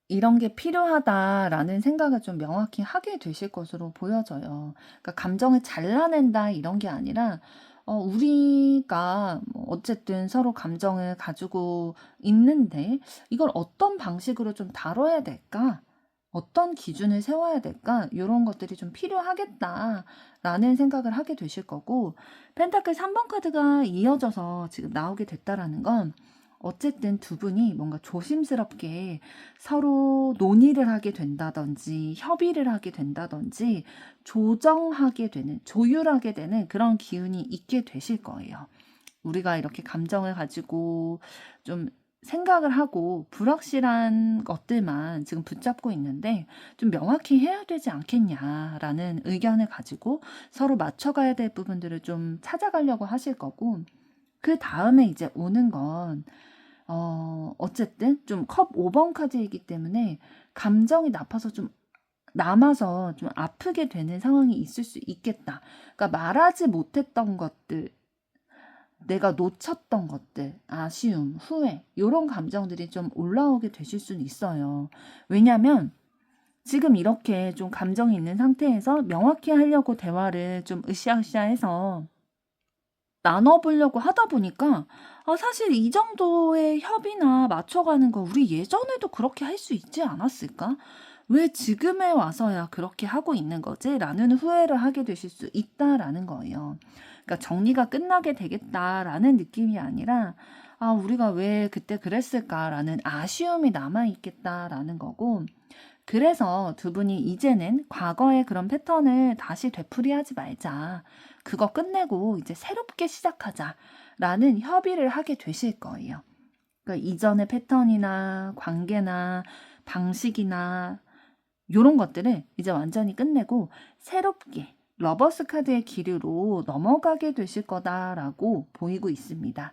이런 게 필요하다라는 생각을 좀 명확히 하게 되실 것으로 보여져요. 그러니까 감정을 잘라낸다 이런 게 아니라 우리가 뭐 어쨌든 서로 감정을 가지고 있는데 이걸 어떤 방식으로 좀 다뤄야 될까? 어떤 기준을 세워야 될까? 이런 것들이 좀 필요하겠다라는 생각을 하게 되실 거고 펜타클 3번 카드가 이어져서 지금 나오게 됐다라는 건 어쨌든 두 분이 뭔가 조심스럽게 서로 논의를 하게 된다든지 협의를 하게 된다든지 조정하게 되는, 조율하게 되는 그런 기운이 있게 되실 거예요. 우리가 이렇게 감정을 가지고 좀 생각을 하고 불확실한 것들만 지금 붙잡고 있는데 좀 명확히 해야 되지 않겠냐라는 의견을 가지고 서로 맞춰가야 될 부분들을 좀 찾아가려고 하실 거고 그 다음에 이제 오는 건 어쨌든 좀 컵 5번 카드이기 때문에 감정이 남아서 좀 아프게 되는 상황이 있을 수 있겠다. 그러니까 말하지 못했던 것들, 내가 놓쳤던 것들, 아쉬움, 후회, 이런 감정들이 좀 올라오게 되실 수는 있어요. 왜냐면 지금 이렇게 좀 감정이 있는 상태에서 명확히 하려고 대화를 좀 으쌰으쌰해서 나눠보려고 하다 보니까 사실 이 정도의 협의나 맞춰가는 거 우리 예전에도 그렇게 할 수 있지 않았을까? 왜 지금에 와서야 그렇게 하고 있는 거지? 라는 후회를 하게 되실 수 있다라는 거예요. 그러니까 정리가 끝나게 되겠다라는 느낌이 아니라 우리가 왜 그때 그랬을까라는 아쉬움이 남아있겠다라는 거고 그래서 두 분이 이제는 과거의 그런 패턴을 다시 되풀이하지 말자. 그거 끝내고 이제 새롭게 시작하자라는 협의를 하게 되실 거예요. 그러니까 이전의 패턴이나 관계나 방식이나 이런 것들을 이제 완전히 끝내고 새롭게 러버스 카드의 기류로 넘어가게 되실 거다라고 보이고 있습니다.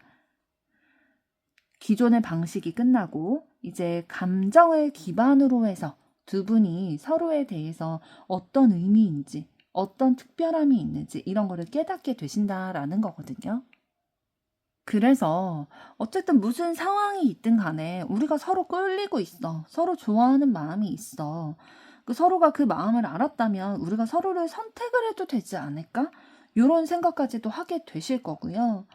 기존의 방식이 끝나고 이제 감정을 기반으로 해서 두 분이 서로에 대해서 어떤 의미인지 어떤 특별함이 있는지 이런 거를 깨닫게 되신다라는 거거든요. 그래서 어쨌든 무슨 상황이 있든 간에 우리가 서로 끌리고 있어. 서로 좋아하는 마음이 있어. 서로가 그 마음을 알았다면 우리가 서로를 선택을 해도 되지 않을까? 이런 생각까지도 하게 되실 거고요.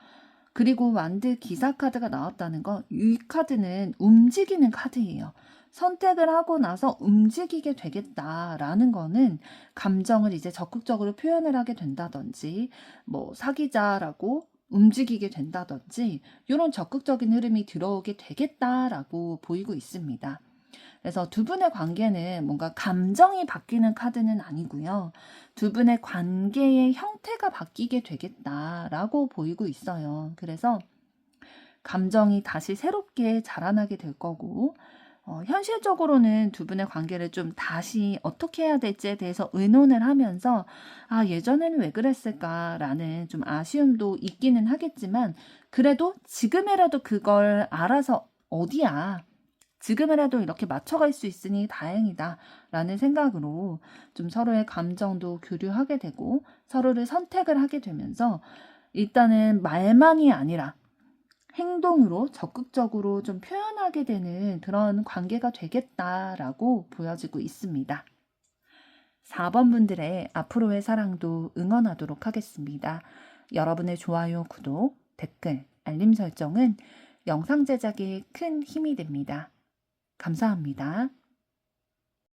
그리고 완드 기사 카드가 나왔다는 건 이 카드는 움직이는 카드예요. 선택을 하고 나서 움직이게 되겠다라는 거는 감정을 이제 적극적으로 표현을 하게 된다든지 뭐 사귀자라고 움직이게 된다든지 이런 적극적인 흐름이 들어오게 되겠다라고 보이고 있습니다. 그래서 두 분의 관계는 뭔가 감정이 바뀌는 카드는 아니고요. 두 분의 관계의 형태가 바뀌게 되겠다라고 보이고 있어요. 그래서 감정이 다시 새롭게 자라나게 될 거고 현실적으로는 두 분의 관계를 좀 다시 어떻게 해야 될지에 대해서 의논을 하면서 예전에는 왜 그랬을까라는 좀 아쉬움도 있기는 하겠지만 그래도 지금이라도 그걸 알아서 어디야 지금이라도 이렇게 맞춰갈 수 있으니 다행이다 라는 생각으로 좀 서로의 감정도 교류하게 되고 서로를 선택을 하게 되면서 일단은 말만이 아니라 행동으로 적극적으로 좀 표현하게 되는 그런 관계가 되겠다라고 보여지고 있습니다. 4번 분들의 앞으로의 사랑도 응원하도록 하겠습니다. 여러분의 좋아요, 구독, 댓글, 알림 설정은 영상 제작에 큰 힘이 됩니다. 감사합니다.